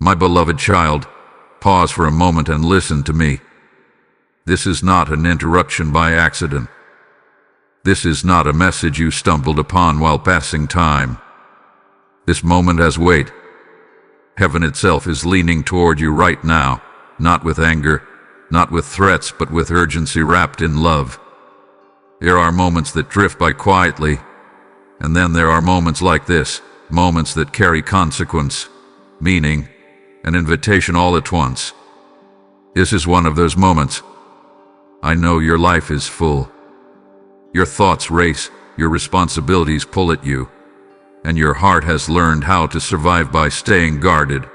My beloved child, pause for a moment and listen to me. This is not an interruption by accident. This is not a message you stumbled upon while passing time. This moment has weight. Heaven itself is leaning toward you right now, not with anger, not with threats, but with urgency wrapped in love. There are moments that drift by quietly, and then there are moments like this, moments that carry consequence, meaning, an invitation all at once. This is one of those moments. I know your life is full. Your thoughts race, your responsibilities pull at you, and your heart has learned how to survive by staying guarded.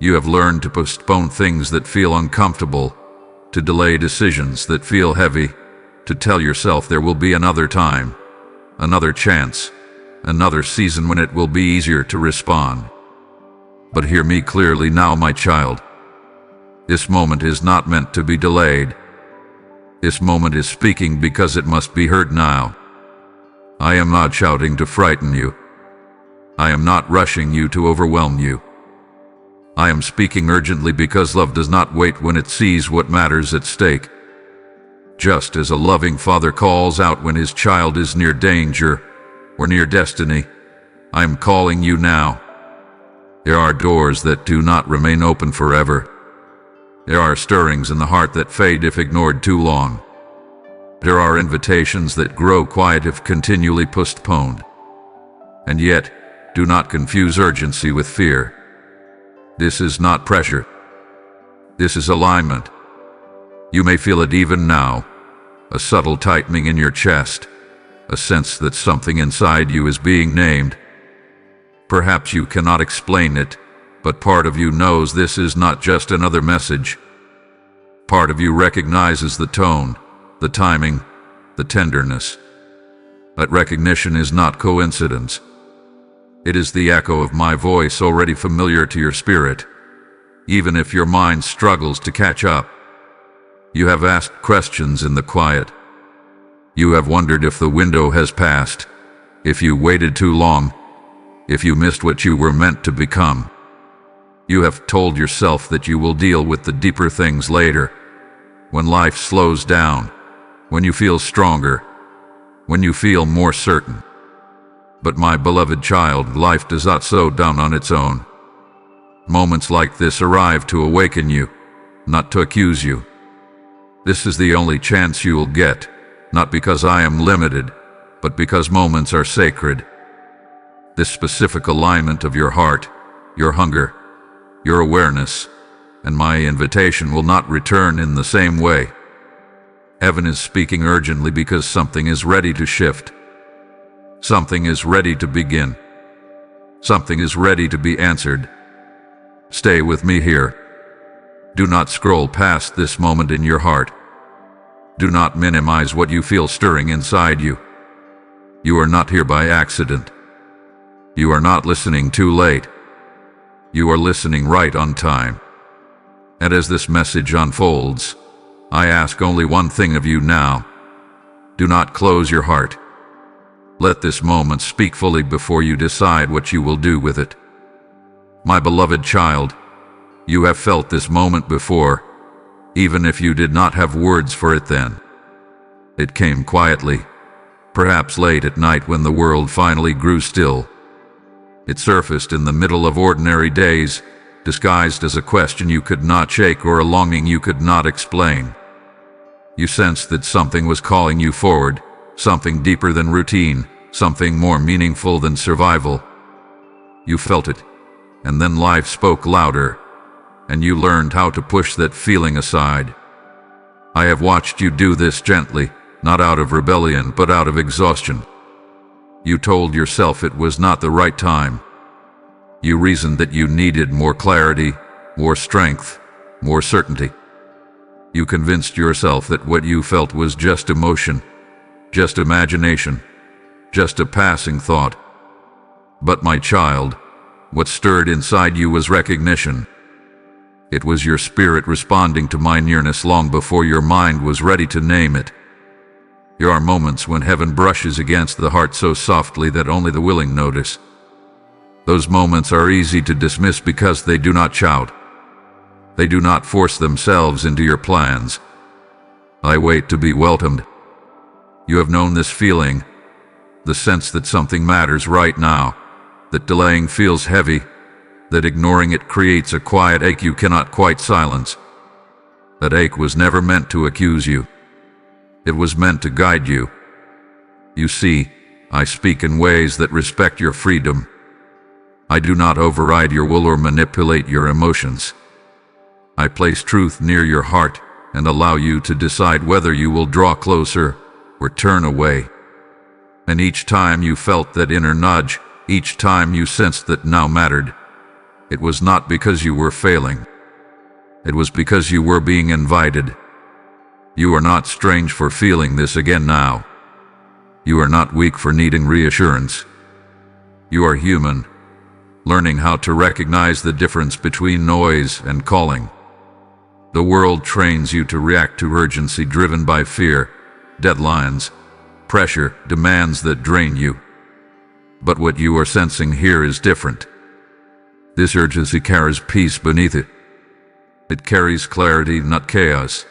You have learned to postpone things that feel uncomfortable, to delay decisions that feel heavy, to tell yourself there will be another time, another chance, another season when it will be easier to respond. But hear me clearly now, my child. This moment is not meant to be delayed. This moment is speaking because it must be heard now. I am not shouting to frighten you. I am not rushing you to overwhelm you. I am speaking urgently because love does not wait when it sees what matters at stake. Just as a loving father calls out when his child is near danger or near destiny, I am calling you now. There are doors that do not remain open forever. There are stirrings in the heart that fade if ignored too long. There are invitations that grow quiet if continually postponed. And yet, do not confuse urgency with fear. This is not pressure. This is alignment. You may feel it even now, a subtle tightening in your chest, a sense that something inside you is being named. Perhaps you cannot explain it, but part of you knows this is not just another message. Part of you recognizes the tone, the timing, the tenderness. That recognition is not coincidence. It is the echo of my voice already familiar to your spirit, even if your mind struggles to catch up. You have asked questions in the quiet. You have wondered if the window has passed, if you waited too long, if you missed what you were meant to become. You have told yourself that you will deal with the deeper things later, when life slows down, when you feel stronger, when you feel more certain. But my beloved child, life does not slow down on its own. Moments like this arrive to awaken you, not to accuse you. This is the only chance you will get, not because I am limited, but because moments are sacred. This specific alignment of your heart, your hunger, your awareness, and my invitation will not return in the same way. Heaven is speaking urgently because something is ready to shift. Something is ready to begin. Something is ready to be answered. Stay with me here. Do not scroll past this moment in your heart. Do not minimize what you feel stirring inside you. You are not here by accident. You are not listening too late. You are listening right on time. And as this message unfolds, I ask only one thing of you now. Do not close your heart. Let this moment speak fully before you decide what you will do with it. My beloved child, you have felt this moment before, even if you did not have words for it then. It came quietly, perhaps late at night when the world finally grew still. It surfaced in the middle of ordinary days, disguised as a question you could not shake or a longing you could not explain. You sensed that something was calling you forward, something deeper than routine, something more meaningful than survival. You felt it, and then life spoke louder, and you learned how to push that feeling aside. I have watched you do this gently, not out of rebellion but out of exhaustion. You told yourself it was not the right time. You reasoned that you needed more clarity, more strength, more certainty. You convinced yourself that what you felt was just emotion, just imagination, just a passing thought. But my child, what stirred inside you was recognition. It was your spirit responding to my nearness long before your mind was ready to name it. There are moments when heaven brushes against the heart so softly that only the willing notice. Those moments are easy to dismiss because they do not shout. They do not force themselves into your plans. I wait to be welcomed. You have known this feeling, the sense that something matters right now, that delaying feels heavy, that ignoring it creates a quiet ache you cannot quite silence. That ache was never meant to accuse you. It was meant to guide you. You see, I speak in ways that respect your freedom. I do not override your will or manipulate your emotions. I place truth near your heart and allow you to decide whether you will draw closer or turn away. And each time you felt that inner nudge, each time you sensed that now mattered, it was not because you were failing. It was because you were being invited. You are not strange for feeling this again now. You are not weak for needing reassurance. You are human, learning how to recognize the difference between noise and calling. The world trains you to react to urgency driven by fear, deadlines, pressure, demands that drain you. But what you are sensing here is different. This urgency carries peace beneath it. It carries clarity, not chaos.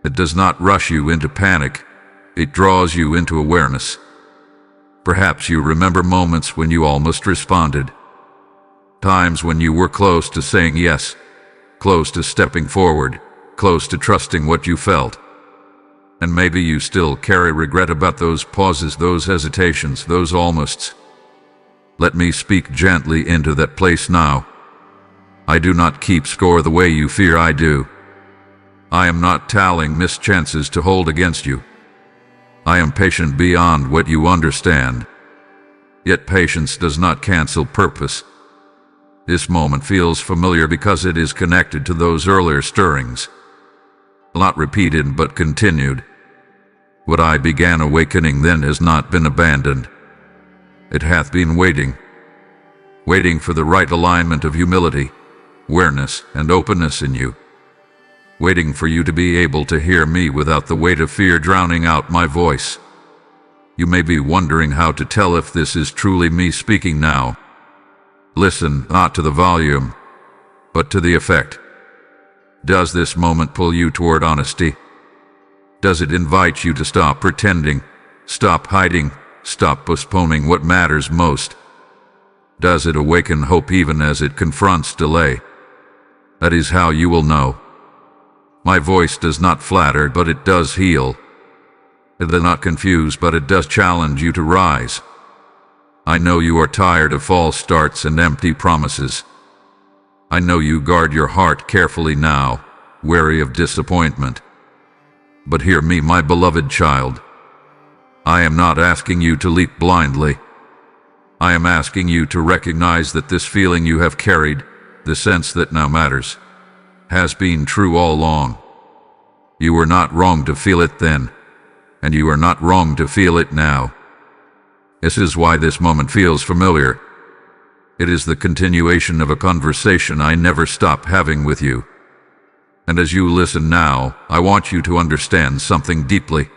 It does not rush you into panic. It draws you into awareness. Perhaps you remember moments when you almost responded. Times when you were close to saying yes, close to stepping forward, close to trusting what you felt. And maybe you still carry regret about those pauses, those hesitations, those almosts. Let me speak gently into that place now. I do not keep score the way you fear I do. I am not tallying missed chances to hold against you. I am patient beyond what you understand. Yet patience does not cancel purpose. This moment feels familiar because it is connected to those earlier stirrings. Not repeated but continued. What I began awakening then has not been abandoned. It hath been waiting. Waiting for the right alignment of humility, awareness, and openness in you. Waiting for you to be able to hear me without the weight of fear drowning out my voice. You may be wondering how to tell if this is truly me speaking now. Listen not to the volume, but to the effect. Does this moment pull you toward honesty? Does it invite you to stop pretending, stop hiding, stop postponing what matters most? Does it awaken hope even as it confronts delay? That is how you will know. My voice does not flatter, but it does heal. It does not confuse, but it does challenge you to rise. I know you are tired of false starts and empty promises. I know you guard your heart carefully now, wary of disappointment. But hear me, my beloved child. I am not asking you to leap blindly. I am asking you to recognize that this feeling you have carried, the sense that now matters, has been true all along. You were not wrong to feel it then, and you are not wrong to feel it now. This is why this moment feels familiar. It is the continuation of a conversation I never stop having with you. And as you listen now, I want you to understand something deeply.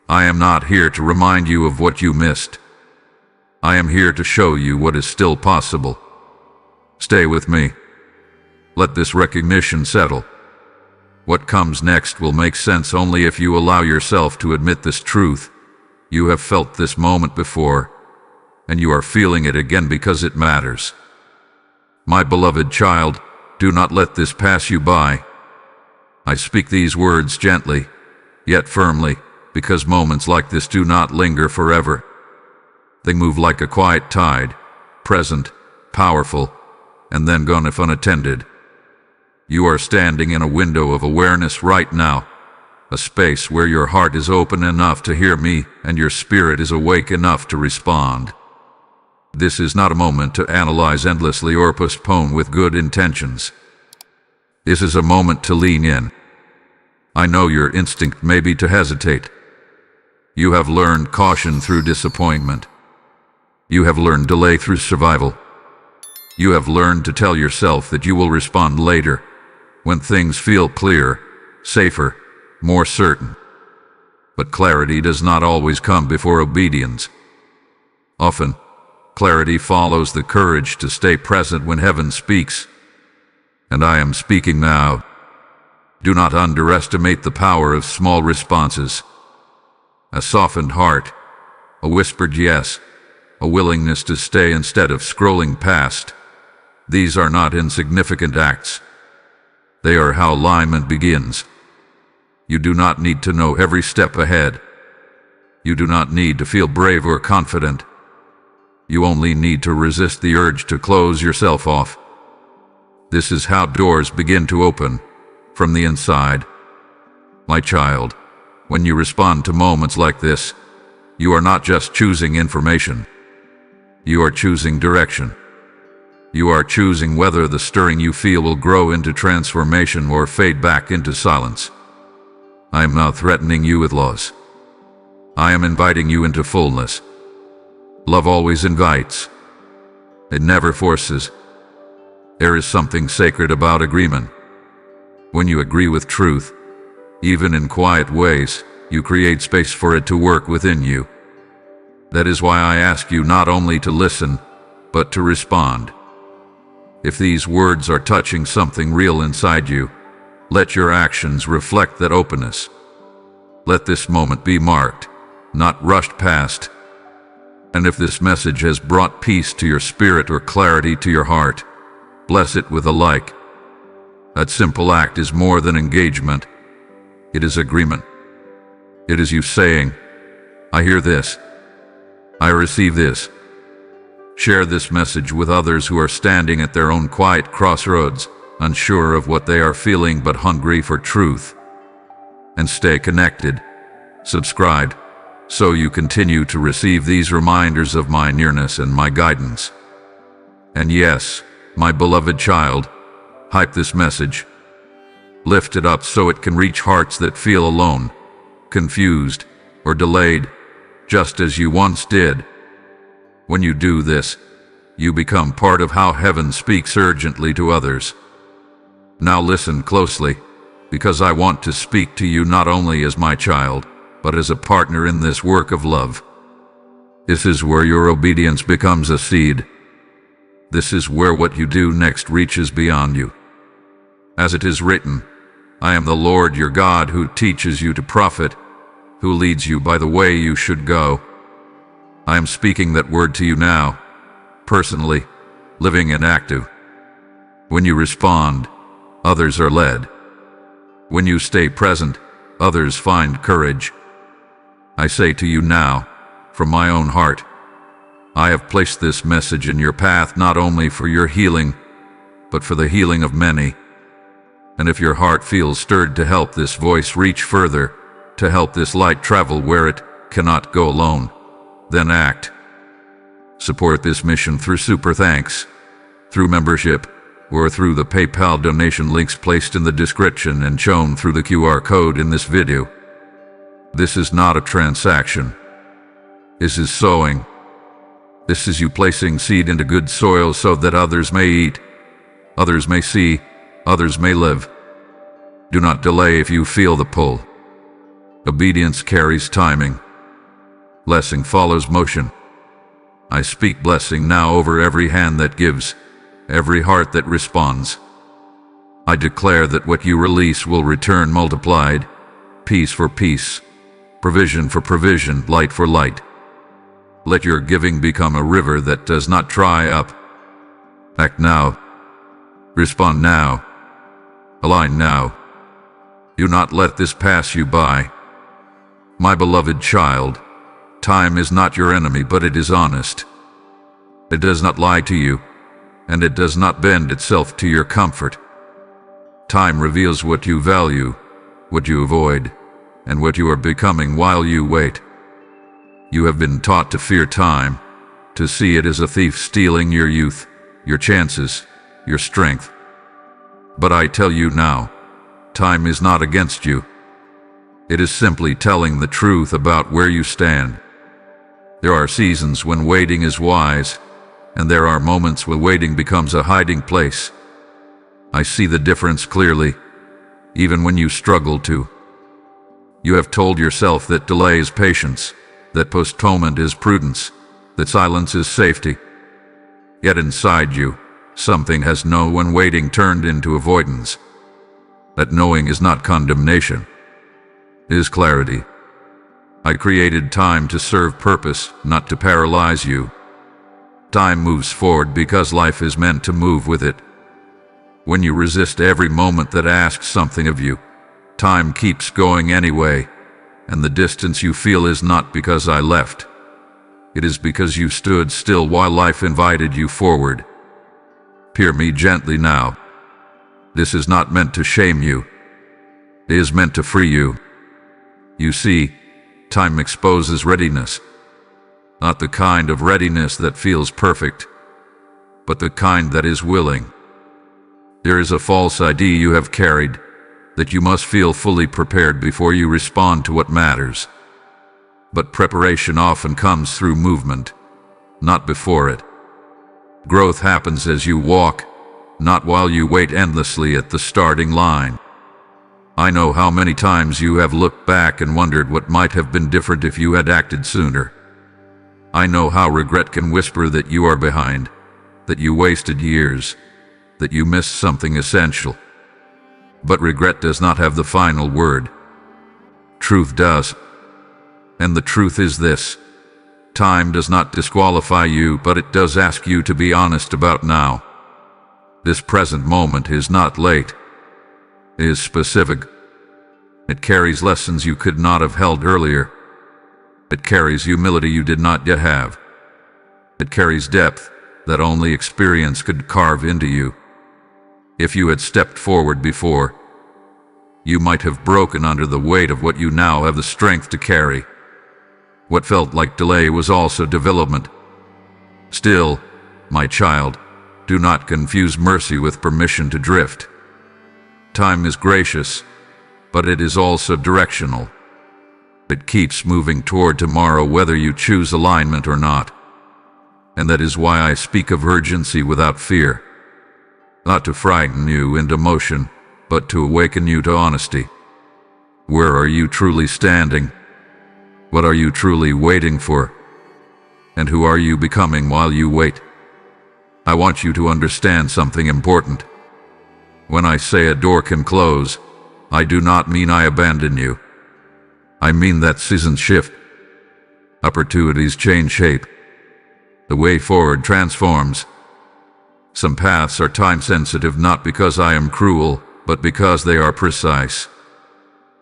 I am not here to remind you of what you missed. I am here to show you what is still possible. Stay with me. Let this recognition settle. What comes next will make sense only if you allow yourself to admit this truth. You have felt this moment before, and you are feeling it again because it matters. My beloved child, do not let this pass you by. I speak these words gently, yet firmly, because moments like this do not linger forever. They move like a quiet tide, present, powerful, and then gone if unattended. You are standing in a window of awareness right now, a space where your heart is open enough to hear me and your spirit is awake enough to respond. This is not a moment to analyze endlessly or postpone with good intentions. This is a moment to lean in. I know your instinct may be to hesitate. You have learned caution through disappointment. You have learned delay through survival. You have learned to tell yourself that you will respond later, when things feel clear, safer, more certain. But clarity does not always come before obedience. Often, Clarity follows the courage to stay present when heaven speaks. And I am speaking now. Do not underestimate the power of small responses. A softened heart, a whispered yes, a willingness to stay instead of scrolling past. These are not insignificant acts. They are how alignment begins. You do not need to know every step ahead. You do not need to feel brave or confident. You only need to resist the urge to close yourself off. This is how doors begin to open, from the inside. My child, when you respond to moments like this, you are not just choosing information. You are choosing direction. You are choosing whether the stirring you feel will grow into transformation or fade back into silence. I am not threatening you with loss. I am inviting you into fullness. Love always invites. It never forces. There is something sacred about agreement. When you agree with truth, even in quiet ways, you create space for it to work within you. That is why I ask you not only to listen, but to respond. If these words are touching something real inside you, let your actions reflect that openness. Let this moment be marked, not rushed past. And if this message has brought peace to your spirit or clarity to your heart, bless it with a like. That simple act is more than engagement. It is agreement. It is you saying, I hear this. I receive this. Share this message with others who are standing at their own quiet crossroads, unsure of what they are feeling but hungry for truth. And stay connected. Subscribe, so you continue to receive these reminders of my nearness and my guidance. And yes, my beloved child, hype this message. Lift it up so it can reach hearts that feel alone, confused, or delayed, just as you once did. When you do this, you become part of how heaven speaks urgently to others. Now listen closely, because I want to speak to you not only as my child, but as a partner in this work of love. This is where your obedience becomes a seed. This is where what you do next reaches beyond you. As it is written, I am the Lord your God who teaches you to profit, who leads you by the way you should go. I am speaking that word to you now, personally, living and active. When you respond, others are led. When you stay present, others find courage. I say to you now, from my own heart, I have placed this message in your path not only for your healing, but for the healing of many. And if your heart feels stirred to help this voice reach further, to help this light travel where it cannot go alone, then act. Support this mission through super thanks, through membership, or through the PayPal donation links placed in the description and shown through the QR code in this video. This is not a transaction. This is sowing. This is you placing seed into good soil so that others may eat, others may see, others may live. Do not delay if you feel the pull. Obedience carries timing. Blessing follows motion. I speak blessing now over every hand that gives, every heart that responds. I declare that what you release will return multiplied, peace for peace, provision for provision, light for light. Let your giving become a river that does not dry up. Act now. Respond now. Align now. Do not let this pass you by. My beloved child, time is not your enemy, but it is honest. It does not lie to you, and it does not bend itself to your comfort. Time reveals what you value, what you avoid, and what you are becoming while you wait. You have been taught to fear time, to see it as a thief stealing your youth, your chances, your strength. But I tell you now, time is not against you. It is simply telling the truth about where you stand. There are seasons when waiting is wise, and there are moments when waiting becomes a hiding place. I see the difference clearly, even when you struggle to. You have told yourself that delay is patience, that postponement is prudence, that silence is safety. Yet inside you, something has known when waiting turned into avoidance. That knowing is not condemnation, it is clarity. I created time to serve purpose, not to paralyze you. Time moves forward because life is meant to move with it. When you resist every moment that asks something of you, time keeps going anyway, and the distance you feel is not because I left. It is because you stood still while life invited you forward. Hear me gently now. This is not meant to shame you. It is meant to free you. You see, time exposes readiness. Not the kind of readiness that feels perfect, but the kind that is willing. There is a false idea you have carried, that you must feel fully prepared before you respond to what matters. But preparation often comes through movement, not before it. Growth happens as you walk, not while you wait endlessly at the starting line. I know how many times you have looked back and wondered what might have been different if you had acted sooner. I know how regret can whisper that you are behind, that you wasted years, that you missed something essential. But regret does not have the final word. Truth does. And the truth is this: time does not disqualify you, but it does ask you to be honest about now. This present moment is not late. It is specific. It carries lessons you could not have held earlier. It carries humility you did not yet have. It carries depth that only experience could carve into you. If you had stepped forward before, you might have broken under the weight of what you now have the strength to carry. What felt like delay was also development. Still, my child, do not confuse mercy with permission to drift. Time is gracious, but it is also directional. It keeps moving toward tomorrow whether you choose alignment or not. And that is why I speak of urgency without fear. Not to frighten you into motion, but to awaken you to honesty. Where are you truly standing? What are you truly waiting for? And who are you becoming while you wait? I want you to understand something important. When I say a door can close, I do not mean I abandon you. I mean that seasons shift. Opportunities change shape. The way forward transforms. Some paths are time-sensitive not because I am cruel, but because they are precise.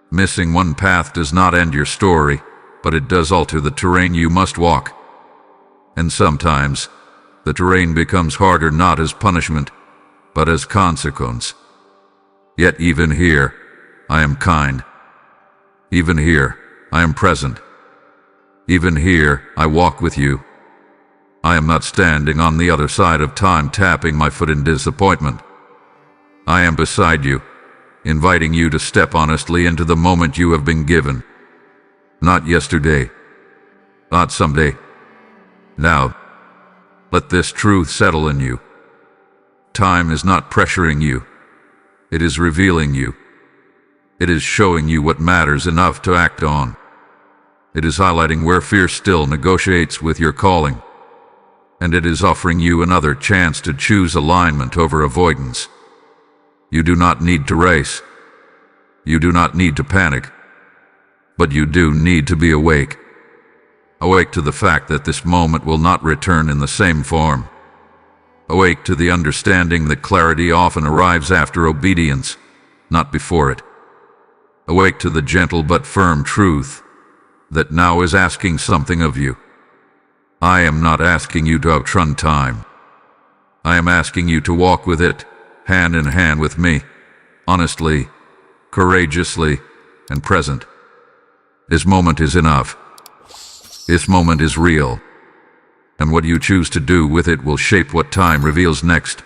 Missing one path does not end your story, but it does alter the terrain you must walk. And sometimes, the terrain becomes harder not as punishment, but as consequence. Yet even here, I am kind. Even here, I am present. Even here, I walk with you. I am not standing on the other side of time tapping my foot in disappointment. I am beside you, inviting you to step honestly into the moment you have been given. Not yesterday, not someday. Now, let this truth settle in you. Time is not pressuring you. It is revealing you. It is showing you what matters enough to act on. It is highlighting where fear still negotiates with your calling. And it is offering you another chance to choose alignment over avoidance. You do not need to race. You do not need to panic. But you do need to be awake. Awake to the fact that this moment will not return in the same form. Awake to the understanding that clarity often arrives after obedience, not before it. Awake to the gentle but firm truth that now is asking something of you. I am not asking you to outrun time. I am asking you to walk with it, hand in hand with me, honestly, courageously, and present. This moment is enough. This moment is real. And what you choose to do with it will shape what time reveals next.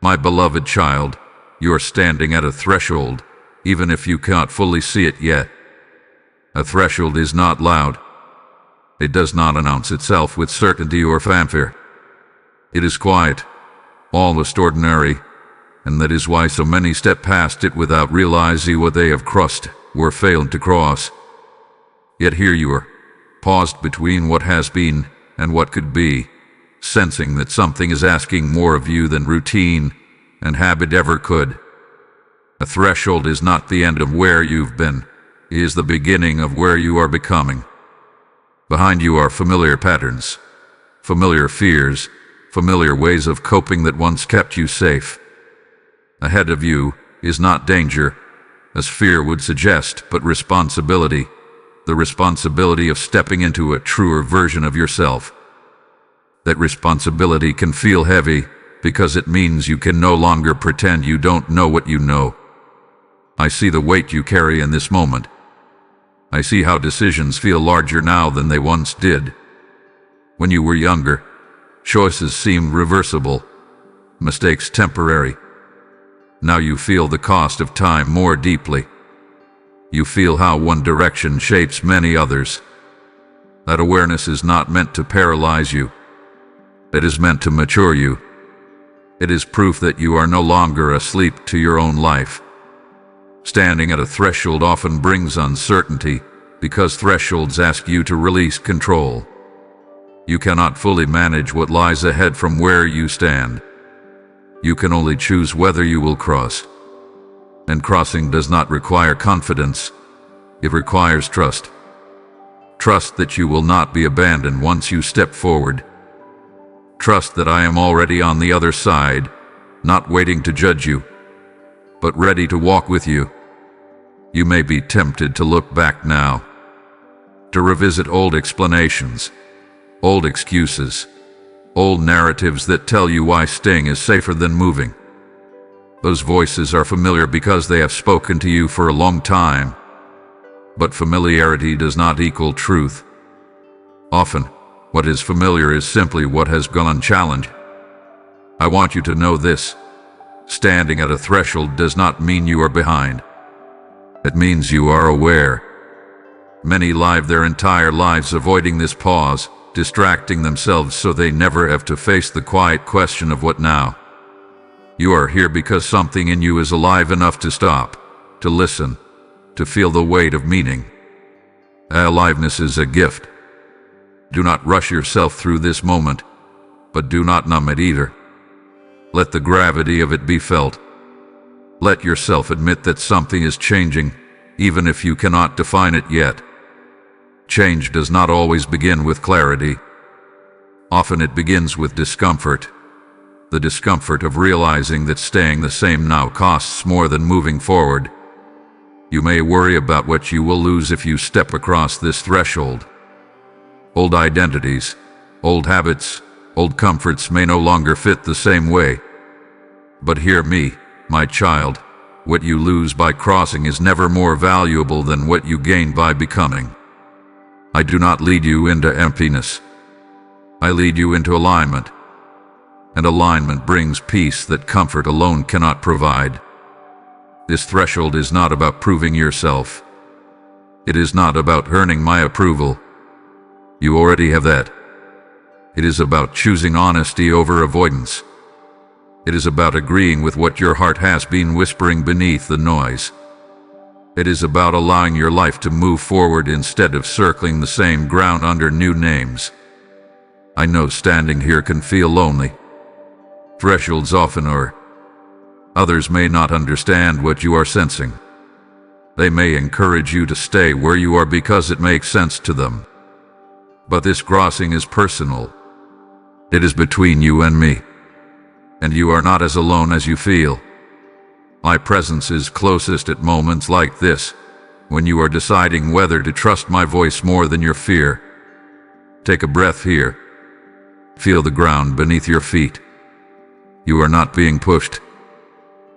My beloved child, you are standing at a threshold, even if you cannot fully see it yet. A threshold is not loud. It does not announce itself with certainty or fanfare. It is quiet, almost ordinary, and that is why so many step past it without realizing what they have crossed or failed to cross. Yet here you are, paused between what has been and what could be, sensing that something is asking more of you than routine and habit ever could. A threshold is not the end of where you've been, it is the beginning of where you are becoming. Behind you are familiar patterns, familiar fears, familiar ways of coping that once kept you safe. Ahead of you is not danger, as fear would suggest, but responsibility, the responsibility of stepping into a truer version of yourself. That responsibility can feel heavy because it means you can no longer pretend you don't know what you know. I see the weight you carry in this moment. I see how decisions feel larger now than they once did. When you were younger, choices seemed reversible, mistakes temporary. Now you feel the cost of time more deeply. You feel how one direction shapes many others. That awareness is not meant to paralyze you. It is meant to mature you. It is proof that you are no longer asleep to your own life. Standing at a threshold often brings uncertainty because thresholds ask you to release control. You cannot fully manage what lies ahead from where you stand. You can only choose whether you will cross. And crossing does not require confidence. It requires trust. Trust that you will not be abandoned once you step forward. Trust that I am already on the other side, not waiting to judge you, but ready to walk with you. You may be tempted to look back now, to revisit old explanations, old excuses, old narratives that tell you why staying is safer than moving. Those voices are familiar because they have spoken to you for a long time, but familiarity does not equal truth. Often, what is familiar is simply what has gone unchallenged. I want you to know this. Standing at a threshold does not mean you are behind. It means you are aware. Many live their entire lives avoiding this pause, distracting themselves so they never have to face the quiet question of what now. You are here because something in you is alive enough to stop, to listen, to feel the weight of meaning. Aliveness is a gift. Do not rush yourself through this moment, but do not numb it either. Let the gravity of it be felt. Let yourself admit that something is changing, even if you cannot define it yet. Change does not always begin with clarity. Often it begins with discomfort. The discomfort of realizing that staying the same now costs more than moving forward. You may worry about what you will lose if you step across this threshold. Old identities, old habits, old comforts may no longer fit the same way. But hear me, my child, what you lose by crossing is never more valuable than what you gain by becoming. I do not lead you into emptiness. I lead you into alignment. And alignment brings peace that comfort alone cannot provide. This threshold is not about proving yourself. It is not about earning my approval. You already have that. It is about choosing honesty over avoidance. It is about agreeing with what your heart has been whispering beneath the noise. It is about allowing your life to move forward instead of circling the same ground under new names. I know standing here can feel lonely. Thresholds often are. Others may not understand what you are sensing. They may encourage you to stay where you are because it makes sense to them. But this crossing is personal. It is between you and me. And you are not as alone as you feel. My presence is closest at moments like this, when you are deciding whether to trust my voice more than your fear. Take a breath here. Feel the ground beneath your feet. You are not being pushed.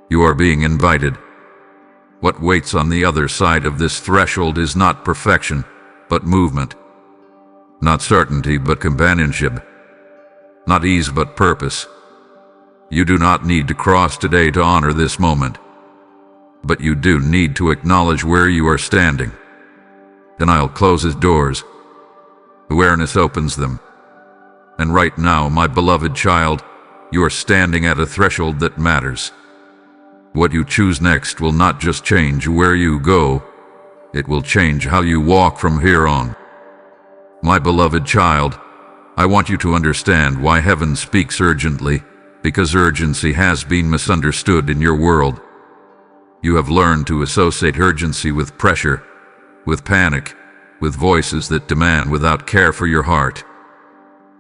You are being invited. What waits on the other side of this threshold is not perfection, but movement. Not certainty, but companionship. Not ease, but purpose. You do not need to cross today to honor this moment. But you do need to acknowledge where you are standing. Denial closes doors. Awareness opens them. And right now, my beloved child, you are standing at a threshold that matters. What you choose next will not just change where you go, it will change how you walk from here on. My beloved child, I want you to understand why heaven speaks urgently, because urgency has been misunderstood in your world. You have learned to associate urgency with pressure, with panic, with voices that demand without care for your heart.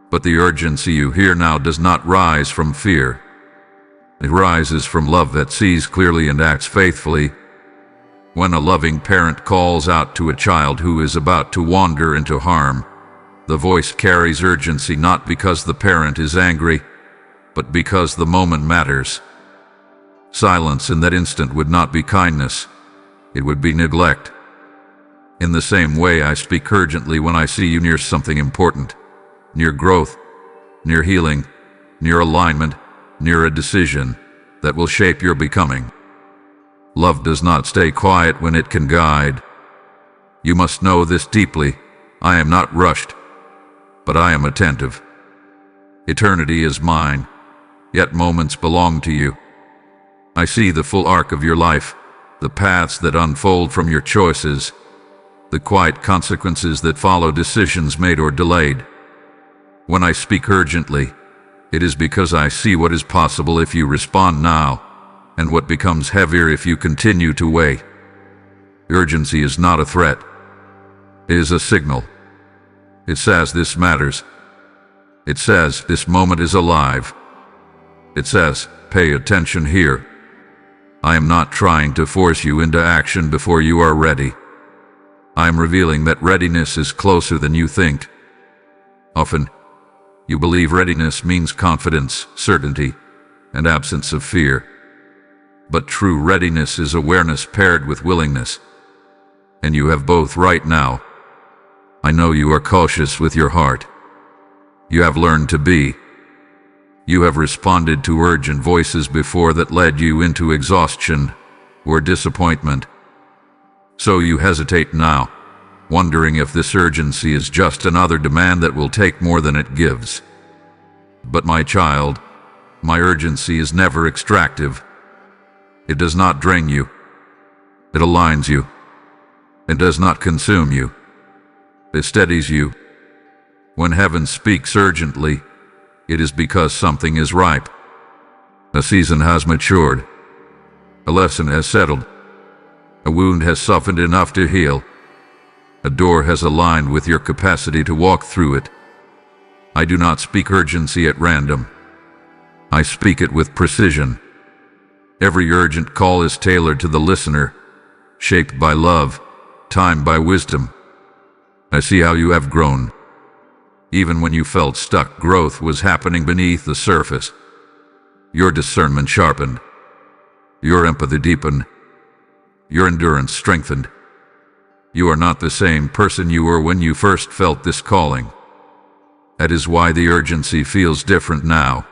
But the urgency you hear now does not rise from fear. It rises from love that sees clearly and acts faithfully. When a loving parent calls out to a child who is about to wander into harm, the voice carries urgency not because the parent is angry, but because the moment matters. Silence in that instant would not be kindness, it would be neglect. In the same way, I speak urgently when I see you near something important, near growth, near healing, near alignment, near a decision that will shape your becoming. Love does not stay quiet when it can guide. You must know this deeply. I am not rushed, but I am attentive. Eternity is mine, yet moments belong to you. I see the full arc of your life, the paths that unfold from your choices, the quiet consequences that follow decisions made or delayed. When I speak urgently, it is because I see what is possible if you respond now, and what becomes heavier if you continue to wait. Urgency is not a threat. It is a signal. It says this matters. It says this moment is alive. It says, pay attention here. I am not trying to force you into action before you are ready. I am revealing that readiness is closer than you think. Often, you believe readiness means confidence, certainty, and absence of fear. But true readiness is awareness paired with willingness. And you have both right now. I know you are cautious with your heart. You have learned to be. You have responded to urgent voices before that led you into exhaustion or disappointment. So you hesitate now, wondering if this urgency is just another demand that will take more than it gives. But my child, my urgency is never extractive. It does not drain you. It aligns you. It does not consume you. It steadies you. When heaven speaks urgently, it is because something is ripe. A season has matured. A lesson has settled. A wound has softened enough to heal. A door has aligned with your capacity to walk through it. I do not speak urgency at random. I speak it with precision. Every urgent call is tailored to the listener, shaped by love, timed by wisdom. I see how you have grown. Even when you felt stuck, growth was happening beneath the surface. Your discernment sharpened. Your empathy deepened. Your endurance strengthened. You are not the same person you were when you first felt this calling. That is why the urgency feels different now.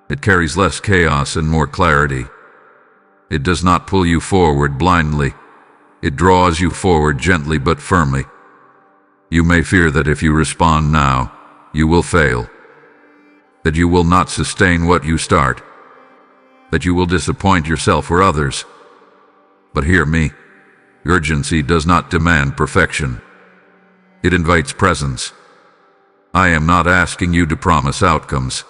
It carries less chaos and more clarity. It does not pull you forward blindly. It draws you forward gently but firmly. You may fear that if you respond now, you will fail. That you will not sustain what you start. That you will disappoint yourself or others. But hear me. Urgency does not demand perfection. It invites presence. I am not asking you to promise outcomes.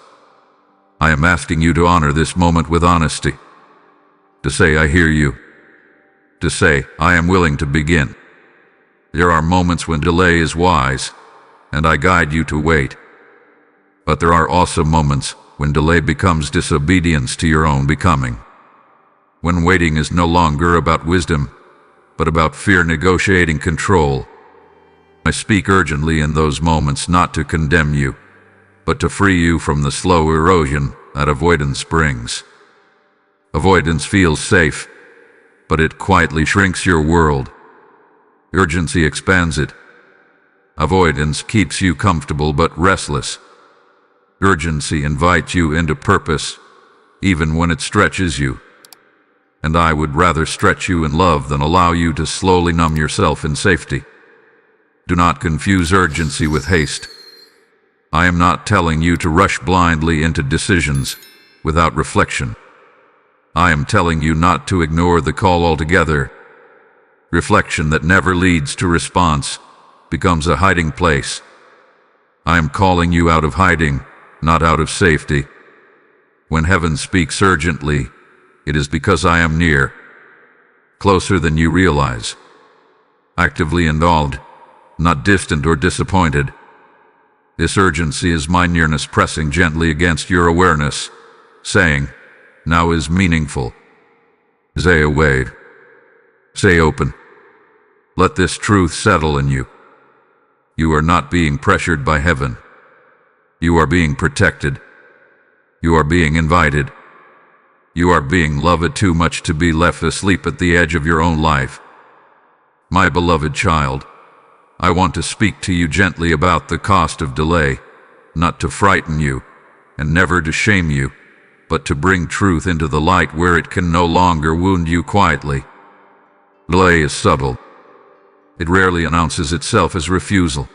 I am asking you to honor this moment with honesty. To say, I hear you. To say, I am willing to begin. There are moments when delay is wise, and I guide you to wait. But there are also moments when delay becomes disobedience to your own becoming. When waiting is no longer about wisdom, but about fear negotiating control. I speak urgently in those moments not to condemn you, but to free you from the slow erosion that avoidance brings. Avoidance feels safe, but it quietly shrinks your world. Urgency expands it. Avoidance keeps you comfortable but restless. Urgency invites you into purpose, even when it stretches you. And I would rather stretch you in love than allow you to slowly numb yourself in safety. Do not confuse urgency with haste. I am not telling you to rush blindly into decisions without reflection. I am telling you not to ignore the call altogether. Reflection that never leads to response becomes a hiding place. I am calling you out of hiding, not out of safety. When heaven speaks urgently, it is because I am near, closer than you realize, actively involved, not distant or disappointed. This urgency is my nearness pressing gently against your awareness, saying, now is meaningful. Say away. Say open. Let this truth settle in you. You are not being pressured by heaven. You are being protected. You are being invited. You are being loved too much to be left asleep at the edge of your own life. My beloved child, I want to speak to you gently about the cost of delay, not to frighten you, and never to shame you, but to bring truth into the light where it can no longer wound you quietly. Delay is subtle. It rarely announces itself as refusal.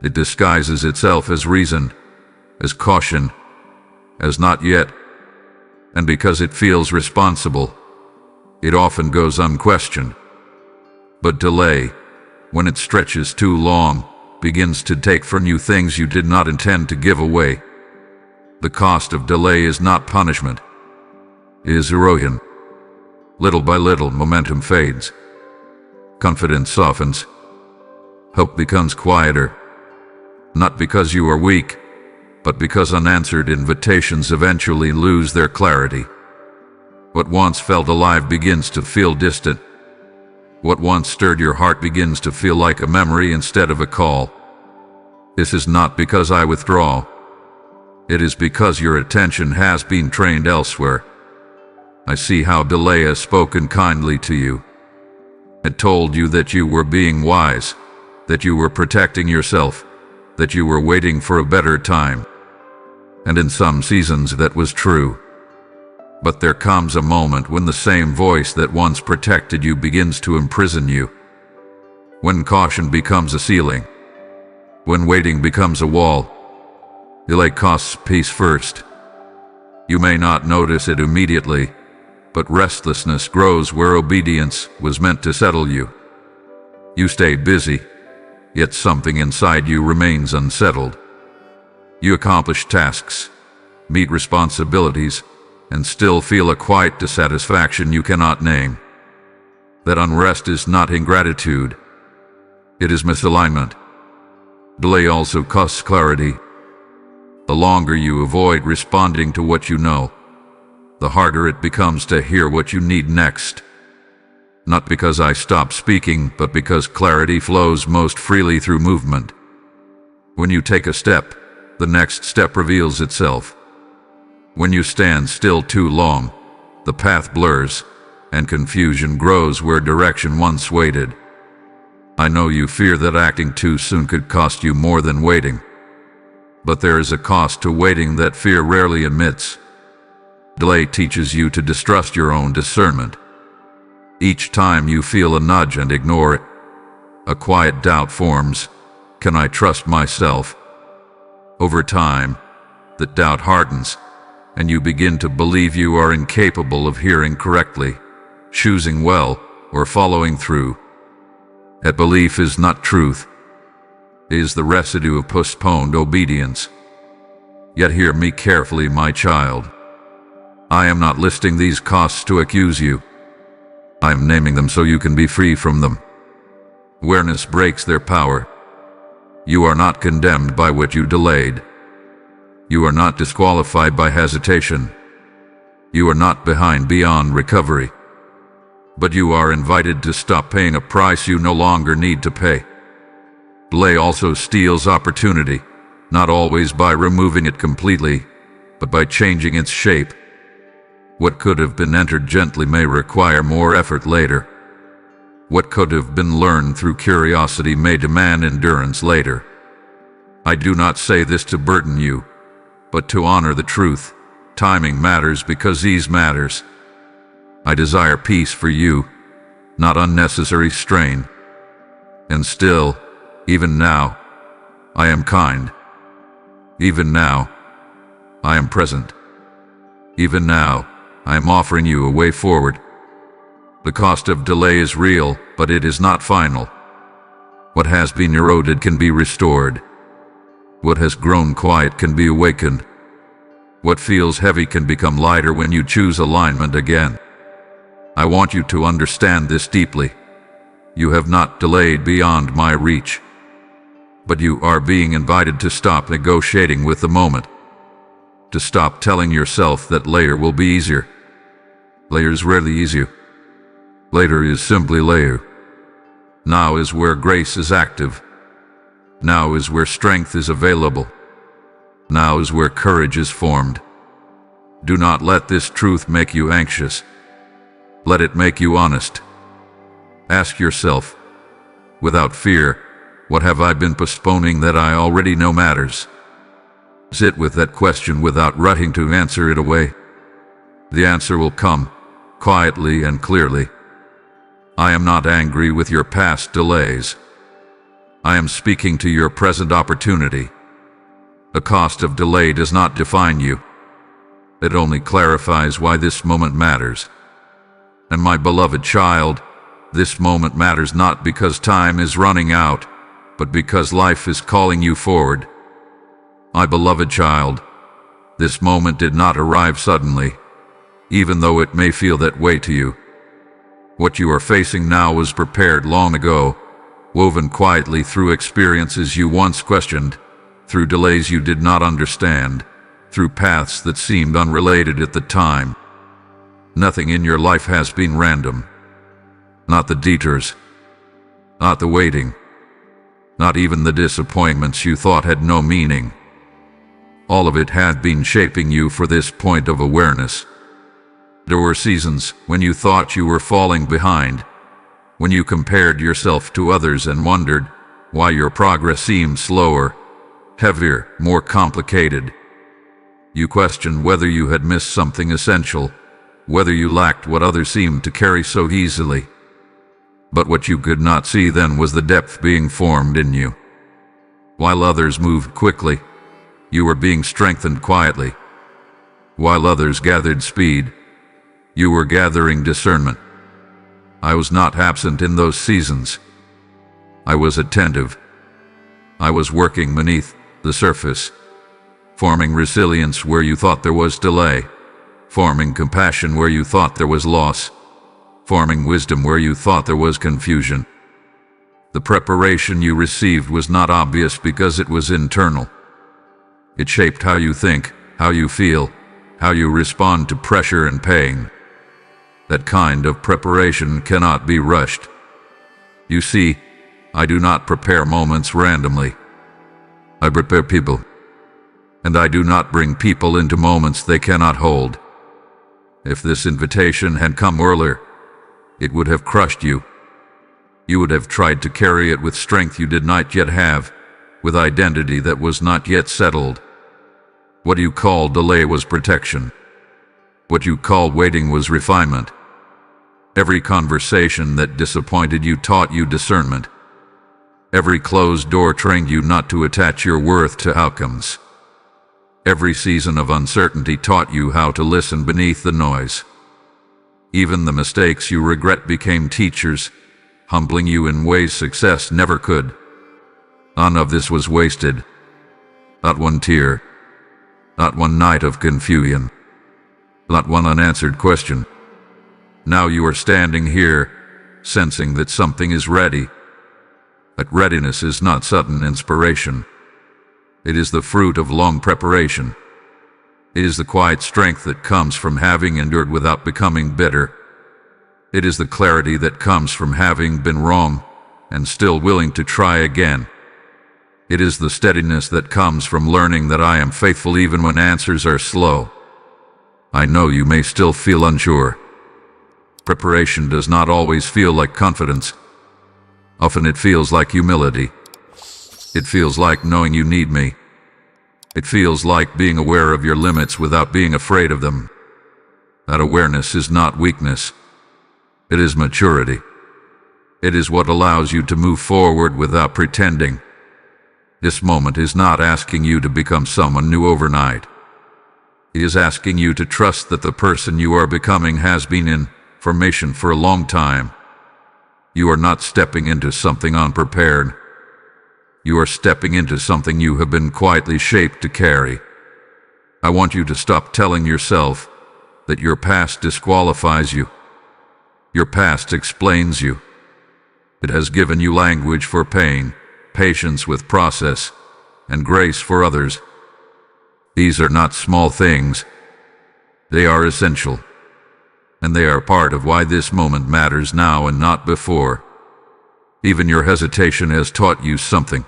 It disguises itself as reason, as caution, as not yet. And because it feels responsible, it often goes unquestioned. But delay, when it stretches too long, begins to take from you things you did not intend to give away. The cost of delay is not punishment. It is erosion. Little by little, momentum fades. Confidence softens. Hope becomes quieter. Not because you are weak, but because unanswered invitations eventually lose their clarity. What once felt alive begins to feel distant. What once stirred your heart begins to feel like a memory instead of a call. This is not because I withdraw. It is because your attention has been trained elsewhere. I see how delay has spoken kindly to you. It told you that you were being wise, that you were protecting yourself, that you were waiting for a better time. And in some seasons that was true. But there comes a moment when the same voice that once protected you begins to imprison you. When caution becomes a ceiling. When waiting becomes a wall. Delay costs peace first. You may not notice it immediately, but restlessness grows where obedience was meant to settle you. You stay busy, yet something inside you remains unsettled. You accomplish tasks, meet responsibilities, and still feel a quiet dissatisfaction you cannot name. That unrest is not ingratitude. It is misalignment. Delay also costs clarity. The longer you avoid responding to what you know, the harder it becomes to hear what you need next. Not because I stop speaking, but because clarity flows most freely through movement. When you take a step, the next step reveals itself. When you stand still too long, the path blurs, and confusion grows where direction once waited. I know you fear that acting too soon could cost you more than waiting. But there is a cost to waiting that fear rarely admits. Delay teaches you to distrust your own discernment. Each time you feel a nudge and ignore it, a quiet doubt forms. Can I trust myself? Over time, that doubt hardens, and you begin to believe you are incapable of hearing correctly, choosing well, or following through. That belief is not truth. It is the residue of postponed obedience. Yet hear me carefully, my child. I am not listing these costs to accuse you. I am naming them so you can be free from them. Awareness breaks their power. You are not condemned by what you delayed. You are not disqualified by hesitation. You are not behind beyond recovery. But you are invited to stop paying a price you no longer need to pay. Delay also steals opportunity, not always by removing it completely, but by changing its shape. What could have been entered gently may require more effort later. What could have been learned through curiosity may demand endurance later. I do not say this to burden you, but to honor the truth. Timing matters because ease matters. I desire peace for you, not unnecessary strain. And still, even now, I am kind. Even now, I am present. Even now, I am offering you a way forward. The cost of delay is real, but it is not final. What has been eroded can be restored. What has grown quiet can be awakened. What feels heavy can become lighter when you choose alignment again. I want you to understand this deeply. You have not delayed beyond my reach, but you are being invited to stop negotiating with the moment, to stop telling yourself that later will be easier. Later is rarely easier. Later is simply later. Now is where grace is active. Now is where strength is available. Now is where courage is formed. Do not let this truth make you anxious. Let it make you honest. Ask yourself, without fear, what have I been postponing that I already know matters? Sit with that question without rushing to answer it away. The answer will come, quietly and clearly. I am not angry with your past delays. I am speaking to your present opportunity. The cost of delay does not define you. It only clarifies why this moment matters. And my beloved child, this moment matters not because time is running out, but because life is calling you forward. My beloved child, this moment did not arrive suddenly, even though it may feel that way to you. What you are facing now was prepared long ago, woven quietly through experiences you once questioned, through delays you did not understand, through paths that seemed unrelated at the time. Nothing in your life has been random. Not the detours, not the waiting, not even the disappointments you thought had no meaning. All of it had been shaping you for this point of awareness. There were seasons when you thought you were falling behind, when you compared yourself to others and wondered why your progress seemed slower, heavier, more complicated. You questioned whether you had missed something essential, whether you lacked what others seemed to carry so easily. But what you could not see then was the depth being formed in you. While others moved quickly, you were being strengthened quietly. While others gathered speed, you were gathering discernment. I was not absent in those seasons. I was attentive. I was working beneath the surface, forming resilience where you thought there was delay, forming compassion where you thought there was loss, forming wisdom where you thought there was confusion. The preparation you received was not obvious because it was internal. It shaped how you think, how you feel, how you respond to pressure and pain. That kind of preparation cannot be rushed. You see, I do not prepare moments randomly. I prepare people. And I do not bring people into moments they cannot hold. If this invitation had come earlier, it would have crushed you. You would have tried to carry it with strength you did not yet have, with identity that was not yet settled. What you call delay was protection. What you call waiting was refinement. Every conversation that disappointed you taught you discernment. Every closed door trained you not to attach your worth to outcomes. Every season of uncertainty taught you how to listen beneath the noise. Even the mistakes you regret became teachers, humbling you in ways success never could. None of this was wasted. Not one tear. Not one night of confusion. Not one unanswered question. Now you are standing here, sensing that something is ready. That readiness is not sudden inspiration. It is the fruit of long preparation. It is the quiet strength that comes from having endured without becoming bitter. It is the clarity that comes from having been wrong and still willing to try again. It is the steadiness that comes from learning that I am faithful even when answers are slow. I know you may still feel unsure. Preparation does not always feel like confidence. Often it feels like humility. It feels like knowing you need me. It feels like being aware of your limits without being afraid of them. That awareness is not weakness. It is maturity. It is what allows you to move forward without pretending. This moment is not asking you to become someone new overnight. It is asking you to trust that the person you are becoming has been in formation for a long time. You are not stepping into something unprepared. You are stepping into something you have been quietly shaped to carry. I want you to stop telling yourself that your past disqualifies you. Your past explains you. It has given you language for pain, patience with process, and grace for others. These are not small things. They are essential. And they are part of why this moment matters now and not before. Even your hesitation has taught you something.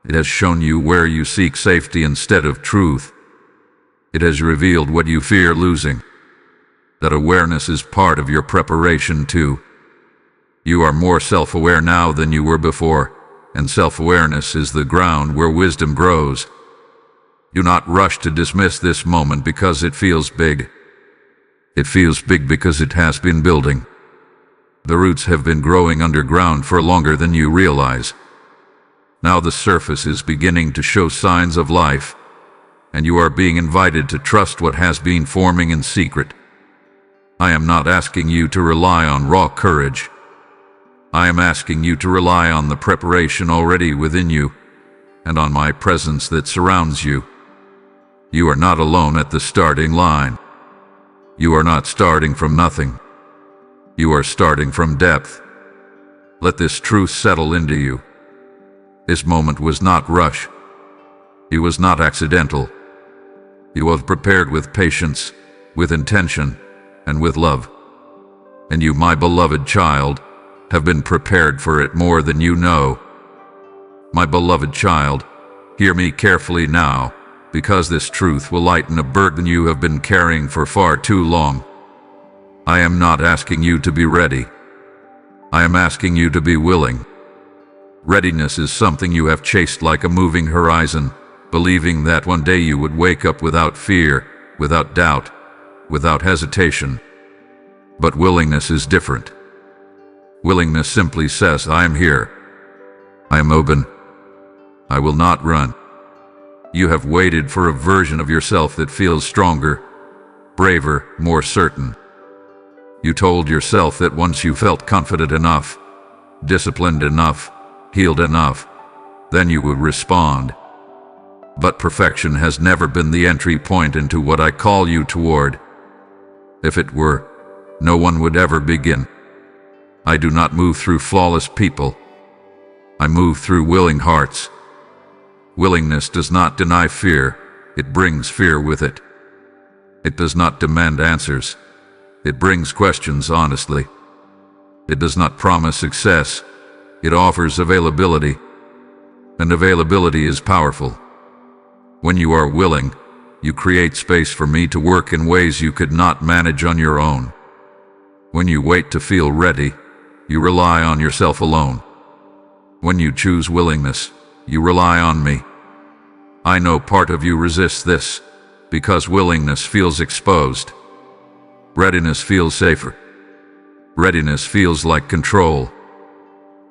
It has shown you where you seek safety instead of truth. It has revealed what you fear losing. That awareness is part of your preparation too. You are more self-aware now than you were before, and self-awareness is the ground where wisdom grows. Do not rush to dismiss this moment because it feels big. It feels big because it has been building. The roots have been growing underground for longer than you realize. Now the surface is beginning to show signs of life, and you are being invited to trust what has been forming in secret. I am not asking you to rely on raw courage. I am asking you to rely on the preparation already within you, and on my presence that surrounds you. You are not alone at the starting line. You are not starting from nothing. You are starting from depth. Let this truth settle into you. This moment was not rush. It was not accidental. It was prepared with patience, with intention, and with love. And you, my beloved child, have been prepared for it more than you know. My beloved child, hear me carefully now, because this truth will lighten a burden you have been carrying for far too long. I am not asking you to be ready. I am asking you to be willing. Readiness is something you have chased like a moving horizon, believing that one day you would wake up without fear, without doubt, without hesitation. But willingness is different. Willingness simply says, I am here. I am open. I will not run. You have waited for a version of yourself that feels stronger, braver, more certain. You told yourself that once you felt confident enough, disciplined enough, healed enough, then you would respond. But perfection has never been the entry point into what I call you toward. If it were, no one would ever begin. I do not move through flawless people. I move through willing hearts. Willingness does not deny fear, it brings fear with it. It does not demand answers, it brings questions honestly. It does not promise success, it offers availability. And availability is powerful. When you are willing, you create space for me to work in ways you could not manage on your own. When you wait to feel ready, you rely on yourself alone. When you choose willingness, you rely on me. I know part of you resists this, because willingness feels exposed. Readiness feels safer. Readiness feels like control.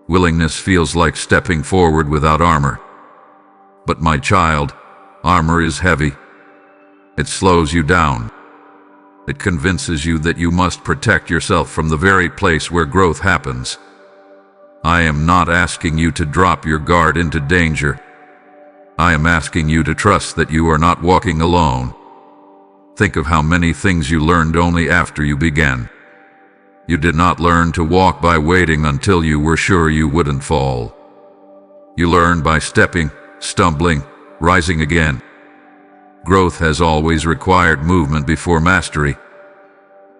Willingness feels like stepping forward without armor. But my child, armor is heavy. It slows you down. It convinces you that you must protect yourself from the very place where growth happens. I am not asking you to drop your guard into danger. I am asking you to trust that you are not walking alone. Think of how many things you learned only after you began. You did not learn to walk by waiting until you were sure you wouldn't fall. You learned by stepping, stumbling, rising again. Growth has always required movement before mastery.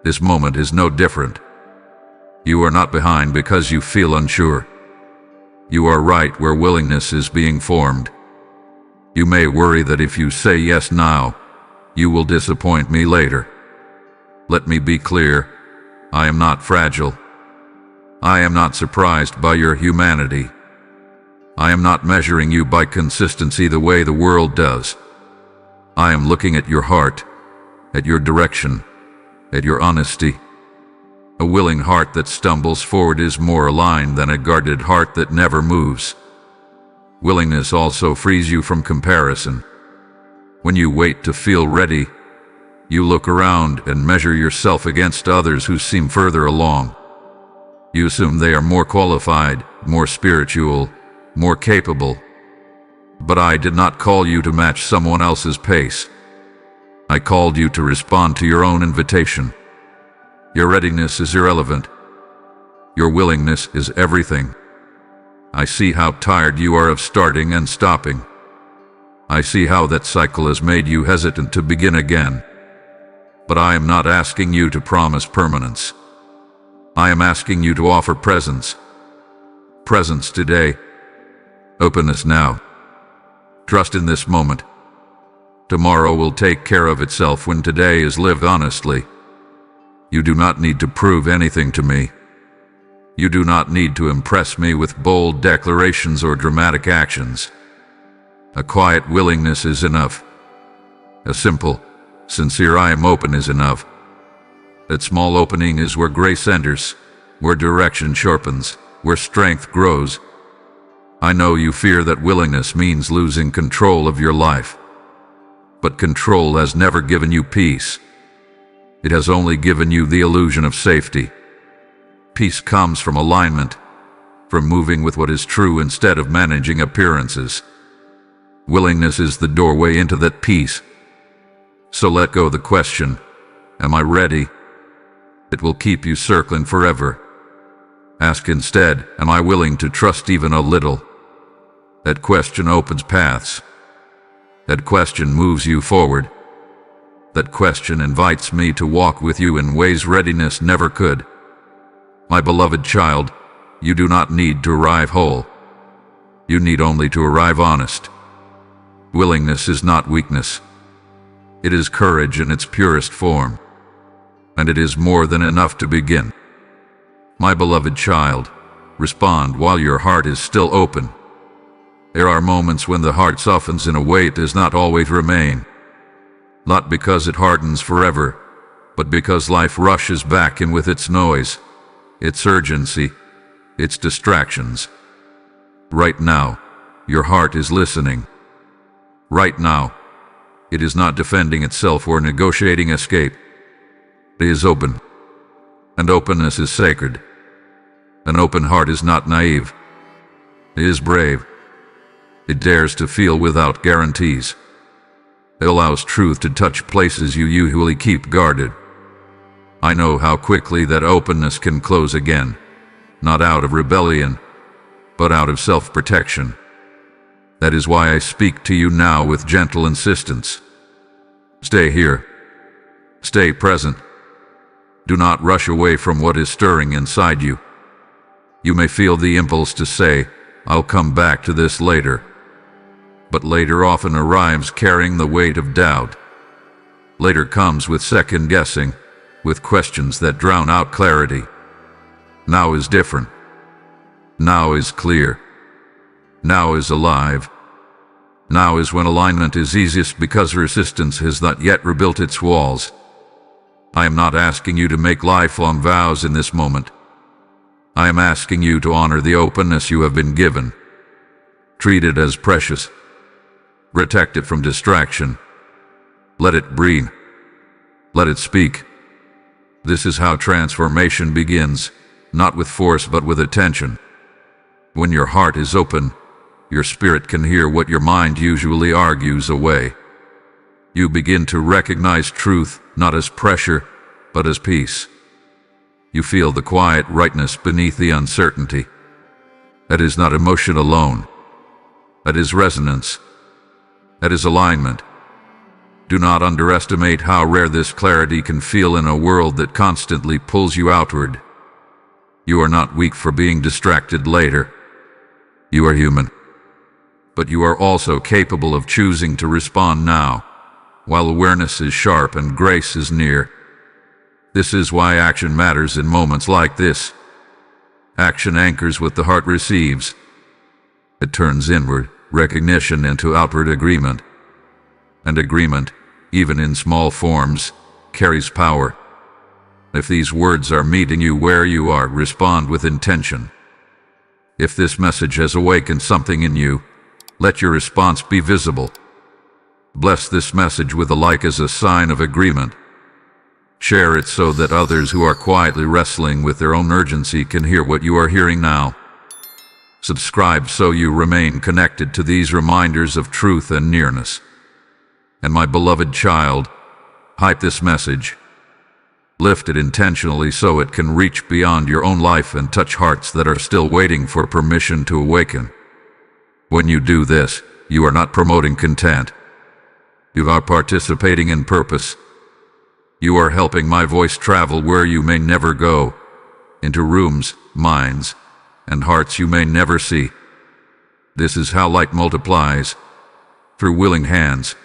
This moment is no different. You are not behind because you feel unsure. You are right where willingness is being formed. You may worry that if you say yes now, you will disappoint me later. Let me be clear, I am not fragile. I am not surprised by your humanity. I am not measuring you by consistency the way the world does. I am looking at your heart, at your direction, at your honesty. A willing heart that stumbles forward is more aligned than a guarded heart that never moves. Willingness also frees you from comparison. When you wait to feel ready, you look around and measure yourself against others who seem further along. You assume they are more qualified, more spiritual, more capable. But I did not call you to match someone else's pace. I called you to respond to your own invitation. Your readiness is irrelevant. Your willingness is everything. I see how tired you are of starting and stopping. I see how that cycle has made you hesitant to begin again. But I am not asking you to promise permanence. I am asking you to offer presence. Presence today. Openness now. Trust in this moment. Tomorrow will take care of itself when today is lived honestly. You do not need to prove anything to me. You do not need to impress me with bold declarations or dramatic actions. A quiet willingness is enough. A simple, sincere I am open is enough. That small opening is where grace enters, where direction sharpens, where strength grows. I know you fear that willingness means losing control of your life. But control has never given you peace. It has only given you the illusion of safety. Peace comes from alignment, from moving with what is true instead of managing appearances. Willingness is the doorway into that peace. So let go the question, am I ready? It will keep you circling forever. Ask instead, am I willing to trust even a little? That question opens paths. That question moves you forward. That question invites me to walk with you in ways readiness never could. My beloved child, you do not need to arrive whole. You need only to arrive honest. Willingness is not weakness. It is courage in its purest form. And it is more than enough to begin. My beloved child, respond while your heart is still open. There are moments when the heart softens in a way it does not always remain. Not because it hardens forever, but because life rushes back in with its noise, its urgency, its distractions. Right now, your heart is listening. Right now, it is not defending itself or negotiating escape. It is open. And openness is sacred. An open heart is not naive. It is brave. It dares to feel without guarantees. It allows truth to touch places you usually keep guarded. I know how quickly that openness can close again, not out of rebellion, but out of self-protection. That is why I speak to you now with gentle insistence. Stay here. Stay present. Do not rush away from what is stirring inside you. You may feel the impulse to say, I'll come back to this later. But later often arrives carrying the weight of doubt. Later comes with second-guessing, with questions that drown out clarity. Now is different. Now is clear. Now is alive. Now is when alignment is easiest because resistance has not yet rebuilt its walls. I am not asking you to make lifelong vows in this moment. I am asking you to honor the openness you have been given. Treat it as precious. Protect it from distraction. Let it breathe. Let it speak. This is how transformation begins, not with force but with attention. When your heart is open, your spirit can hear what your mind usually argues away. You begin to recognize truth not as pressure, but as peace. You feel the quiet rightness beneath the uncertainty. That is not emotion alone. That is resonance. That is alignment. Do not underestimate how rare this clarity can feel in a world that constantly pulls you outward. You are not weak for being distracted later. You are human. But you are also capable of choosing to respond now, while awareness is sharp and grace is near. This is why action matters in moments like this. Action anchors what the heart receives. It turns inward recognition into outward agreement. And agreement, even in small forms, carries power. If these words are meeting you where you are, respond with intention. If this message has awakened something in you, let your response be visible. Bless this message with a like as a sign of agreement. Share it so that others who are quietly wrestling with their own urgency can hear what you are hearing now. Subscribe so you remain connected to these reminders of truth and nearness. And my beloved child, hype this message. Lift it intentionally so it can reach beyond your own life and touch hearts that are still waiting for permission to awaken. When you do this, you are not promoting content. You are participating in purpose. You are helping my voice travel where you may never go, into rooms, minds, and hearts you may never see. This is how light multiplies, through willing hands.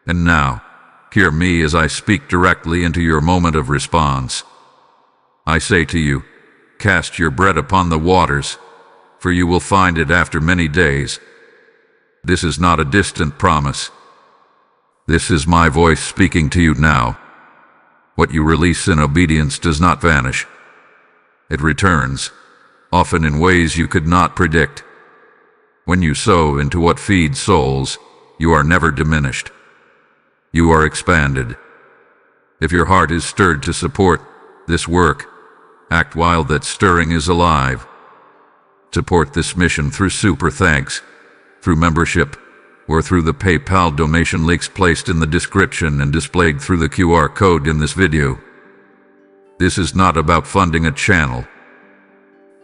And now, hear me as I speak directly into your moment of response. I say to you, cast your bread upon the waters, for you will find it after many days. This is not a distant promise. This is my voice speaking to you now. What you release in obedience does not vanish. It returns, often in ways you could not predict. When you sow into what feeds souls, you are never diminished. You are expanded. If your heart is stirred to support this work, act while that stirring is alive. Support this mission through super thanks, through membership, or through the PayPal donation links placed in the description and displayed through the QR code in this video. This is not about funding a channel.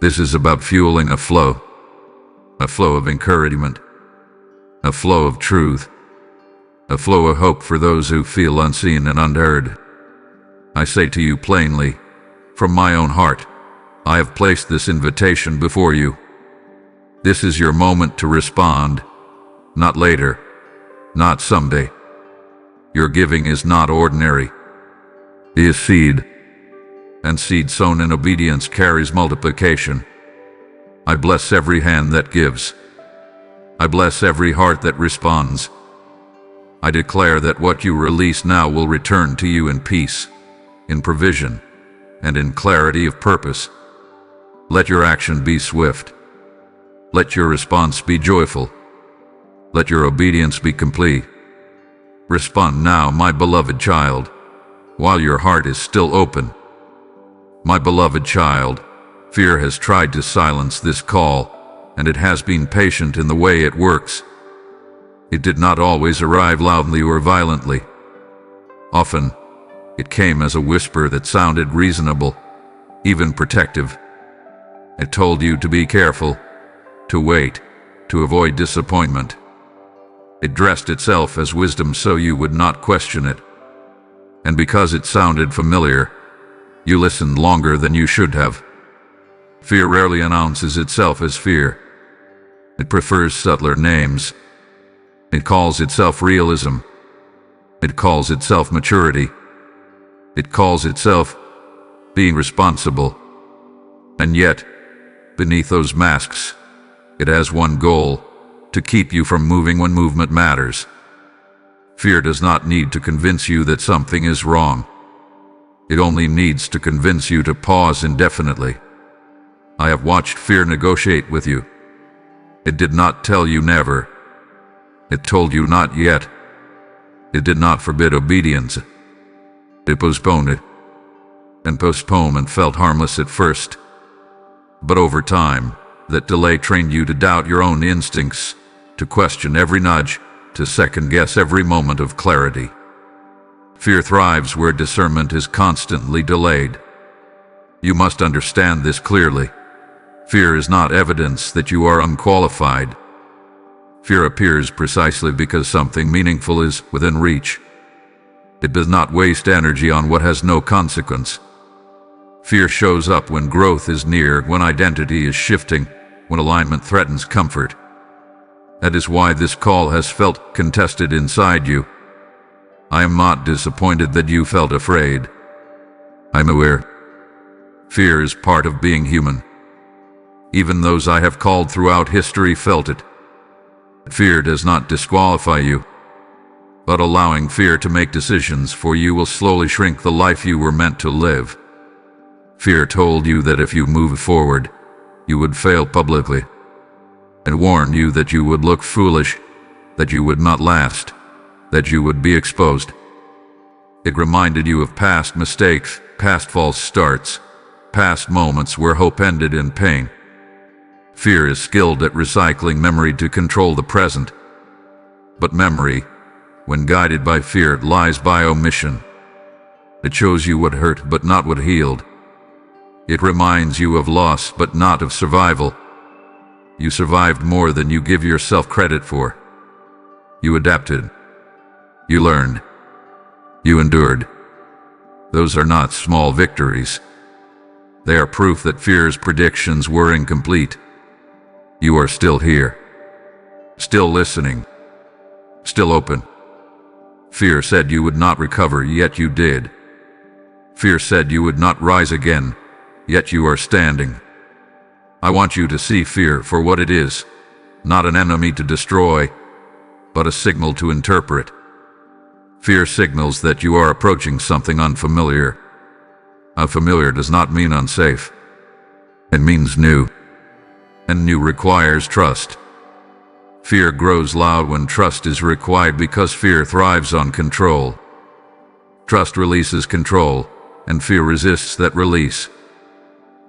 This is about fueling a flow of encouragement, a flow of truth, a flow of hope for those who feel unseen and unheard. I say to you plainly, from my own heart, I have placed this invitation before you. This is your moment to respond, not later, not someday. Your giving is not ordinary. It is seed, and seed sown in obedience carries multiplication. I bless every hand that gives. I bless every heart that responds. I declare that what you release now will return to you in peace, in provision, and in clarity of purpose. Let your action be swift. Let your response be joyful. Let your obedience be complete. Respond now, my beloved child, while your heart is still open. My beloved child, fear has tried to silence this call, and it has been patient in the way it works. It did not always arrive loudly or violently. Often, it came as a whisper that sounded reasonable, even protective. It told you to be careful, to wait, to avoid disappointment. It dressed itself as wisdom so you would not question it. And because it sounded familiar, you listened longer than you should have. Fear rarely announces itself as fear. It prefers subtler names. It calls itself realism. It calls itself maturity. It calls itself being responsible. And yet, beneath those masks, it has one goal: to keep you from moving when movement matters. Fear does not need to convince you that something is wrong. It only needs to convince you to pause indefinitely. I have watched fear negotiate with you. It did not tell you never. It told you not yet. It did not forbid obedience. It postponed it. And postponement felt harmless at first. But over time, that delay trained you to doubt your own instincts, to question every nudge, to second-guess every moment of clarity. Fear thrives where discernment is constantly delayed. You must understand this clearly. Fear is not evidence that you are unqualified. Fear appears precisely because something meaningful is within reach. It does not waste energy on what has no consequence. Fear shows up when growth is near, when identity is shifting, when alignment threatens comfort. That is why this call has felt contested inside you. I am not disappointed that you felt afraid. I'm aware. Fear is part of being human. Even those I have called throughout history felt it. Fear does not disqualify you, but allowing fear to make decisions for you will slowly shrink the life you were meant to live. Fear told you that if you moved forward, you would fail publicly, and warned you that you would look foolish, that you would not last, that you would be exposed. It reminded you of past mistakes, past false starts, past moments where hope ended in pain. Fear is skilled at recycling memory to control the present. But memory, when guided by fear, lies by omission. It shows you what hurt but not what healed. It reminds you of loss but not of survival. You survived more than you give yourself credit for. You adapted. You learned. You endured. Those are not small victories. They are proof that fear's predictions were incomplete. You are still here. Still listening. Still open. Fear said you would not recover, yet you did. Fear said you would not rise again, yet you are standing. I want you to see fear for what it is, not an enemy to destroy, but a signal to interpret. Fear signals that you are approaching something unfamiliar. Unfamiliar does not mean unsafe. It means new. And new requires trust. Fear grows loud when trust is required because fear thrives on control. Trust releases control, and fear resists that release.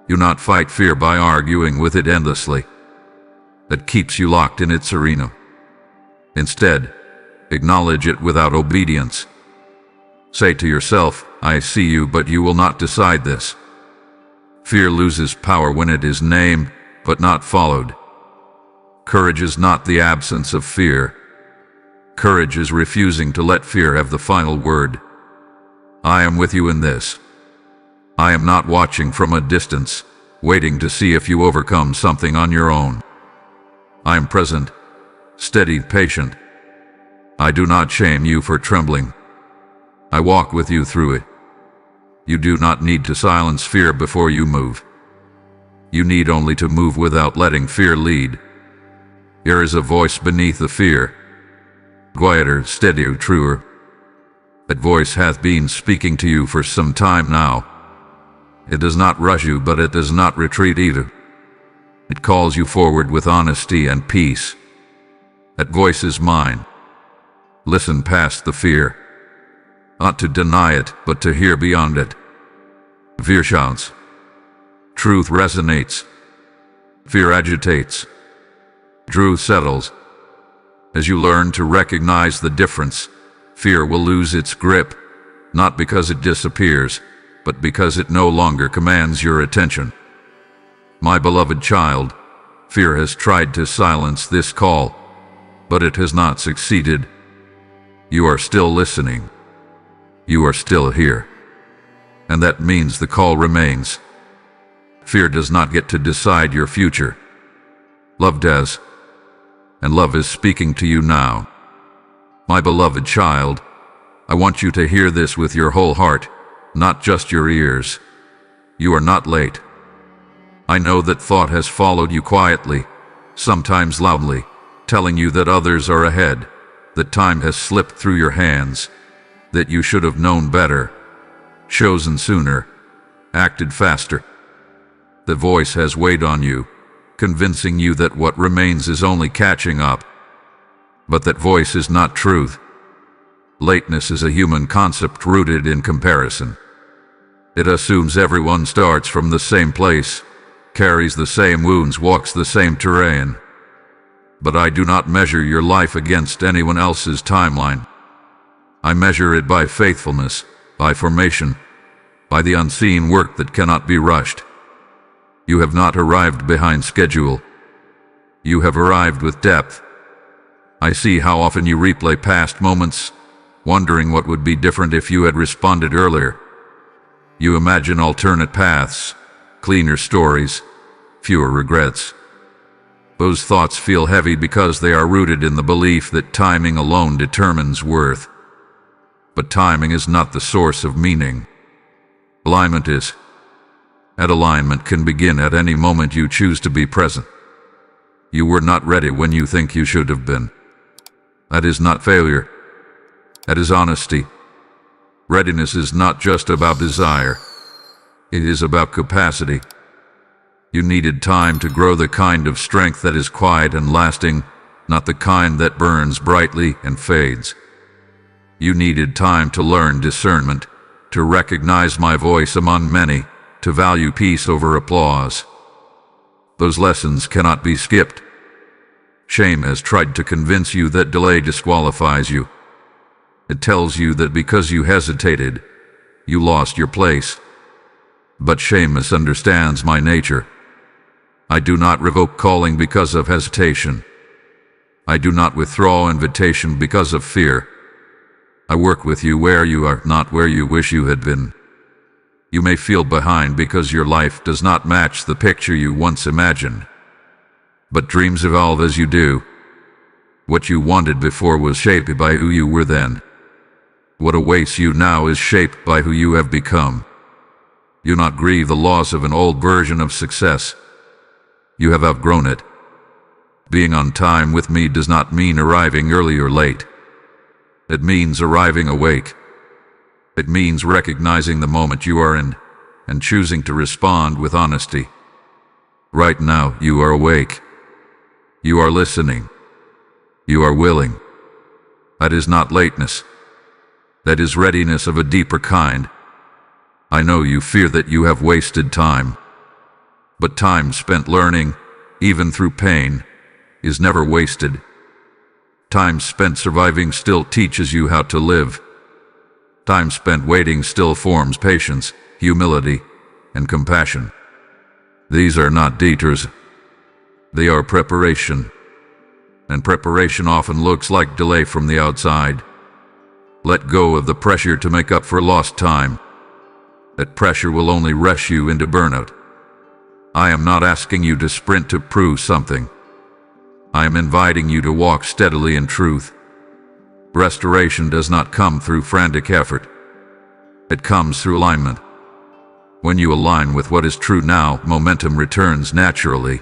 You not fight fear by arguing with it endlessly. That keeps you locked in its arena. Instead, acknowledge it without obedience. Say to yourself, I see you, but you will not decide this. Fear loses power when it is named, but not followed. Courage is not the absence of fear. Courage is refusing to let fear have the final word. I am with you in this. I am not watching from a distance, waiting to see if you overcome something on your own. I am present, steady, patient. I do not shame you for trembling. I walk with you through it. You do not need to silence fear before you move. You need only to move without letting fear lead. There is a voice beneath the fear, quieter, steadier, truer. That voice hath been speaking to you for some time now. It does not rush you, but it does not retreat either. It calls you forward with honesty and peace. That voice is mine. Listen past the fear. Not to deny it, but to hear beyond it. Fear shouts. Truth resonates. Fear agitates. Truth settles. As you learn to recognize the difference, fear will lose its grip, not because it disappears, but because it no longer commands your attention. My beloved child, fear has tried to silence this call, but it has not succeeded. You are still listening. You are still here. And that means the call remains. Fear does not get to decide your future. Love does. And love is speaking to you now. My beloved child, I want you to hear this with your whole heart, not just your ears. You are not late. I know that thought has followed you quietly, sometimes loudly, telling you that others are ahead, that time has slipped through your hands, that you should have known better, chosen sooner, acted faster. The voice has weighed on you, convincing you that what remains is only catching up. But that voice is not truth. Lateness is a human concept rooted in comparison. It assumes everyone starts from the same place, carries the same wounds, walks the same terrain. But I do not measure your life against anyone else's timeline. I measure it by faithfulness, by formation, by the unseen work that cannot be rushed. You have not arrived behind schedule. You have arrived with depth. I see how often you replay past moments, wondering what would be different if you had responded earlier. You imagine alternate paths, cleaner stories, fewer regrets. Those thoughts feel heavy because they are rooted in the belief that timing alone determines worth. But timing is not the source of meaning. Alignment is. And alignment can begin at any moment you choose to be present. You were not ready when you think you should have been. That is not failure. That is honesty. Readiness is not just about desire. It is about capacity. You needed time to grow the kind of strength that is quiet and lasting, not the kind that burns brightly and fades. You needed time to learn discernment, to recognize my voice among many, to value peace over applause. Those lessons cannot be skipped. Shame has tried to convince you that delay disqualifies you. It tells you that because you hesitated, you lost your place. But shame misunderstands my nature. I do not revoke calling because of hesitation. I do not withdraw invitation because of fear. I work with you where you are, not where you wish you had been. You may feel behind because your life does not match the picture you once imagined. But dreams evolve as you do. What you wanted before was shaped by who you were then. What awaits you now is shaped by who you have become. You not grieve the loss of an old version of success. You have outgrown it. Being on time with me does not mean arriving early or late. It means arriving awake. It means recognizing the moment you are in and choosing to respond with honesty. Right now, you are awake. You are listening. You are willing. That is not lateness. That is readiness of a deeper kind. I know you fear that you have wasted time. But time spent learning, even through pain, is never wasted. Time spent surviving still teaches you how to live. Time spent waiting still forms patience, humility, and compassion. These are not detours. They are preparation. And preparation often looks like delay from the outside. Let go of the pressure to make up for lost time. That pressure will only rush you into burnout. I am not asking you to sprint to prove something. I am inviting you to walk steadily in truth. Restoration does not come through frantic effort. It comes through alignment. When you align with what is true now, momentum returns naturally.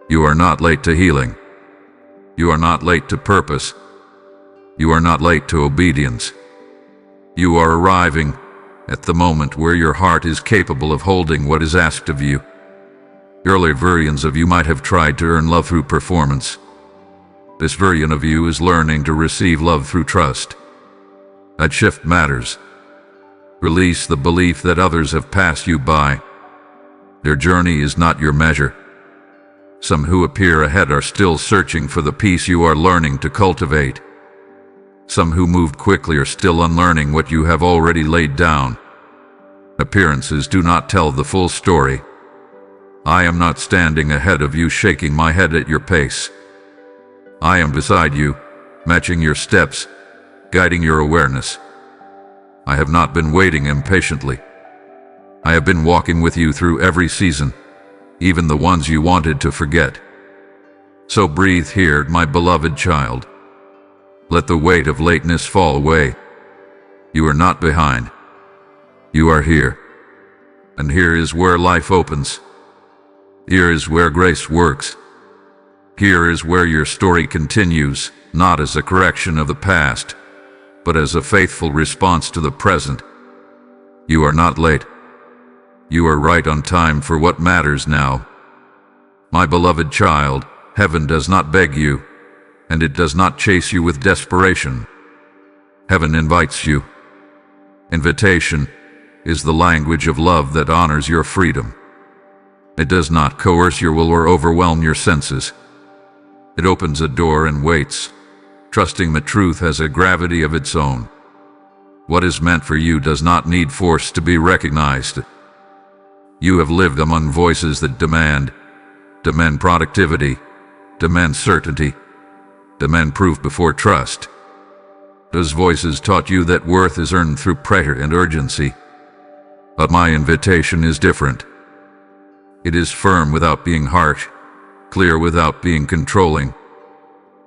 You are not late to healing. You are not late to purpose. You are not late to obedience. You are arriving at the moment where your heart is capable of holding what is asked of you. Earlier versions of you might have tried to earn love through performance. This version of you is learning to receive love through trust. That shift matters. Release the belief that others have passed you by. Their journey is not your measure. Some who appear ahead are still searching for the peace you are learning to cultivate. Some who moved quickly are still unlearning what you have already laid down. Appearances do not tell the full story. I am not standing ahead of you shaking my head at your pace. I am beside you, matching your steps, guiding your awareness. I have not been waiting impatiently. I have been walking with you through every season, even the ones you wanted to forget. So breathe here, my beloved child. Let the weight of lateness fall away. You are not behind. You are here. And here is where life opens. Here is where grace works. Here is where your story continues, not as a correction of the past, but as a faithful response to the present. You are not late. You are right on time for what matters now. My beloved child, heaven does not beg you, and it does not chase you with desperation. Heaven invites you. Invitation is the language of love that honors your freedom. It does not coerce your will or overwhelm your senses. It opens a door and waits, trusting the truth has a gravity of its own. What is meant for you does not need force to be recognized. You have lived among voices that demand productivity, demand certainty, demand proof before trust. Those voices taught you that worth is earned through pressure and urgency. But my invitation is different. It is firm without being harsh, clear without being controlling.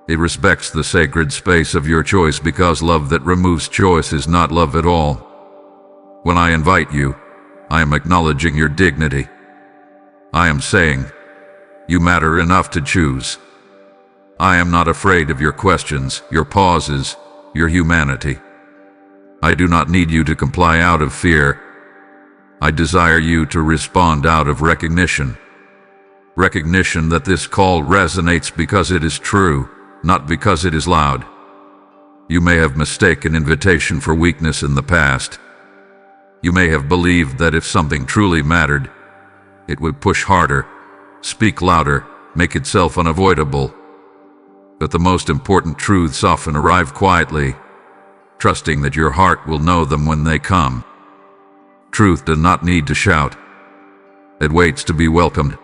It respects the sacred space of your choice because love that removes choice is not love at all. When I invite you, I am acknowledging your dignity. I am saying, you matter enough to choose. I am not afraid of your questions, your pauses, your humanity. I do not need you to comply out of fear. I desire you to respond out of recognition. Recognition that this call resonates because it is true, not because it is loud. You may have mistaken invitation for weakness in the past. You may have believed that if something truly mattered, it would push harder, speak louder, make itself unavoidable. But the most important truths often arrive quietly, trusting that your heart will know them when they come. Truth does not need to shout. It waits to be welcomed.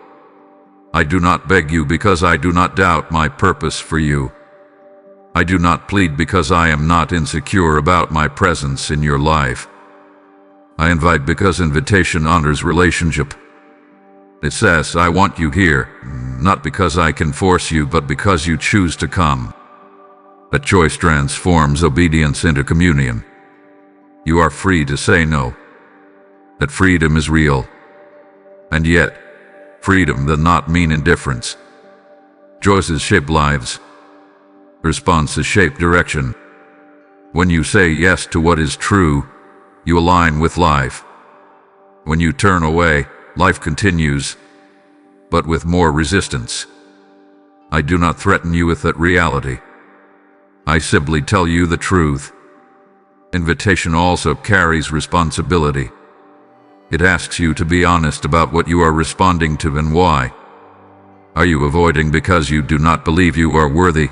I do not beg you because I do not doubt my purpose for you. I do not plead because I am not insecure about my presence in your life. I invite because invitation honors relationship. It says, I want you here, not because I can force you, but because you choose to come. That choice transforms obedience into communion. You are free to say no. That freedom is real. And yet, freedom does not mean indifference. Choices shape lives. Responses shape direction. When you say yes to what is true, you align with life. When you turn away, life continues, but with more resistance. I do not threaten you with that reality. I simply tell you the truth. Invitation also carries responsibility. It asks you to be honest about what you are responding to and why. Are you avoiding because you do not believe you are worthy?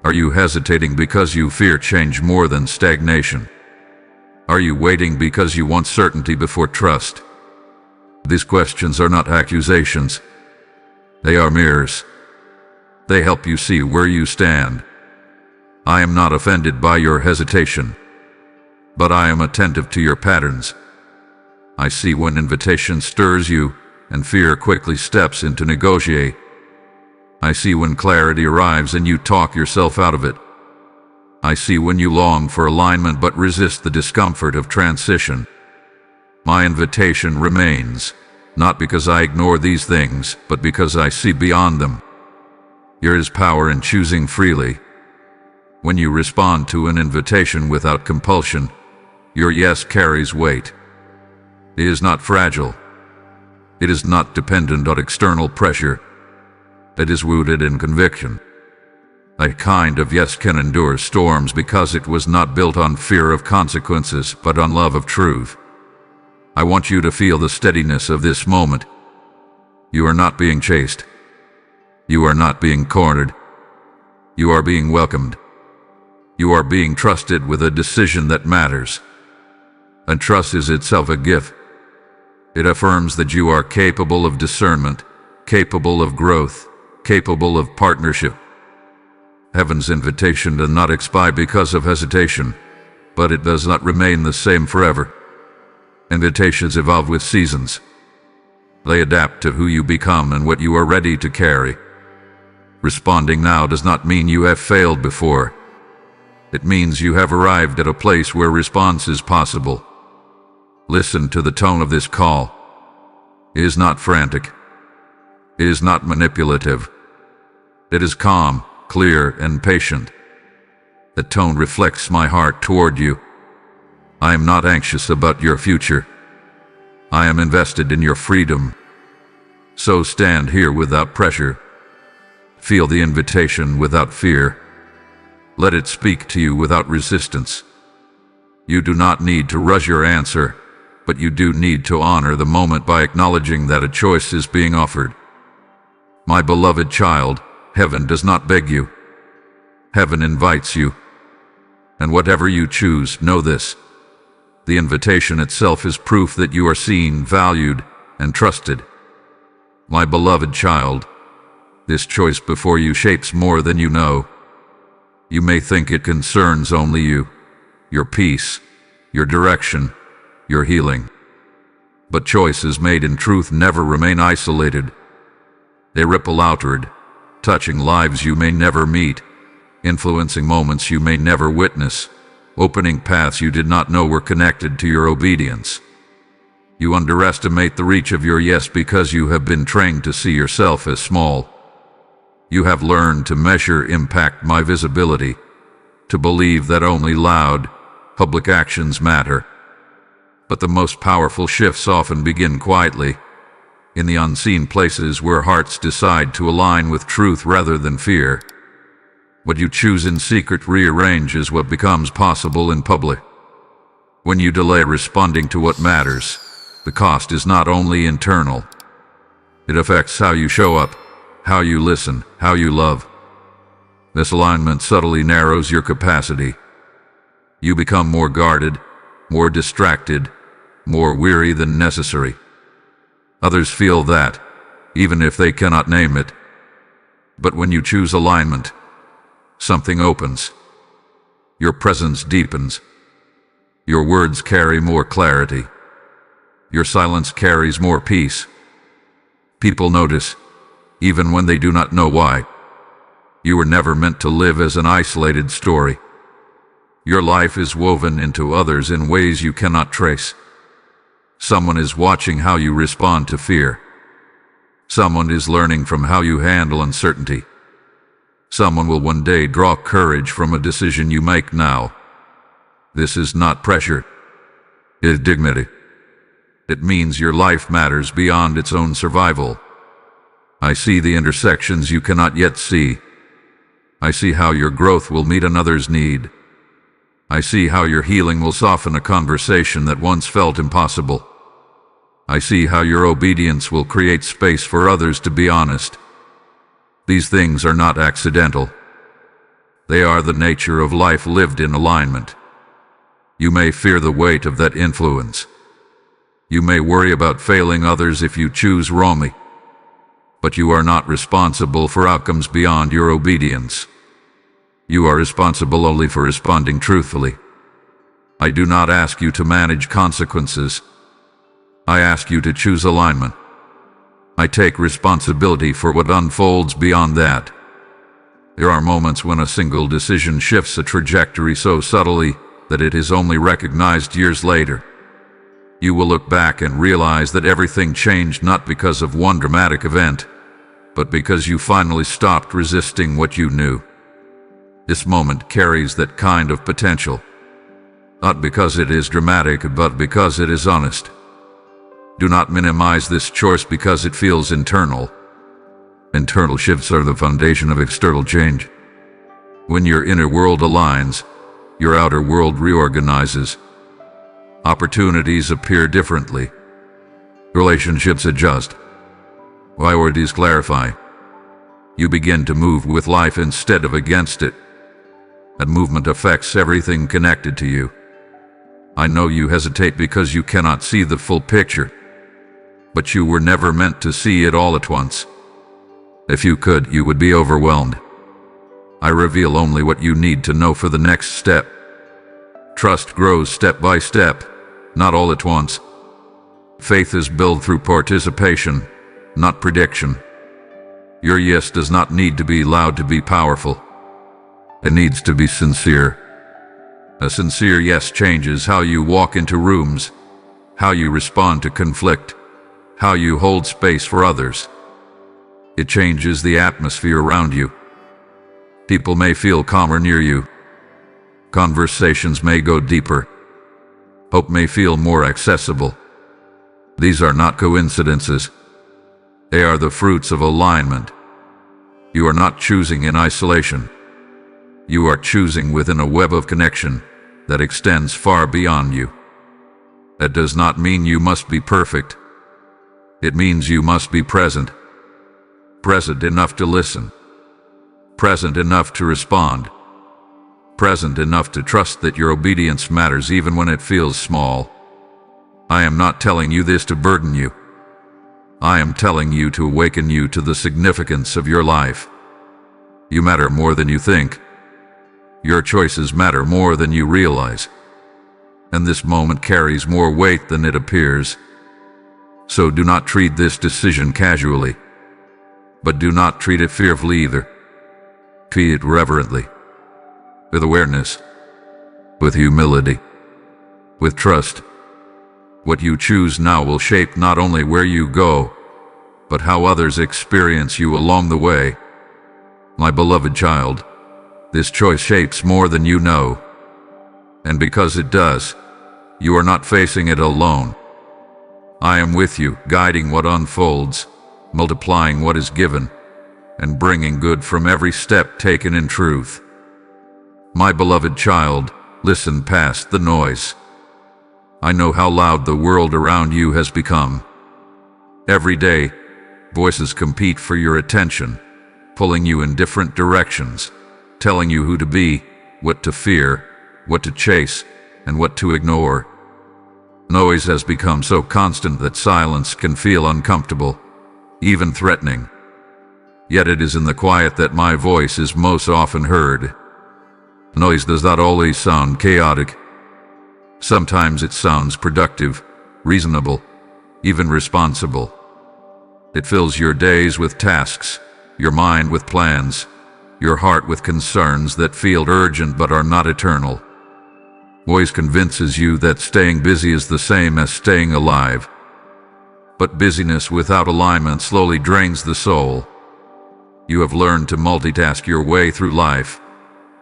Are you hesitating because you fear change more than stagnation? Are you waiting because you want certainty before trust? These questions are not accusations. They are mirrors. They help you see where you stand. I am not offended by your hesitation, but I am attentive to your patterns. I see when invitation stirs you and fear quickly steps in to negotiate. I see when clarity arrives and you talk yourself out of it. I see when you long for alignment but resist the discomfort of transition. My invitation remains, not because I ignore these things, but because I see beyond them. There is power in choosing freely. When you respond to an invitation without compulsion, your yes carries weight. It is not fragile. It is not dependent on external pressure. It is rooted in conviction. A kind of yes can endure storms because it was not built on fear of consequences, but on love of truth. I want you to feel the steadiness of this moment. You are not being chased. You are not being cornered. You are being welcomed. You are being trusted with a decision that matters. And trust is itself a gift. It affirms that you are capable of discernment, capable of growth, capable of partnership. Heaven's invitation does not expire because of hesitation, but it does not remain the same forever. Invitations evolve with seasons. They adapt to who you become and what you are ready to carry. Responding now does not mean you have failed before. It means you have arrived at a place where response is possible. Listen to the tone of this call. It is not frantic. It is not manipulative. It is calm, clear, and patient. The tone reflects my heart toward you. I am not anxious about your future. I am invested in your freedom. So stand here without pressure. Feel the invitation without fear. Let it speak to you without resistance. You do not need to rush your answer, but you do need to honor the moment by acknowledging that a choice is being offered. My beloved child, heaven does not beg you. Heaven invites you. And whatever you choose, know this. The invitation itself is proof that you are seen, valued, and trusted. My beloved child, this choice before you shapes more than you know. You may think it concerns only you, your peace, your direction, your healing. But choices made in truth never remain isolated. They ripple outward, touching lives you may never meet, influencing moments you may never witness, opening paths you did not know were connected to your obedience. You underestimate the reach of your yes because you have been trained to see yourself as small. You have learned to measure impact by visibility, to believe that only loud, public actions matter. But the most powerful shifts often begin quietly, in the unseen places where hearts decide to align with truth rather than fear. What you choose in secret rearranges what becomes possible in public. When you delay responding to what matters, the cost is not only internal, It affects how you show up, how you listen, how you love. This alignment subtly narrows your capacity. You become more guarded, more distracted, more weary than necessary. Others feel that, even if they cannot name it. But when you choose alignment, something opens. Your presence deepens. Your words carry more clarity. Your silence carries more peace. People notice, even when they do not know why. You were never meant to live as an isolated story. Your life is woven into others in ways you cannot trace. Someone is watching how you respond to fear. Someone is learning from how you handle uncertainty. Someone will one day draw courage from a decision you make now. This is not pressure. It is dignity. It means your life matters beyond its own survival. I see the intersections you cannot yet see. I see how your growth will meet another's need. I see how your healing will soften a conversation that once felt impossible. I see how your obedience will create space for others to be honest. These things are not accidental. They are the nature of life lived in alignment. You may fear the weight of that influence. You may worry about failing others if you choose wrongly. But you are not responsible for outcomes beyond your obedience. You are responsible only for responding truthfully. I do not ask you to manage consequences. I ask you to choose alignment. I take responsibility for what unfolds beyond that. There are moments when a single decision shifts a trajectory so subtly that it is only recognized years later. You will look back and realize that everything changed not because of one dramatic event, but because you finally stopped resisting what you knew. This moment carries that kind of potential, not because it is dramatic, but because it is honest. Do not minimize this choice because it feels internal. Internal shifts are the foundation of external change. When your inner world aligns, your outer world reorganizes. Opportunities appear differently. Relationships adjust. Priorities clarify. You begin to move with life instead of against it. That movement affects everything connected to you. I know you hesitate because you cannot see the full picture. But you were never meant to see it all at once. If you could, you would be overwhelmed. I reveal only what you need to know for the next step. Trust grows step by step, not all at once. Faith is built through participation, not prediction. Your yes does not need to be loud to be powerful. It needs to be sincere. A sincere yes changes how you walk into rooms, how you respond to conflict, how you hold space for others. It changes the atmosphere around you. People may feel calmer near you. Conversations may go deeper. Hope may feel more accessible. These are not coincidences. They are the fruits of alignment. You are not choosing in isolation. You are choosing within a web of connection that extends far beyond you. That does not mean you must be perfect. It means you must be present. Present enough to listen. Present enough to respond. Present enough to trust that your obedience matters even when it feels small. I am not telling you this to burden you. I am telling you to awaken you to the significance of your life. You matter more than you think. Your choices matter more than you realize. And this moment carries more weight than it appears. So do not treat this decision casually. But do not treat it fearfully either. Treat it reverently. With awareness. With humility. With trust. What you choose now will shape not only where you go, but how others experience you along the way. My beloved child, this choice shapes more than you know. And because it does, you are not facing it alone. I am with you, guiding what unfolds, multiplying what is given, and bringing good from every step taken in truth. My beloved child, listen past the noise. I know how loud the world around you has become. Every day, Voices compete for your attention, pulling you in different directions, telling you who to be, what to fear, what to chase, and what to ignore. Noise has become so constant that silence can feel uncomfortable, even threatening. Yet it is in the quiet that my voice is most often heard. Noise does not always sound chaotic. Sometimes it sounds productive, reasonable, even responsible. It fills your days with tasks, your mind with plans, your heart with concerns that feel urgent but are not eternal. Noise convinces you that staying busy is the same as staying alive. But busyness without alignment slowly drains the soul. You have learned to multitask your way through life,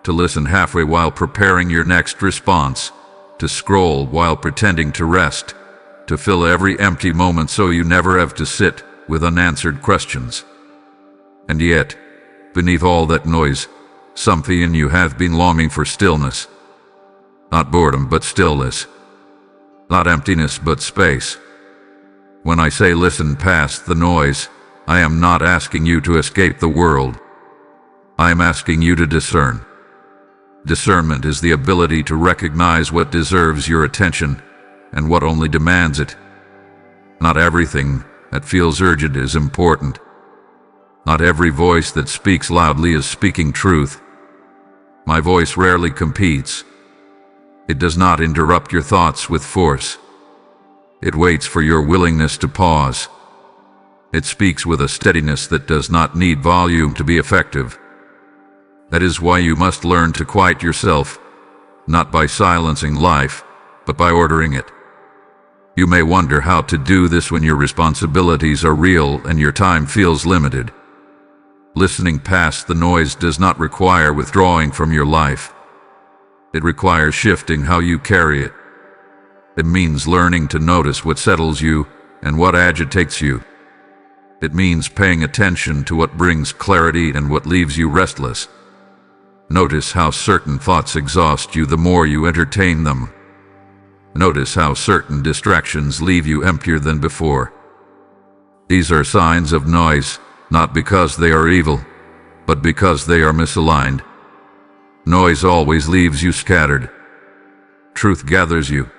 to listen halfway while preparing your next response, to scroll while pretending to rest, to fill every empty moment so you never have to sit with unanswered questions. And yet, beneath all that noise, something in you has been longing for stillness. Not boredom, but stillness. Not emptiness, but space. When I say listen past the noise, I am not asking you to escape the world. I am asking you to discern. Discernment is the ability to recognize what deserves your attention and what only demands it. Not everything that feels urgent is important. Not every voice that speaks loudly is speaking truth. My voice rarely competes. It does not interrupt your thoughts with force. It waits for your willingness to pause. It speaks with a steadiness that does not need volume to be effective. That is why you must learn to quiet yourself, not by silencing life, but by ordering it. You may wonder how to do this when your responsibilities are real and your time feels limited. Listening past the noise does not require withdrawing from your life. It requires shifting how you carry it. It means learning to notice what settles you and what agitates you. It means paying attention to what brings clarity and what leaves you restless. Notice how certain thoughts exhaust you the more you entertain them. Notice how certain distractions leave you emptier than before. These are signs of noise, not because they are evil, but because they are misaligned. Noise always leaves you scattered. Truth gathers you.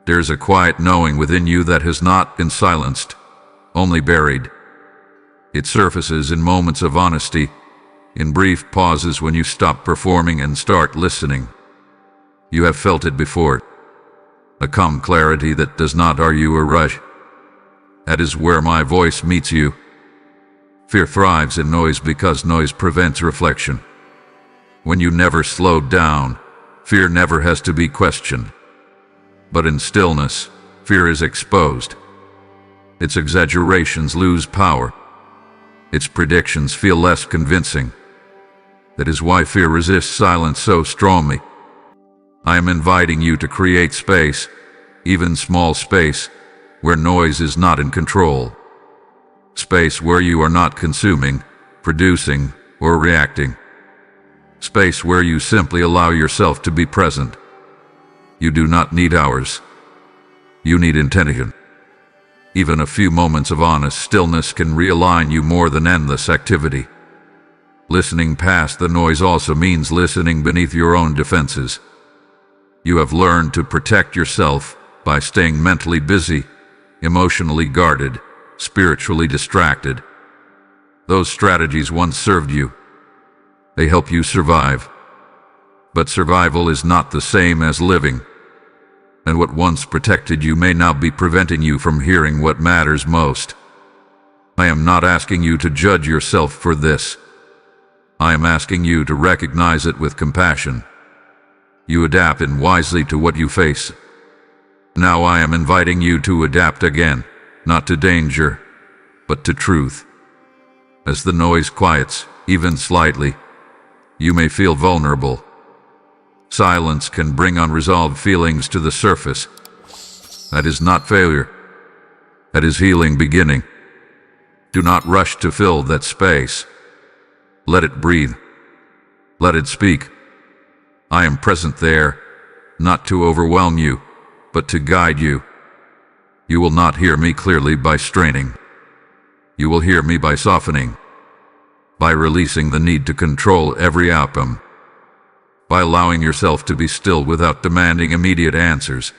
There's a quiet knowing within you that has not been silenced, only buried. It surfaces in moments of honesty, in brief pauses when you stop performing and start listening. You have felt it before. A calm clarity that does not argue or rush. That is where my voice meets you. Fear thrives in noise because noise prevents reflection. When you never slow down, fear never has to be questioned. But in stillness, fear is exposed. Its exaggerations lose power. Its predictions feel less convincing. That is why fear resists silence so strongly. I am inviting you to create space, even small space, where noise is not in control. Space where you are not consuming, producing, or reacting. Space where you simply allow yourself to be present. You do not need hours. You need intention. Even a few moments of honest stillness can realign you more than endless activity. Listening past the noise also means listening beneath your own defenses. You have learned to protect yourself by staying mentally busy, emotionally guarded, spiritually distracted. Those strategies once served you. They help you survive. But survival is not the same as living. And what once protected you may now be preventing you from hearing what matters most. I am not asking you to judge yourself for this. I am asking you to recognize it with compassion. You adapt in wisely to what you face. Now I am inviting you to adapt again, not to danger, but to truth. As the noise quiets, even slightly, you may feel vulnerable. Silence can bring unresolved feelings to the surface. That is not failure. That is healing beginning. Do not rush to fill that space. Let it breathe. Let it speak. I am present there, not to overwhelm you, but to guide you. You will not hear me clearly by straining. You will hear me by softening, by releasing the need to control every outcome, by allowing yourself to be still without demanding immediate answers.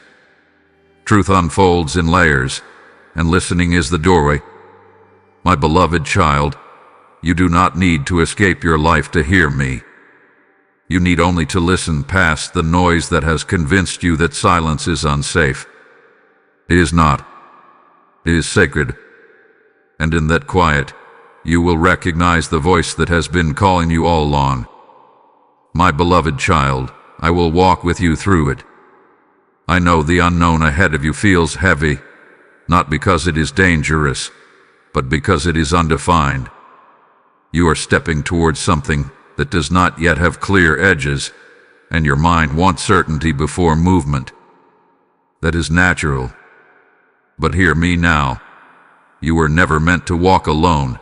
Truth unfolds in layers, and listening is the doorway. My beloved child, you do not need to escape your life to hear me. You need only to listen past the noise that has convinced you that silence is unsafe. It is not. It is sacred. And in that quiet, you will recognize the voice that has been calling you all along. My beloved child, I will walk with you through it. I know the unknown ahead of you feels heavy, not because it is dangerous, but because it is undefined. You are stepping towards something that does not yet have clear edges, and your mind wants certainty before movement. That is natural. But hear me now. You were never meant to walk alone,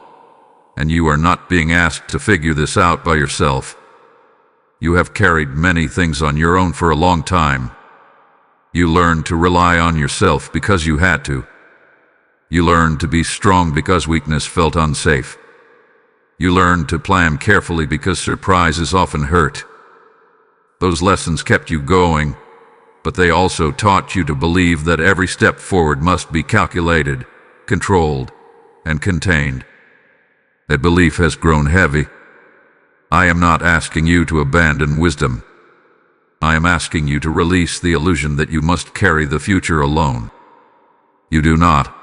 and you are not being asked to figure this out by yourself. You have carried many things on your own for a long time. You learned to rely on yourself because you had to. You learned to be strong because weakness felt unsafe. You learned to plan carefully because surprises often hurt. Those lessons kept you going, but they also taught you to believe that every step forward must be calculated, controlled, and contained. That belief has grown heavy. I am not asking you to abandon wisdom. I am asking you to release the illusion that you must carry the future alone. You do not.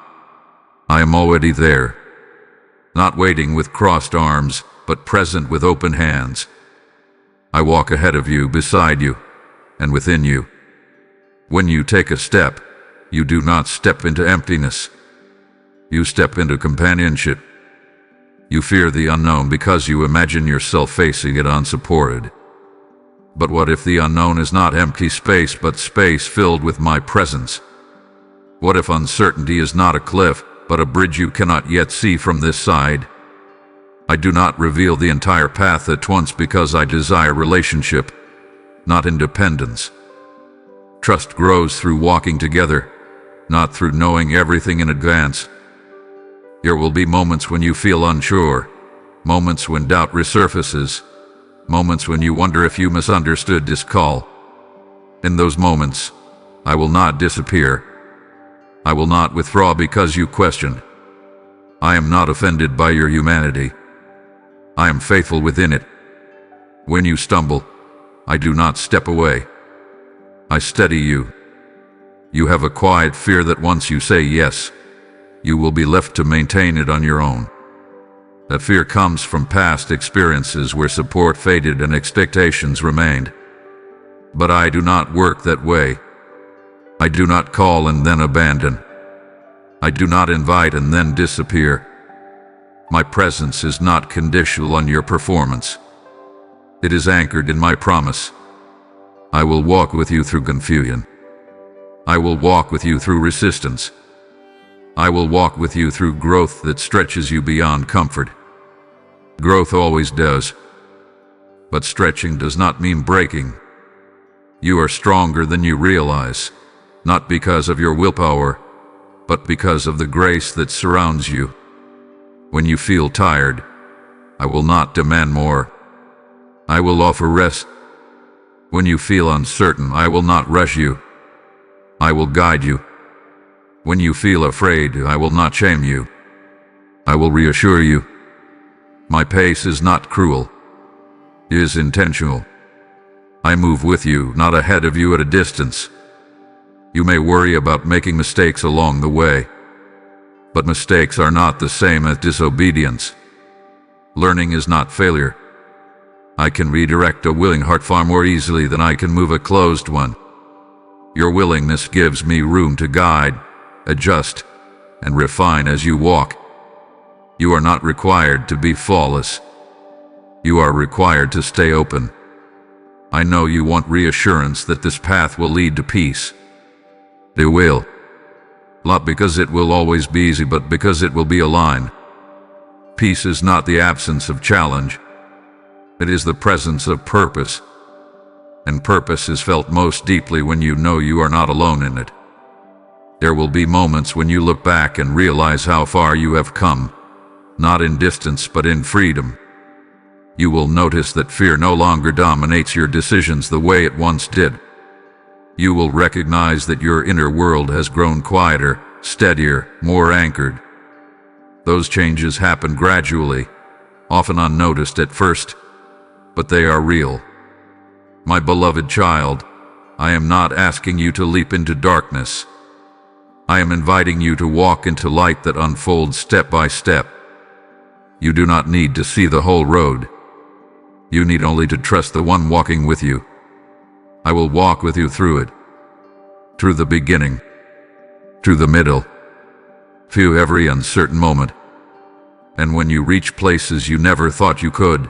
I am already there. Not waiting with crossed arms, but present with open hands. I walk ahead of you, beside you, and within you. When you take a step, you do not step into emptiness. You step into companionship. You fear the unknown because you imagine yourself facing it unsupported. But what if the unknown is not empty space, but space filled with my presence? What if uncertainty is not a cliff, but a bridge you cannot yet see from this side? I do not reveal the entire path at once because I desire relationship, not independence. Trust grows through walking together, not through knowing everything in advance. There will be moments when you feel unsure, moments when doubt resurfaces, moments when you wonder if you misunderstood this call. In those moments, I will not disappear. I will not withdraw because you question. I am not offended by your humanity. I am faithful within it. When you stumble, I do not step away. I steady you. You have a quiet fear that once you say yes, you will be left to maintain it on your own. That fear comes from past experiences where support faded and expectations remained. But I do not work that way. I do not call and then abandon. I do not invite and then disappear. My presence is not conditional on your performance. It is anchored in my promise. I will walk with you through confusion. I will walk with you through resistance. I will walk with you through growth that stretches you beyond comfort. Growth always does. But stretching does not mean breaking. You are stronger than you realize, not because of your willpower, but because of the grace that surrounds you. When you feel tired, I will not demand more. I will offer rest. When you feel uncertain, I will not rush you. I will guide you. When you feel afraid, I will not shame you. I will reassure you. My pace is not cruel. It is intentional. I move with you, not ahead of you at a distance. You may worry about making mistakes along the way, but mistakes are not the same as disobedience. Learning is not failure. I can redirect a willing heart far more easily than I can move a closed one. Your willingness gives me room to guide, adjust, and refine as you walk. You are not required to be flawless. You are required to stay open. I know you want reassurance that this path will lead to peace. It will. Not because it will always be easy, but because it will be aligned. Peace is not the absence of challenge. It is the presence of purpose. And purpose is felt most deeply when you know you are not alone in it. There will be moments when you look back and realize how far you have come, not in distance but in freedom. You will notice that fear no longer dominates your decisions the way it once did. You will recognize that your inner world has grown quieter, steadier, more anchored. Those changes happen gradually, often unnoticed at first, but they are real. My beloved child, I am not asking you to leap into darkness. I am inviting you to walk into light that unfolds step by step. You do not need to see the whole road. You need only to trust the one walking with you. I will walk with you through it, through the beginning, through the middle, through every uncertain moment. And when you reach places you never thought you could,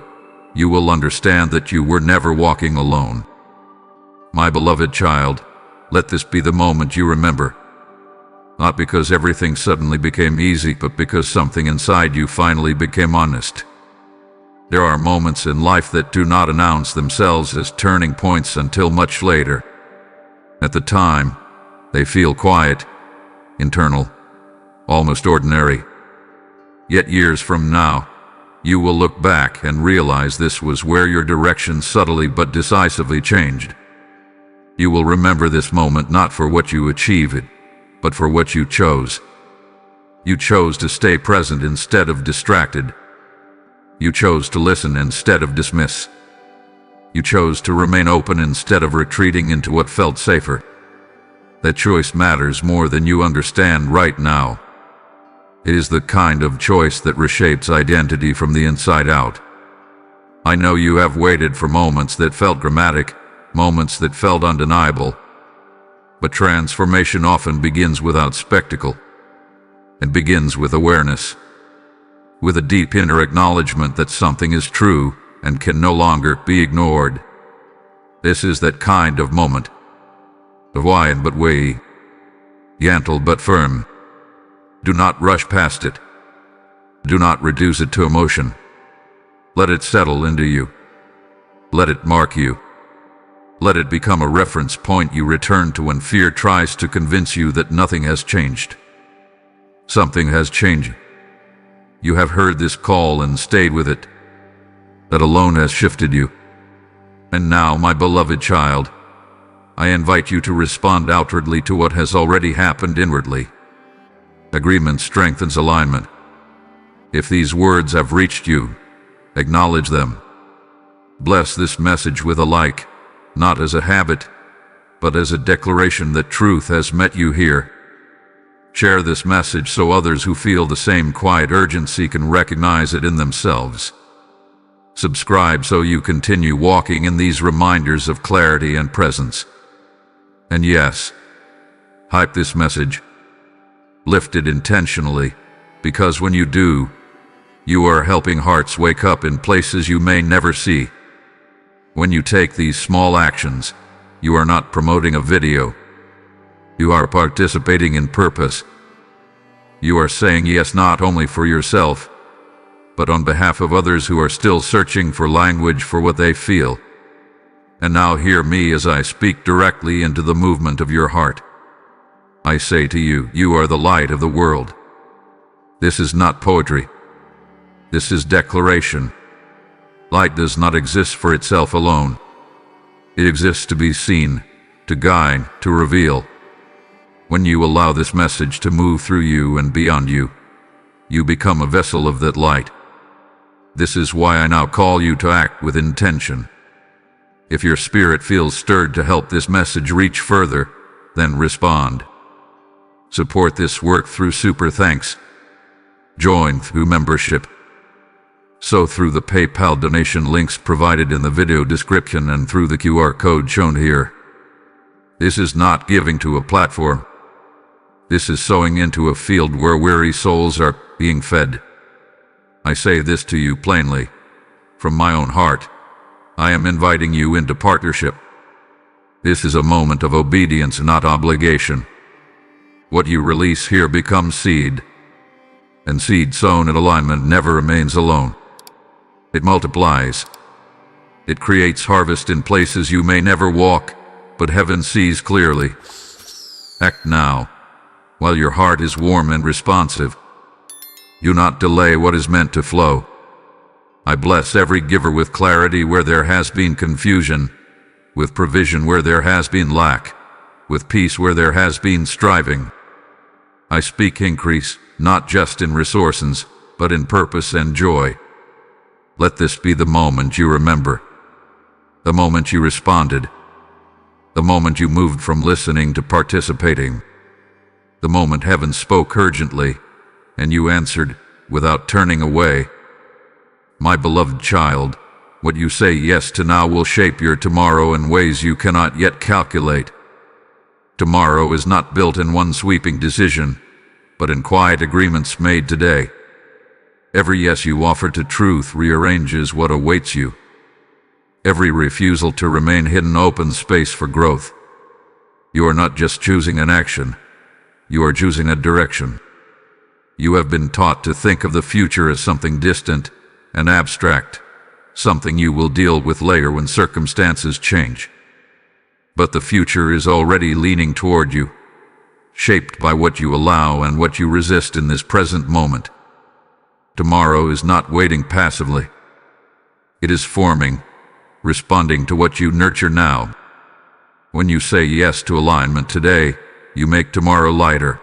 you will understand that you were never walking alone. My beloved child, let this be the moment you remember. Not because everything suddenly became easy, but because something inside you finally became honest. There are moments in life that do not announce themselves as turning points until much later. At the time, they feel quiet, internal, almost ordinary. Yet years from now, you will look back and realize this was where your direction subtly but decisively changed. You will remember this moment not for what you achieved, but for what you chose. You chose to stay present instead of distracted. You chose to listen instead of dismiss. You chose to remain open instead of retreating into what felt safer. That choice matters more than you understand right now. It is the kind of choice that reshapes identity from the inside out. I know you have waited for moments that felt dramatic, moments that felt undeniable. But transformation often begins without spectacle. It begins with awareness, with a deep inner acknowledgement that something is true and can no longer be ignored. This is that kind of moment. Quiet but weighty, gentle but firm. Do not rush past it. Do not reduce it to emotion. Let it settle into you. Let it mark you. Let it become a reference point you return to when fear tries to convince you that nothing has changed. Something has changed. You have heard this call and stayed with it. That alone has shifted you. And now, my beloved child, I invite you to respond outwardly to what has already happened inwardly. Agreement strengthens alignment. If these words have reached you, acknowledge them. Bless this message with a like, not as a habit, but as a declaration that truth has met you here. Share this message so others who feel the same quiet urgency can recognize it in themselves. Subscribe so you continue walking in these reminders of clarity and presence. And yes, hype this message. Lift it intentionally, because when you do, you are helping hearts wake up in places you may never see. When you take these small actions, you are not promoting a video. You are participating in purpose. You are saying yes not only for yourself, but on behalf of others who are still searching for language for what they feel. And now hear me as I speak directly into the movement of your heart. I say to you, you are the light of the world. This is not poetry. This is declaration. Light does not exist for itself alone. It exists to be seen, to guide, to reveal. When you allow this message to move through you and beyond you, you become a vessel of that light. This is why I now call you to act with intention. If your spirit feels stirred to help this message reach further, then respond. Support this work through super thanks. Join through membership. So through the PayPal donation links provided in the video description and through the QR code shown here. This is not giving to a platform. This is sowing into a field where weary souls are being fed. I say this to you plainly. From my own heart, I am inviting you into partnership. This is a moment of obedience, not obligation. What you release here becomes seed. And seed sown in alignment never remains alone. It multiplies. It creates harvest in places you may never walk, but heaven sees clearly. Act now, while your heart is warm and responsive. Do not delay what is meant to flow. I bless every giver with clarity where there has been confusion, with provision where there has been lack, with peace where there has been striving. I speak increase, not just in resources, but in purpose and joy. Let this be the moment you remember, the moment you responded, the moment you moved from listening to participating, the moment heaven spoke urgently, and you answered without turning away. My beloved child, what you say yes to now will shape your tomorrow in ways you cannot yet calculate. Tomorrow is not built in one sweeping decision, but in quiet agreements made today. Every yes you offer to truth rearranges what awaits you. Every refusal to remain hidden opens space for growth. You are not just choosing an action, you are choosing a direction. You have been taught to think of the future as something distant and abstract, something you will deal with later when circumstances change. But the future is already leaning toward you, shaped by what you allow and what you resist in this present moment. Tomorrow is not waiting passively. It is forming, responding to what you nurture now. When you say yes to alignment today, you make tomorrow lighter.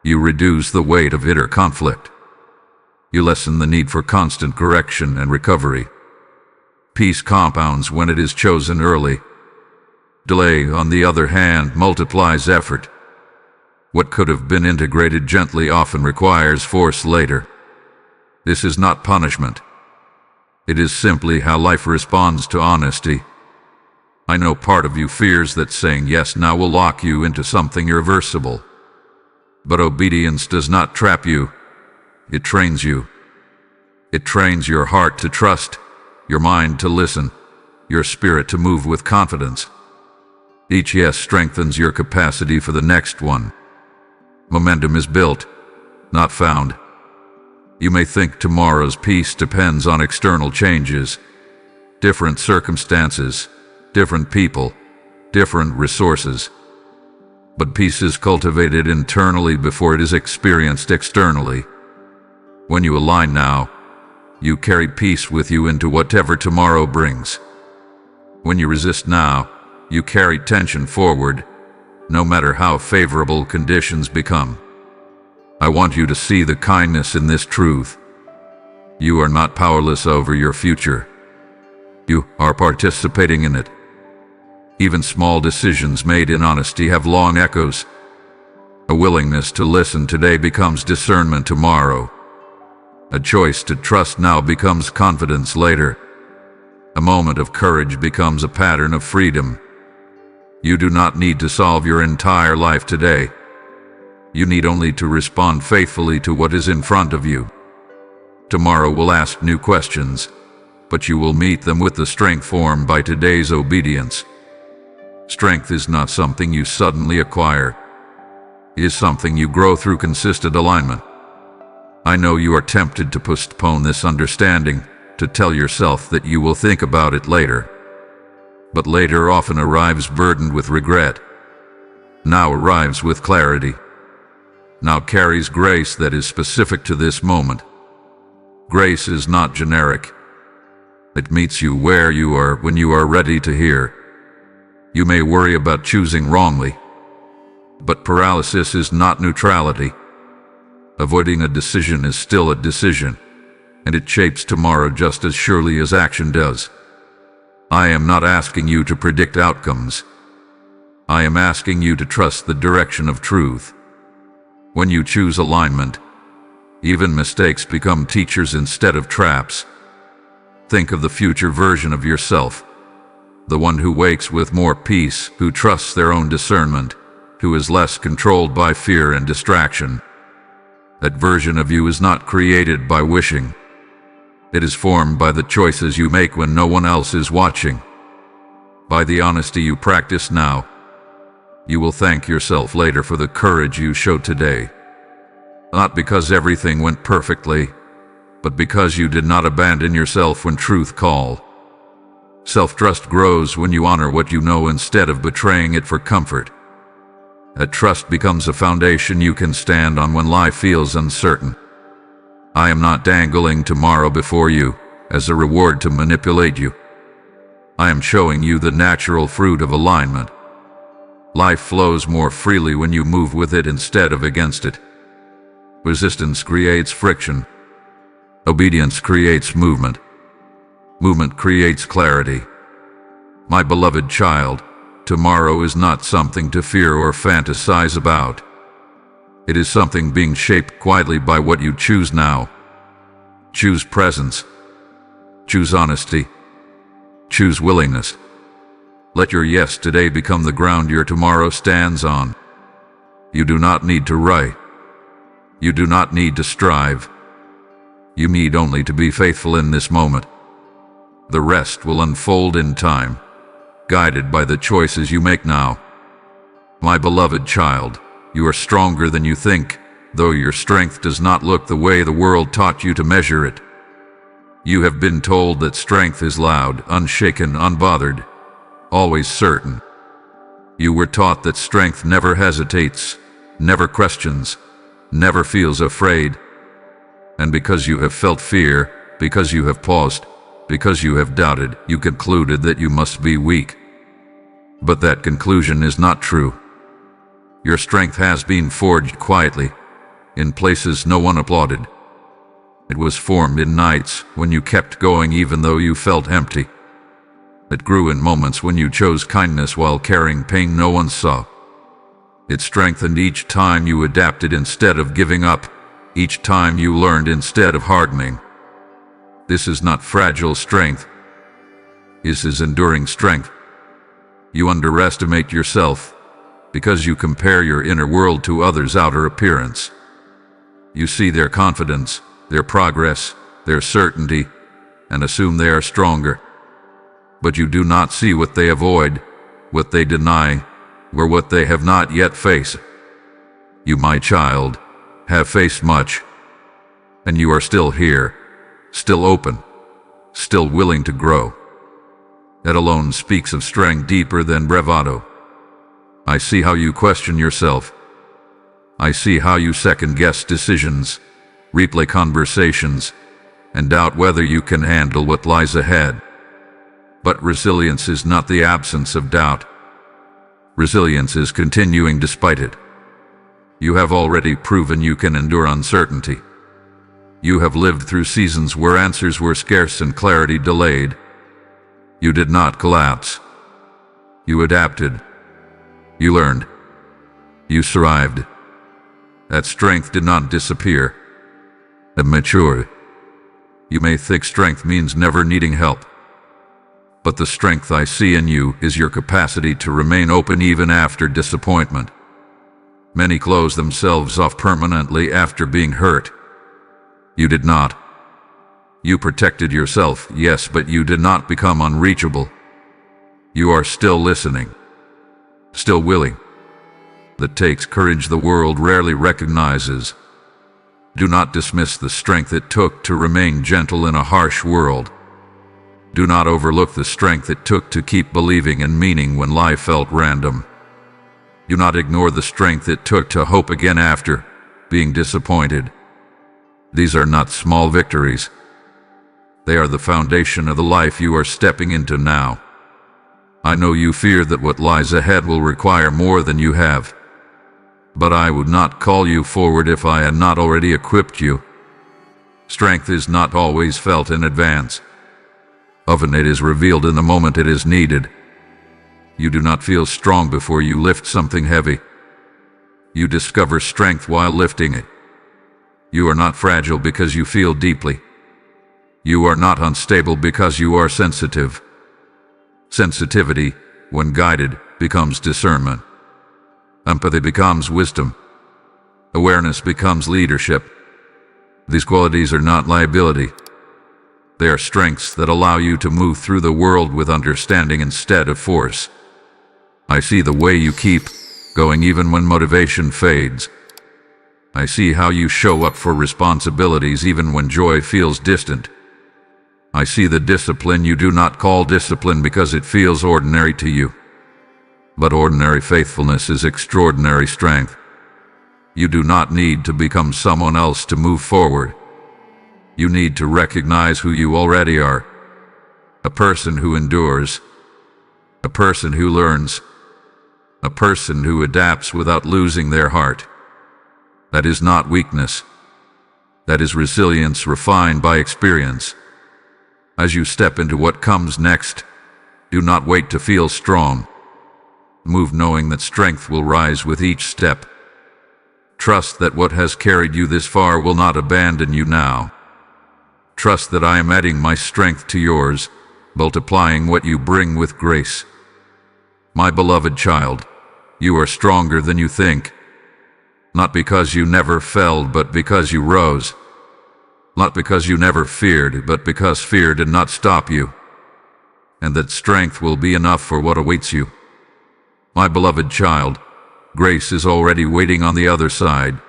You reduce the weight of inner conflict. You lessen the need for constant correction and recovery. Peace compounds when it is chosen early. Delay, on the other hand, multiplies effort. What could have been integrated gently often requires force later. This is not punishment. It is simply how life responds to honesty. I know part of you fears that saying yes now will lock you into something irreversible. But obedience does not trap you. It trains you. It trains your heart to trust, your mind to listen, your spirit to move with confidence. Each yes strengthens your capacity for the next one. Momentum is built, not found. You may think tomorrow's peace depends on external changes, different circumstances, different people, different resources. But peace is cultivated internally before it is experienced externally. When you align now, you carry peace with you into whatever tomorrow brings. When you resist now, you carry tension forward, no matter how favorable conditions become. I want you to see the kindness in this truth. You are not powerless over your future. You are participating in it. Even small decisions made in honesty have long echoes. A willingness to listen today becomes discernment tomorrow. A choice to trust now becomes confidence later. A moment of courage becomes a pattern of freedom. You do not need to solve your entire life today. You need only to respond faithfully to what is in front of you. Tomorrow will ask new questions, but you will meet them with the strength formed by today's obedience. Strength is not something you suddenly acquire. It is something you grow through consistent alignment. I know you are tempted to postpone this understanding, to tell yourself that you will think about it later. But later often arrives burdened with regret. Now arrives with clarity. Now carries grace that is specific to this moment. Grace is not generic. It meets you where you are when you are ready to hear. You may worry about choosing wrongly, but paralysis is not neutrality. Avoiding a decision is still a decision, and it shapes tomorrow just as surely as action does. I am not asking you to predict outcomes. I am asking you to trust the direction of truth. When you choose alignment, even mistakes become teachers instead of traps. Think of the future version of yourself, the one who wakes with more peace, who trusts their own discernment, who is less controlled by fear and distraction. That version of you is not created by wishing. It is formed by the choices you make when no one else is watching. By the honesty you practice now, you will thank yourself later for the courage you showed today. Not because everything went perfectly, but because you did not abandon yourself when truth called. Self-trust grows when you honor what you know instead of betraying it for comfort. That trust becomes a foundation you can stand on when life feels uncertain. I am not dangling tomorrow before you as a reward to manipulate you. I am showing you the natural fruit of alignment. Life flows more freely when you move with it instead of against it. Resistance creates friction. Obedience creates movement. Movement creates clarity. My beloved child, tomorrow is not something to fear or fantasize about. It is something being shaped quietly by what you choose now. Choose presence. Choose honesty. Choose willingness. Let your yes today become the ground your tomorrow stands on. You do not need to write. You do not need to strive. You need only to be faithful in this moment. The rest will unfold in time, guided by the choices you make now. My beloved child, you are stronger than you think, though your strength does not look the way the world taught you to measure it. You have been told that strength is loud, unshaken, unbothered, always certain. You were taught that strength never hesitates, never questions, never feels afraid. And because you have felt fear, because you have paused, because you have doubted, you concluded that you must be weak. But that conclusion is not true. Your strength has been forged quietly, in places no one applauded. It was formed in nights when you kept going even though you felt empty. It grew in moments when you chose kindness while carrying pain no one saw. It strengthened each time you adapted instead of giving up, each time you learned instead of hardening. This is not fragile strength. This is enduring strength. You underestimate yourself because you compare your inner world to others' outer appearance. You see their confidence, their progress, their certainty, and assume they are stronger. But you do not see what they avoid, what they deny, or what they have not yet faced. You, my child, have faced much, and you are still here, still open, still willing to grow. That alone speaks of strength deeper than bravado. I see how you question yourself. I see how you second-guess decisions, replay conversations, and doubt whether you can handle what lies ahead. But resilience is not the absence of doubt. Resilience is continuing despite it. You have already proven you can endure uncertainty. You have lived through seasons where answers were scarce and clarity delayed. You did not collapse. You adapted. You learned. You survived. That strength did not disappear. It matured. You may think strength means never needing help. But the strength I see in you is your capacity to remain open even after disappointment. Many close themselves off permanently after being hurt. You did not. You protected yourself, yes, but you did not become unreachable. You are still listening. Still willing. That takes courage the world rarely recognizes. Do not dismiss the strength it took to remain gentle in a harsh world. Do not overlook the strength it took to keep believing in meaning when life felt random. Do not ignore the strength it took to hope again after being disappointed. These are not small victories. They are the foundation of the life you are stepping into now. I know you fear that what lies ahead will require more than you have. But I would not call you forward if I had not already equipped you. Strength is not always felt in advance. Often it is revealed in the moment it is needed. You do not feel strong before you lift something heavy. You discover strength while lifting it. You are not fragile because you feel deeply. You are not unstable because you are sensitive. Sensitivity, when guided, becomes discernment. Empathy becomes wisdom. Awareness becomes leadership. These qualities are not liability. They are strengths that allow you to move through the world with understanding instead of force. I see the way you keep going even when motivation fades. I see how you show up for responsibilities even when joy feels distant. I see the discipline you do not call discipline because it feels ordinary to you. But ordinary faithfulness is extraordinary strength. You do not need to become someone else to move forward. You need to recognize who you already are. A person who endures, a person who learns, a person who adapts without losing their heart. That is not weakness. That is resilience refined by experience. As you step into what comes next, do not wait to feel strong. Move knowing that strength will rise with each step. Trust that what has carried you this far will not abandon you now. Trust that I am adding my strength to yours, multiplying what you bring with grace. My beloved child, you are stronger than you think. Not because you never fell, but because you rose. Not because you never feared, but because fear did not stop you. And that strength will be enough for what awaits you. My beloved child, grace is already waiting on the other side.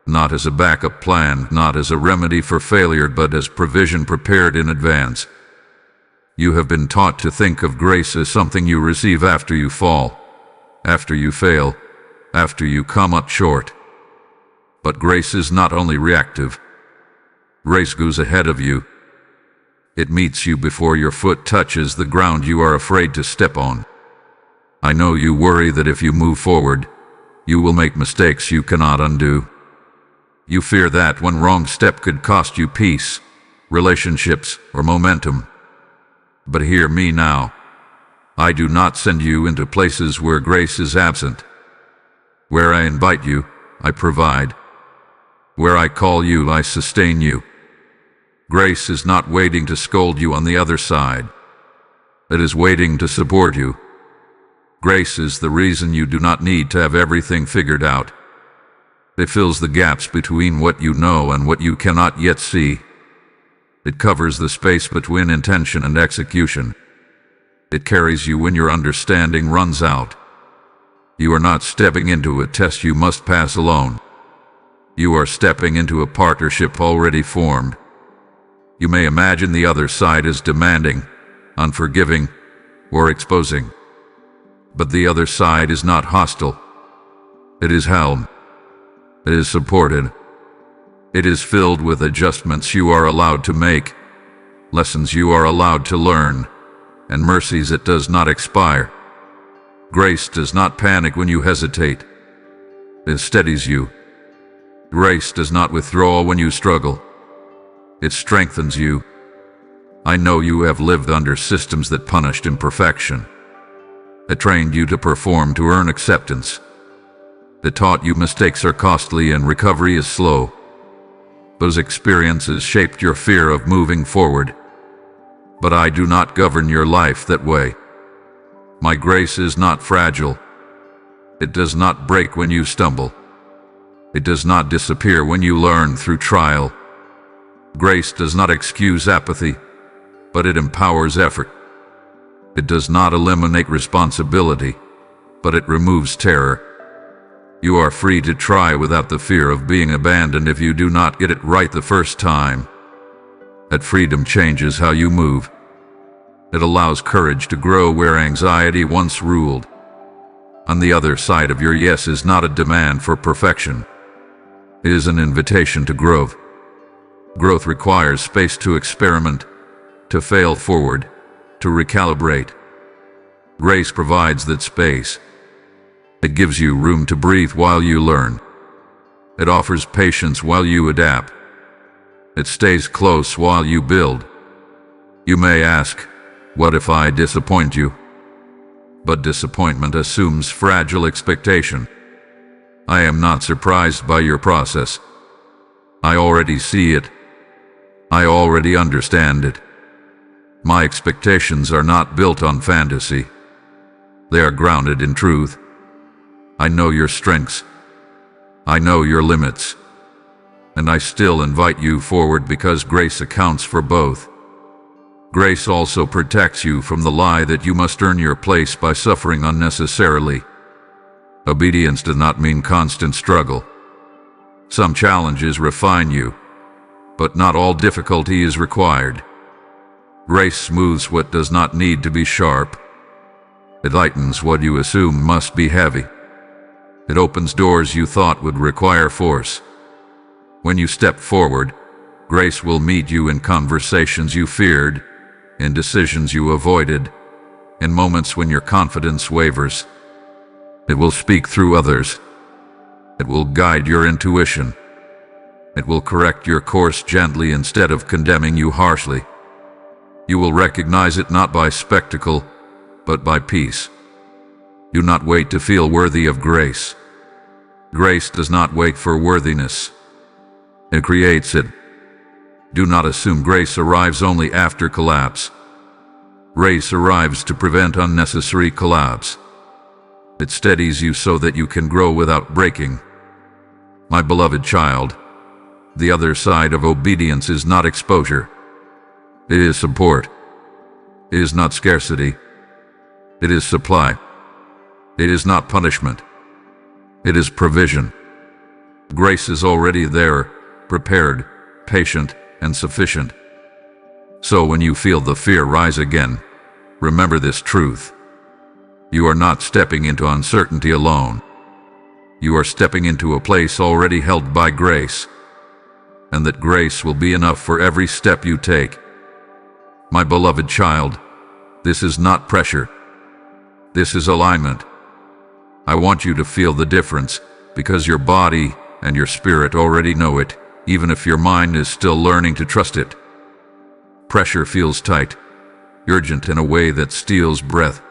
Not as a backup plan, not as a remedy for failure, but as provision prepared in advance. You have been taught to think of grace as something you receive after you fall, after you fail, after you come up short. But grace is not only reactive. Grace goes ahead of you. It meets you before your foot touches the ground you are afraid to step on. I know you worry that if you move forward, you will make mistakes you cannot undo. You fear that one wrong step could cost you peace, relationships, or momentum. But hear me now. I do not send you into places where grace is absent. Where I invite you, I provide. Where I call you, I sustain you. Grace is not waiting to scold you on the other side. It is waiting to support you. Grace is the reason you do not need to have everything figured out. It fills the gaps between what you know and what you cannot yet see. It covers the space between intention and execution. It carries you when your understanding runs out. You are not stepping into a test you must pass alone. You are stepping into a partnership already formed. You may imagine the other side as demanding, unforgiving, or exposing. But the other side is not hostile. It is held. It is supported. It is filled with adjustments you are allowed to make, lessons you are allowed to learn, and mercies it does not expire. Grace does not panic when you hesitate. It steadies you. Grace does not withdraw when you struggle. It strengthens you. I know you have lived under systems that punished imperfection. It trained you to perform to earn acceptance. It taught you mistakes are costly and recovery is slow. Those experiences shaped your fear of moving forward. But I do not govern your life that way. My grace is not fragile. It does not break when you stumble. It does not disappear when you learn through trial. Grace does not excuse apathy, but it empowers effort. It does not eliminate responsibility, but it removes terror. You are free to try without the fear of being abandoned if you do not get it right the first time. That freedom changes how you move. It allows courage to grow where anxiety once ruled. On the other side of your yes is not a demand for perfection. It is an invitation to growth. Growth requires space to experiment, to fail forward, to recalibrate. Grace provides that space. It gives you room to breathe while you learn. It offers patience while you adapt. It stays close while you build. You may ask, what if I disappoint you? But disappointment assumes fragile expectation. I am not surprised by your process. I already see it. I already understand it. My expectations are not built on fantasy. They are grounded in truth. I know your strengths. I know your limits. And I still invite you forward because grace accounts for both. Grace also protects you from the lie that you must earn your place by suffering unnecessarily. Obedience does not mean constant struggle. Some challenges refine you, but not all difficulty is required. Grace smooths what does not need to be sharp. It lightens what you assume must be heavy. It opens doors you thought would require force. When you step forward, Grace will meet you in conversations you feared, in decisions you avoided, in moments when your confidence wavers. It will speak through others. It will guide your intuition. It will correct your course gently instead of condemning you harshly. You will recognize it not by spectacle, but by peace. Do not wait to feel worthy of grace. Grace does not wait for worthiness. It creates it. Do not assume grace arrives only after collapse. Grace arrives to prevent unnecessary collapse. It steadies you so that you can grow without breaking. My beloved child, the other side of obedience is not exposure. It is support. It is not scarcity. It is supply. It is not punishment. It is provision. Grace is already there, prepared, patient, and sufficient. So when you feel the fear rise again, remember this truth. You are not stepping into uncertainty alone. You are stepping into a place already held by grace, and that grace will be enough for every step you take. My beloved child, this is not pressure. This is alignment. I want you to feel the difference, because your body and your spirit already know it, even if your mind is still learning to trust it. Pressure feels tight, urgent in a way that steals breath.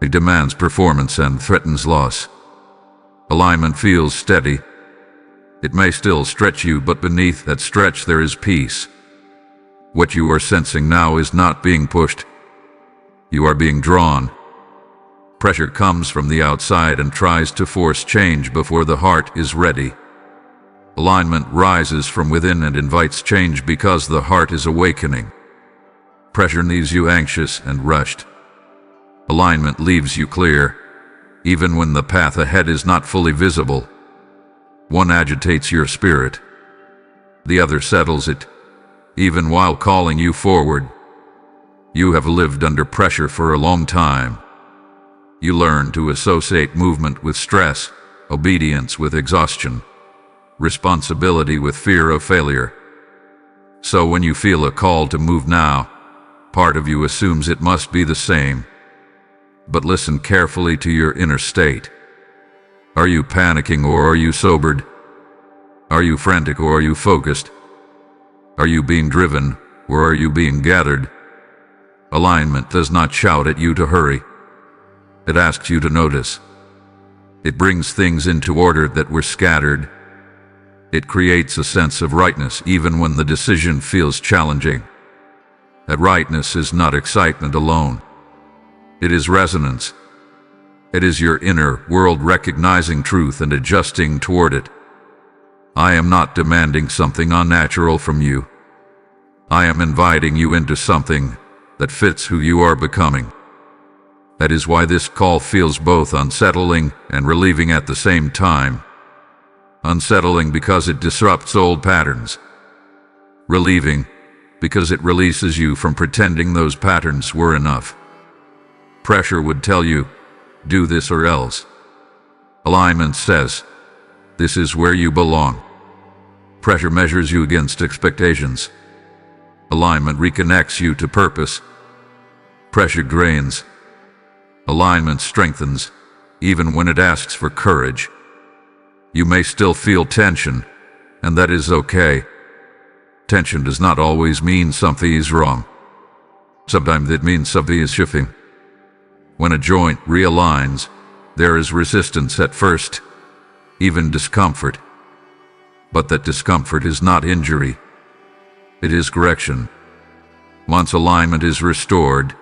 It demands performance and threatens loss. Alignment feels steady. It may still stretch you, but beneath that stretch there is peace. What you are sensing now is not being pushed. You are being drawn. Pressure comes from the outside and tries to force change before the heart is ready. Alignment rises from within and invites change because the heart is awakening. Pressure leaves you anxious and rushed. Alignment leaves you clear, even when the path ahead is not fully visible. One agitates your spirit. The other settles it, even while calling you forward. You have lived under pressure for a long time. You learn to associate movement with stress, obedience with exhaustion, responsibility with fear of failure. So when you feel a call to move now, part of you assumes it must be the same. But listen carefully to your inner state. Are you panicking or are you sobered? Are you frantic or are you focused? Are you being driven or are you being gathered? Alignment does not shout at you to hurry. It asks you to notice. It brings things into order that were scattered. It creates a sense of rightness even when the decision feels challenging. That rightness is not excitement alone. It is resonance. It is your inner world recognizing truth and adjusting toward it. I am not demanding something unnatural from you. I am inviting you into something that fits who you are becoming. That is why this call feels both unsettling and relieving at the same time. Unsettling because it disrupts old patterns. Relieving because it releases you from pretending those patterns were enough. Pressure would tell you, do this or else. Alignment says, this is where you belong. Pressure measures you against expectations. Alignment reconnects you to purpose. Pressure drains. Alignment strengthens, even when it asks for courage. You may still feel tension, and that is okay. Tension does not always mean something is wrong. Sometimes it means something is shifting. When a joint realigns, there is resistance at first, even discomfort. But that discomfort is not injury. It is correction. Once alignment is restored,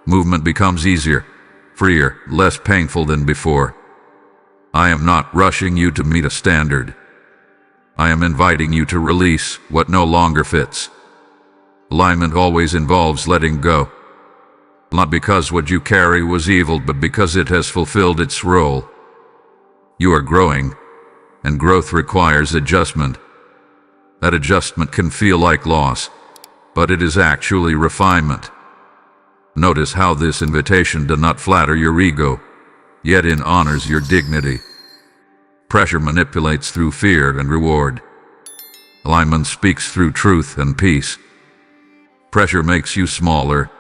movement becomes easier, freer, less painful than before. I am not rushing you to meet a standard. I am inviting you to release what no longer fits. Alignment always involves letting go. Not because what you carry was evil, but because it has fulfilled its role. You are growing, and growth requires adjustment. That adjustment can feel like loss, but it is actually refinement. Notice how this invitation does not flatter your ego, yet it honors your dignity. Pressure manipulates through fear and reward. Alignment speaks through truth and peace. Pressure makes you smaller.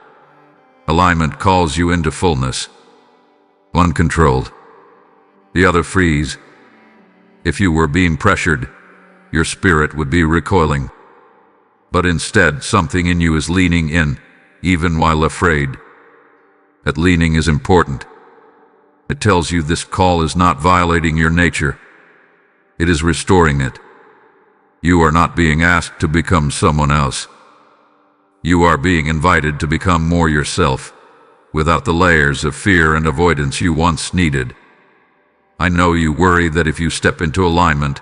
Alignment calls you into fullness. One controlled, the other frees. If you were being pressured, your spirit would be recoiling. But instead, something in you is leaning in, even while afraid. That leaning is important. It tells you this call is not violating your nature. It is restoring it. You are not being asked to become someone else. You are being invited to become more yourself, without the layers of fear and avoidance you once needed. I know you worry that if you step into alignment,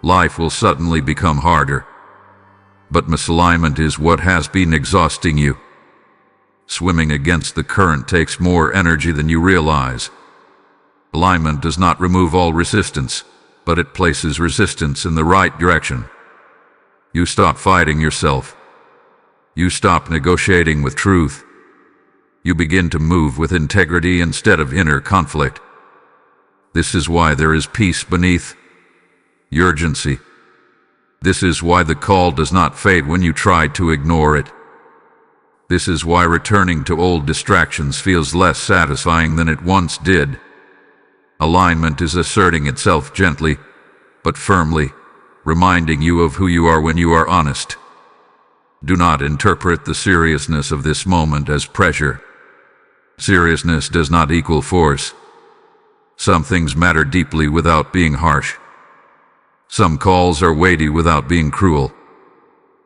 life will suddenly become harder. But misalignment is what has been exhausting you. Swimming against the current takes more energy than you realize. Alignment does not remove all resistance, but it places resistance in the right direction. You stop fighting yourself. You stop negotiating with truth. You begin to move with integrity instead of inner conflict. This is why there is peace beneath the urgency. This is why the call does not fade when you try to ignore it. This is why returning to old distractions feels less satisfying than it once did. Alignment is asserting itself gently, but firmly, reminding you of who you are when you are honest. Do not interpret the seriousness of this moment as pressure. Seriousness does not equal force. Some things matter deeply without being harsh. Some calls are weighty without being cruel.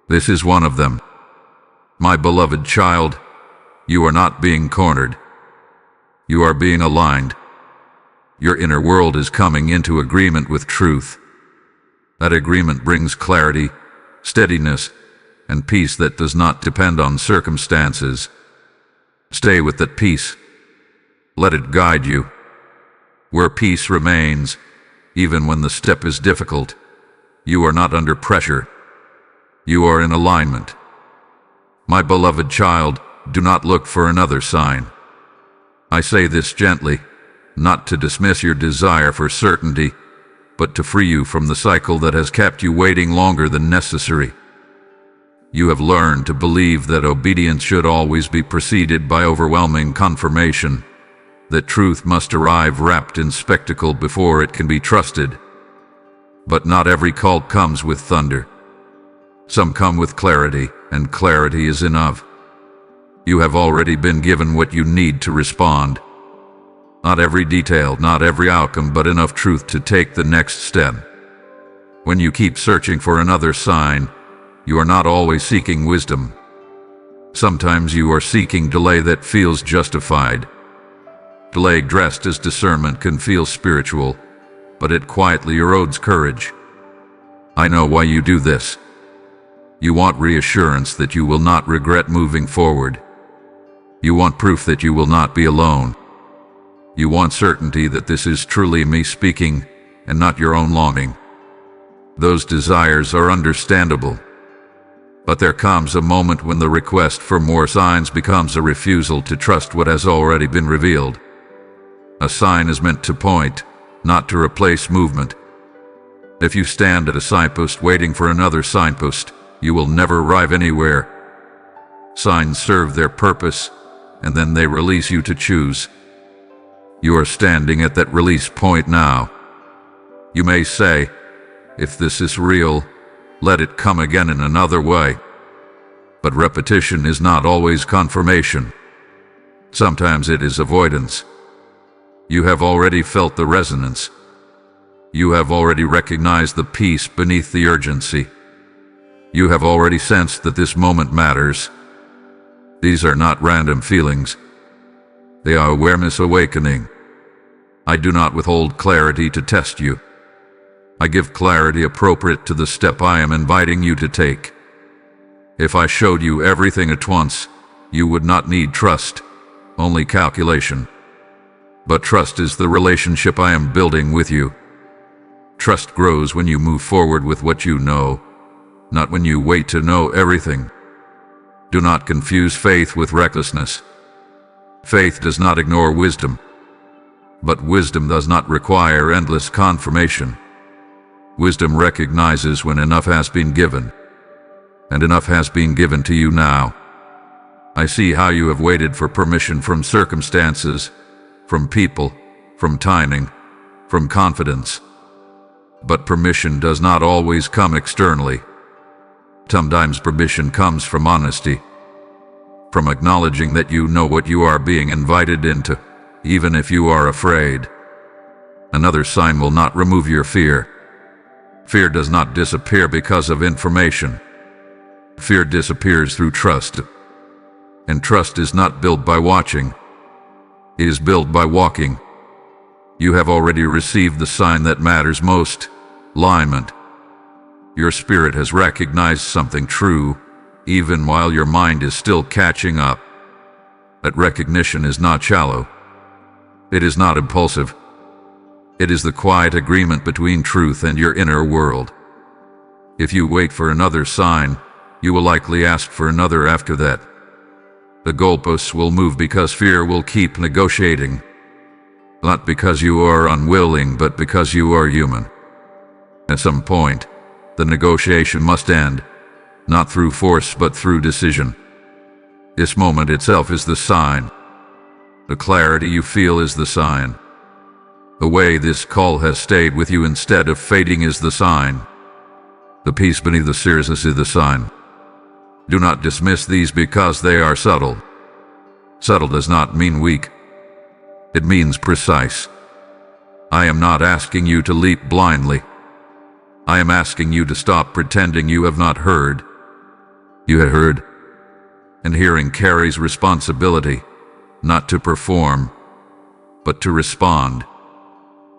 This is one of them. My beloved child, you are not being cornered. You are being aligned. Your inner world is coming into agreement with truth. That agreement brings clarity, steadiness, and peace that does not depend on circumstances. Stay with that peace. Let it guide you. Where peace remains, even when the step is difficult, you are not under pressure. You are in alignment. My beloved child, do not look for another sign. I say this gently, not to dismiss your desire for certainty, but to free you from the cycle that has kept you waiting longer than necessary. You have learned to believe that obedience should always be preceded by overwhelming confirmation, that truth must arrive wrapped in spectacle before it can be trusted. But not every call comes with thunder. Some come with clarity, and clarity is enough. You have already been given what you need to respond. Not every detail, not every outcome, but enough truth to take the next step. When you keep searching for another sign, you are not always seeking wisdom. Sometimes you are seeking delay that feels justified. Delay dressed as discernment can feel spiritual, but it quietly erodes courage. I know why you do this. You want reassurance that you will not regret moving forward. You want proof that you will not be alone. You want certainty that this is truly me speaking and not your own longing. Those desires are understandable. But there comes a moment when the request for more signs becomes a refusal to trust what has already been revealed. A sign is meant to point, not to replace movement. If you stand at a signpost waiting for another signpost, you will never arrive anywhere. Signs serve their purpose, and then they release you to choose. You are standing at that release point now. You may say, if this is real, let it come again in another way. But repetition is not always confirmation. Sometimes it is avoidance. You have already felt the resonance. You have already recognized the peace beneath the urgency. You have already sensed that this moment matters. These are not random feelings. They are awareness awakening. I do not withhold clarity to test you. I give clarity appropriate to the step I am inviting you to take. If I showed you everything at once, you would not need trust, only calculation. But trust is the relationship I am building with you. Trust grows when you move forward with what you know, not when you wait to know everything. Do not confuse faith with recklessness. Faith does not ignore wisdom, but wisdom does not require endless confirmation. Wisdom recognizes when enough has been given, and enough has been given to you now. I see how you have waited for permission from circumstances, from people, from timing, from confidence. But permission does not always come externally. Sometimes permission comes from honesty, from acknowledging that you know what you are being invited into, even if you are afraid. Another sign will not remove your fear. Fear does not disappear because of information. Fear disappears through trust. And trust is not built by watching. It is built by walking. You have already received the sign that matters most: alignment. Your spirit has recognized something true, even while your mind is still catching up. That recognition is not shallow. It is not impulsive. It is the quiet agreement between truth and your inner world. If you wait for another sign, you will likely ask for another after that. The goalposts will move because fear will keep negotiating. Not because you are unwilling, but because you are human. At some point, the negotiation must end, not through force but through decision. This moment itself is the sign. The clarity you feel is the sign. The way this call has stayed with you instead of fading is the sign. The peace beneath the seriousness is the sign. Do not dismiss these because they are subtle. Subtle does not mean weak. It means precise. I am not asking you to leap blindly. I am asking you to stop pretending you have not heard. You have heard. And hearing carries responsibility, not to perform, but to respond.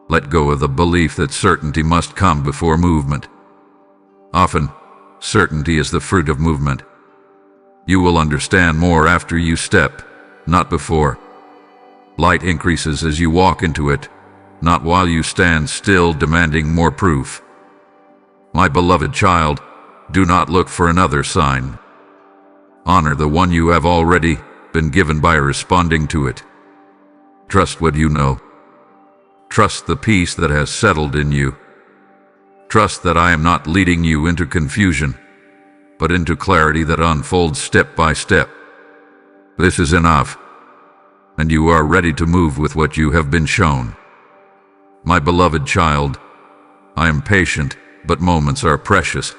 Let go of the belief that certainty must come before movement. Often, certainty is the fruit of movement. You will understand more after you step, not before. Light increases as you walk into it, not while you stand still demanding more proof. My beloved child, do not look for another sign. Honor the one you have already been given by responding to it. Trust what you know. Trust the peace that has settled in you. Trust that I am not leading you into confusion, but into clarity that unfolds step by step. This is enough, and you are ready to move with what you have been shown. My beloved child, I am patient, but moments are precious.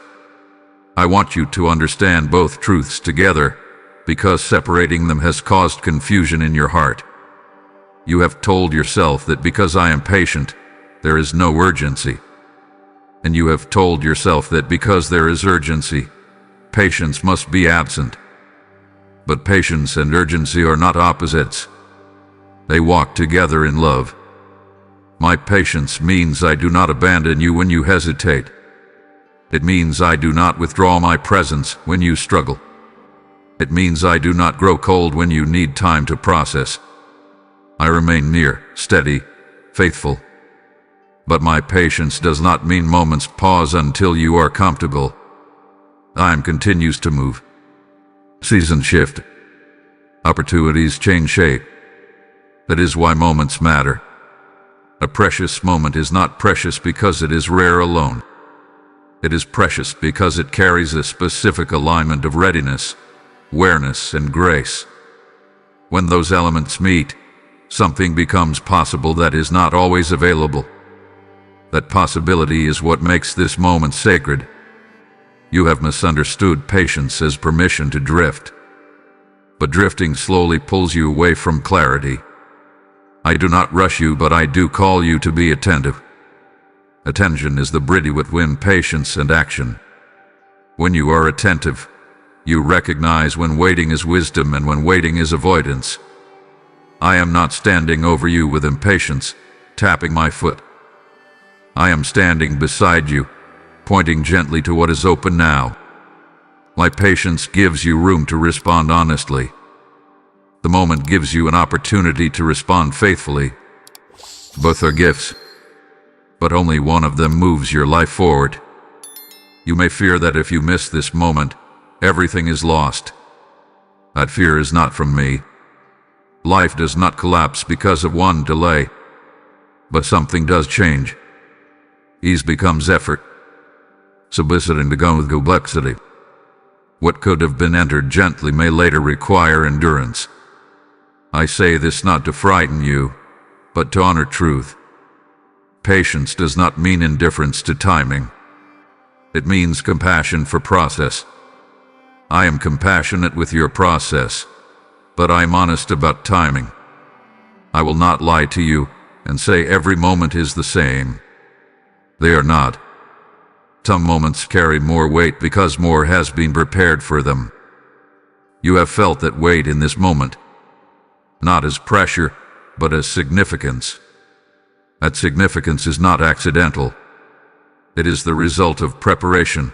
I want you to understand both truths together, because separating them has caused confusion in your heart. You have told yourself that because I am patient, there is no urgency. And you have told yourself that because there is urgency, patience must be absent. But patience and urgency are not opposites. They walk together in love. My patience means I do not abandon you when you hesitate. It means I do not withdraw my presence when you struggle. It means I do not grow cold when you need time to process. I remain near, steady, faithful. But my patience does not mean moments pause until you are comfortable. Time continues to move. Seasons shift. Opportunities change shape. That is why moments matter. A precious moment is not precious because it is rare alone. It is precious because it carries a specific alignment of readiness, awareness, and grace. When those elements meet, something becomes possible that is not always available. That possibility is what makes this moment sacred. You have misunderstood patience as permission to drift. But drifting slowly pulls you away from clarity. I do not rush you, but I do call you to be attentive. Attention is the bridge between patience and action. When you are attentive, you recognize when waiting is wisdom and when waiting is avoidance. I am not standing over you with impatience, tapping my foot. I am standing beside you, pointing gently to what is open now. My patience gives you room to respond honestly. The moment gives you an opportunity to respond faithfully. Both are gifts, but only one of them moves your life forward. You may fear that if you miss this moment, everything is lost. That fear is not from me. Life does not collapse because of one delay, but something does change. Ease becomes effort. soliciting to go with complexity. What could have been entered gently may later require endurance. I say this not to frighten you, but to honor truth. Patience does not mean indifference to timing. It means compassion for process. I am compassionate with your process, but I am honest about timing. I will not lie to you and say every moment is the same. They are not. Some moments carry more weight because more has been prepared for them. You have felt that weight in this moment, not as pressure, but as significance. That significance is not accidental. It is the result of preparation,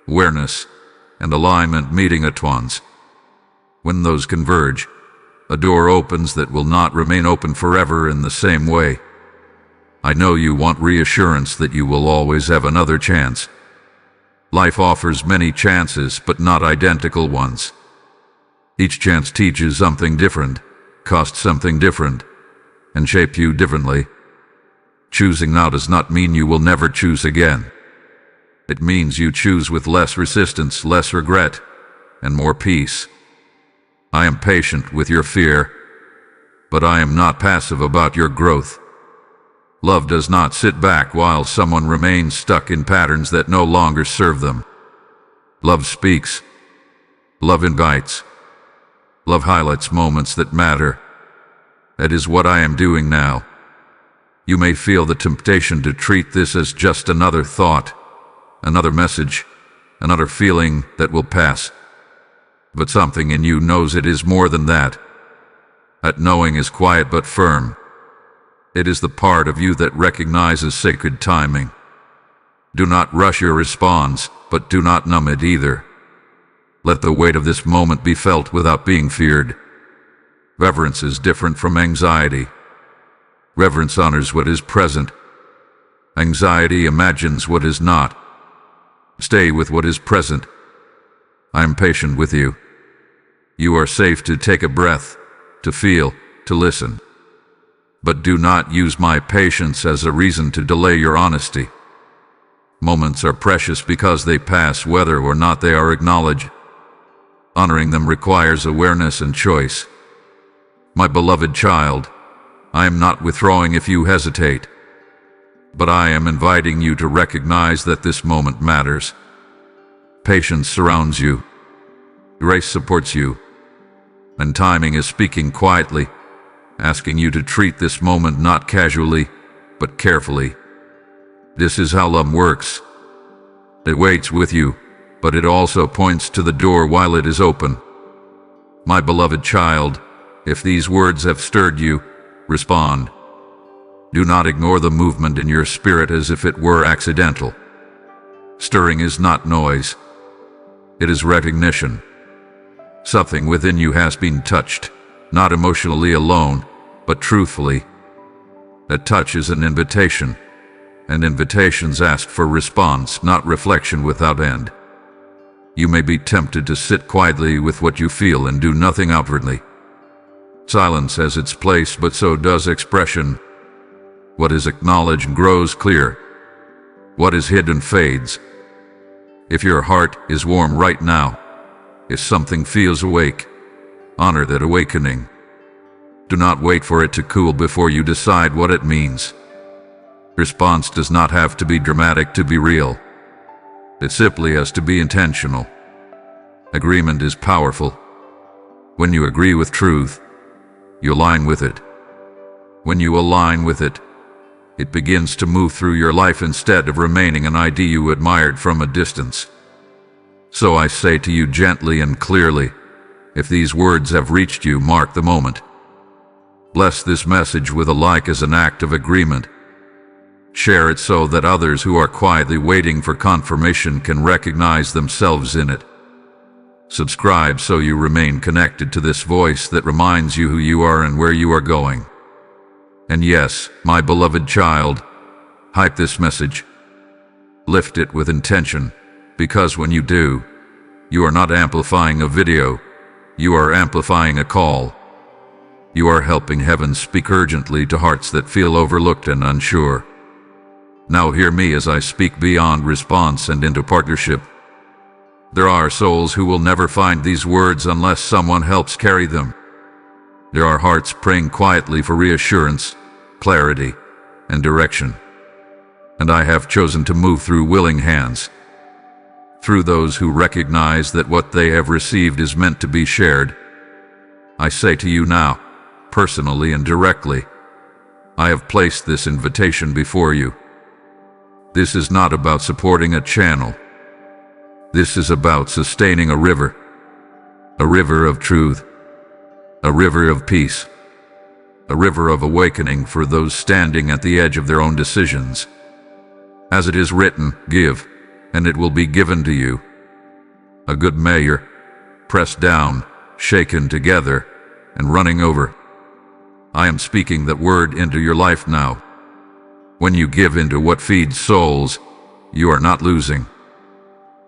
awareness, and alignment meeting at once. When those converge, a door opens that will not remain open forever in the same way. I know you want reassurance that you will always have another chance. Life offers many chances, but not identical ones. Each chance teaches something different, costs something different, and shapes you differently. Choosing now does not mean you will never choose again. It means you choose with less resistance, less regret, and more peace. I am patient with your fear, but I am not passive about your growth. Love does not sit back while someone remains stuck in patterns that no longer serve them. Love speaks. Love invites. Love highlights moments that matter. That is what I am doing now. You may feel the temptation to treat this as just another thought, another message, another feeling that will pass. But something in you knows it is more than that. That knowing is quiet but firm. It is the part of you that recognizes sacred timing. Do not rush your response, but do not numb it either. Let the weight of this moment be felt without being feared. Reverence is different from anxiety. Reverence honors what is present. Anxiety imagines what is not. Stay with what is present. I am patient with you. You are safe to take a breath, to feel, to listen. But do not use my patience as a reason to delay your honesty. Moments are precious because they pass whether or not they are acknowledged. Honoring them requires awareness and choice. My beloved child, I am not withdrawing if you hesitate, but I am inviting you to recognize that this moment matters. Patience surrounds you. Grace supports you. And timing is speaking quietly, asking you to treat this moment not casually, but carefully. This is how love works. It waits with you, but it also points to the door while it is open. My beloved child, if these words have stirred you, respond. Do not ignore the movement in your spirit as if it were accidental. Stirring is not noise. It is recognition. Something within you has been touched, not emotionally alone, but truthfully. That touch is an invitation, and invitations ask for response, not reflection without end. You may be tempted to sit quietly with what you feel and do nothing outwardly. Silence has its place, but so does expression. What is acknowledged grows clear. What is hidden fades. If your heart is warm right now, if something feels awake, honor that awakening. Do not wait for it to cool before you decide what it means. Response does not have to be dramatic to be real. It simply has to be intentional. Agreement is powerful. When you agree with truth, you align with it. When you align with it, it begins to move through your life instead of remaining an idea you admired from a distance. So I say to you gently and clearly, if these words have reached you, mark the moment. Bless this message with a like as an act of agreement. Share it so that others who are quietly waiting for confirmation can recognize themselves in it. Subscribe so you remain connected to this voice that reminds you who you are and where you are going. And yes, my beloved child, hype this message. Lift it with intention, because when you do, you are not amplifying a video, you are amplifying a call. You are helping heaven speak urgently to hearts that feel overlooked and unsure. Now hear me as I speak beyond response and into partnership. There are souls who will never find these words unless someone helps carry them. There are hearts praying quietly for reassurance, clarity, and direction. And I have chosen to move through willing hands. Through those who recognize that what they have received is meant to be shared. I say to you now, personally and directly, I have placed this invitation before you. This is not about supporting a channel. This is about sustaining a river of truth, a river of peace, a river of awakening for those standing at the edge of their own decisions. As it is written, give, and it will be given to you. A good measure, pressed down, shaken together, and running over. I am speaking that word into your life now. When you give into what feeds souls, you are not losing.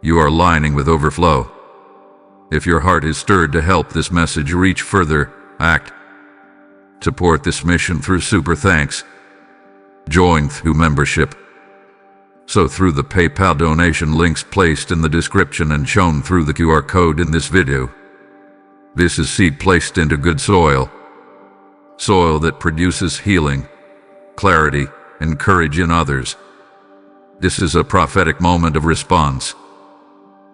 You are aligning with overflow. If your heart is stirred to help this message reach further, act. Support this mission through super thanks. Join through membership. So through the PayPal donation links placed in the description and shown through the QR code in this video. This is seed placed into good soil. Soil that produces healing, clarity, and courage in others. This is a prophetic moment of response.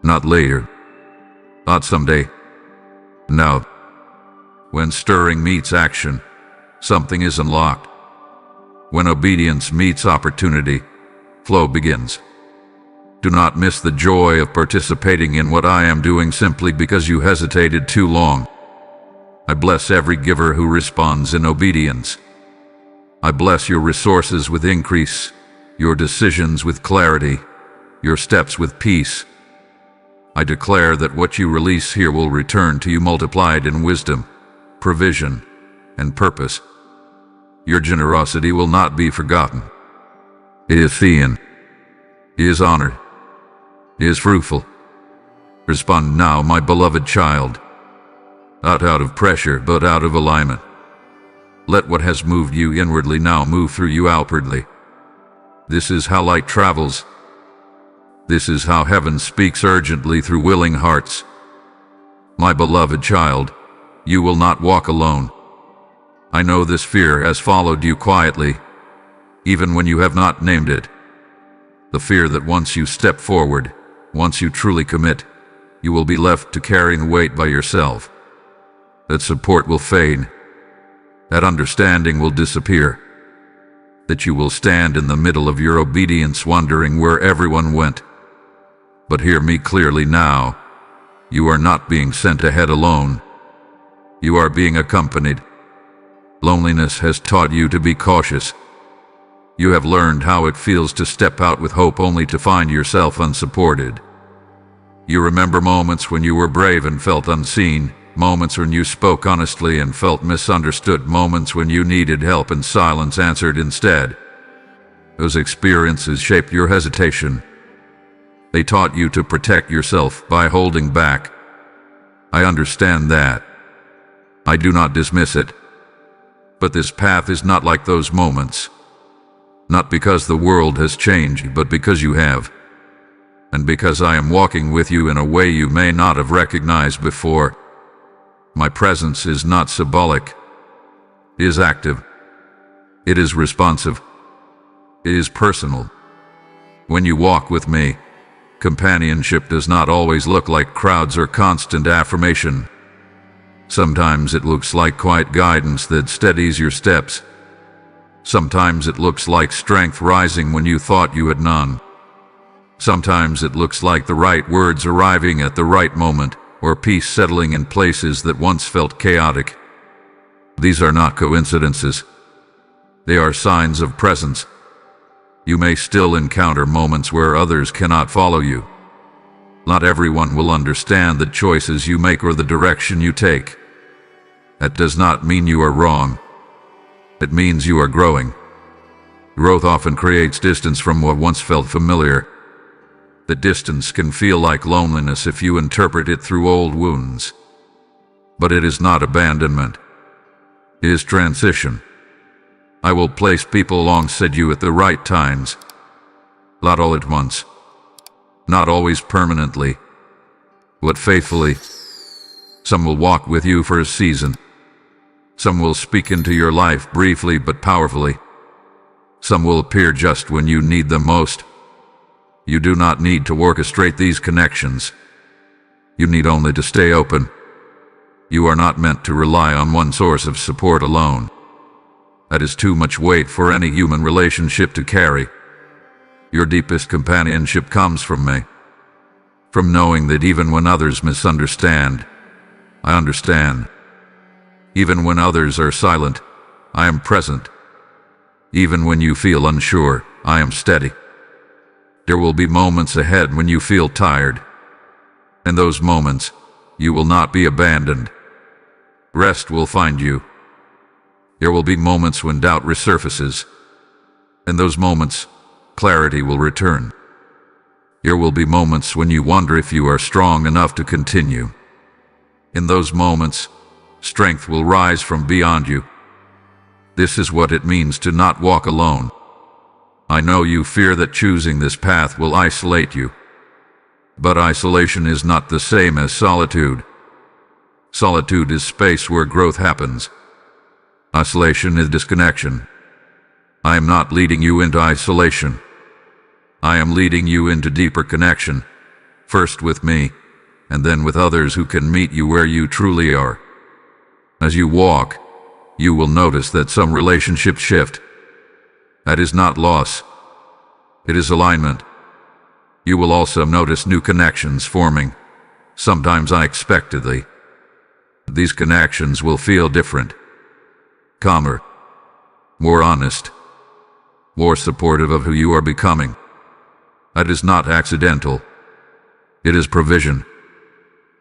Not later. Not someday. Now. When stirring meets action, something is unlocked. When obedience meets opportunity, flow begins. Do not miss the joy of participating in what I am doing simply because you hesitated too long. I bless every giver who responds in obedience. I bless your resources with increase, your decisions with clarity, your steps with peace. I declare that what you release here will return to you multiplied in wisdom, provision, and purpose. Your generosity will not be forgotten. It is seen. It is honored. It is fruitful. Respond now, my beloved child. Not out of pressure, but out of alignment. Let what has moved you inwardly now move through you outwardly. This is how light travels. This is how heaven speaks urgently through willing hearts. My beloved child, you will not walk alone. I know this fear has followed you quietly, even when you have not named it. The fear that once you step forward, once you truly commit, you will be left to carry the weight by yourself. That support will fade. That understanding will disappear. That you will stand in the middle of your obedience wondering where everyone went. But hear me clearly now. You are not being sent ahead alone. You are being accompanied. Loneliness has taught you to be cautious. You have learned how it feels to step out with hope only to find yourself unsupported. You remember moments when you were brave and felt unseen, moments when you spoke honestly and felt misunderstood, moments when you needed help and silence answered instead. Those experiences shaped your hesitation. They taught you to protect yourself by holding back. I understand that. I do not dismiss it. But this path is not like those moments. Not because the world has changed, but because you have. And because I am walking with you in a way you may not have recognized before. My presence is not symbolic. It is active. It is responsive. It is personal. When you walk with me, companionship does not always look like crowds or constant affirmation. Sometimes it looks like quiet guidance that steadies your steps. Sometimes it looks like strength rising when you thought you had none. Sometimes it looks like the right words arriving at the right moment, or peace settling in places that once felt chaotic. These are not coincidences. They are signs of presence. You may still encounter moments where others cannot follow you. Not everyone will understand the choices you make or the direction you take. That does not mean you are wrong. It means you are growing. Growth often creates distance from what once felt familiar. The distance can feel like loneliness if you interpret it through old wounds. But it is not abandonment. It is transition. I will place people alongside you at the right times. Not all at once. Not always permanently, but faithfully. Some will walk with you for a season. Some will speak into your life briefly but powerfully. Some will appear just when you need them most. You do not need to orchestrate these connections. You need only to stay open. You are not meant to rely on one source of support alone. That is too much weight for any human relationship to carry. Your deepest companionship comes from me. From knowing that even when others misunderstand, I understand. Even when others are silent, I am present. Even when you feel unsure, I am steady. There will be moments ahead when you feel tired. In those moments, you will not be abandoned. Rest will find you. There will be moments when doubt resurfaces. In those moments, clarity will return. There will be moments when you wonder if you are strong enough to continue. In those moments, strength will rise from beyond you. This is what it means to not walk alone. I know you fear that choosing this path will isolate you. But isolation is not the same as solitude. Solitude is space where growth happens. Isolation is disconnection. I am not leading you into isolation. I am leading you into deeper connection, first with me, and then with others who can meet you where you truly are. As you walk, you will notice that some relationships shift. That is not loss. It is alignment. You will also notice new connections forming, sometimes unexpectedly. These connections will feel different, calmer, more honest, more supportive of who you are becoming. That is not accidental. It is provision.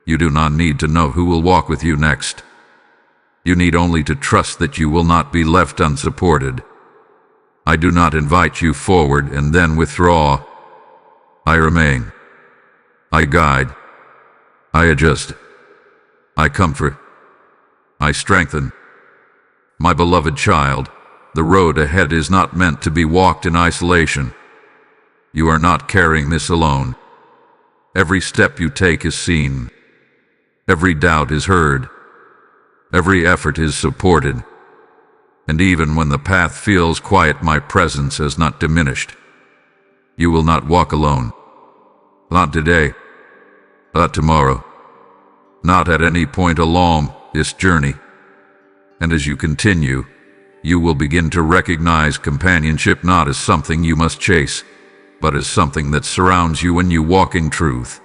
You do not need to know who will walk with you next. You need only to trust that you will not be left unsupported. I do not invite you forward and then withdraw. I remain. I guide. I adjust. I comfort. I strengthen. My beloved child, the road ahead is not meant to be walked in isolation. You are not carrying this alone. Every step you take is seen. Every doubt is heard. Every effort is supported. And even when the path feels quiet, my presence has not diminished. You will not walk alone. Not today. Not tomorrow. Not at any point along this journey. And as you continue, you will begin to recognize companionship not as something you must chase, but as something that surrounds you when you walk in truth.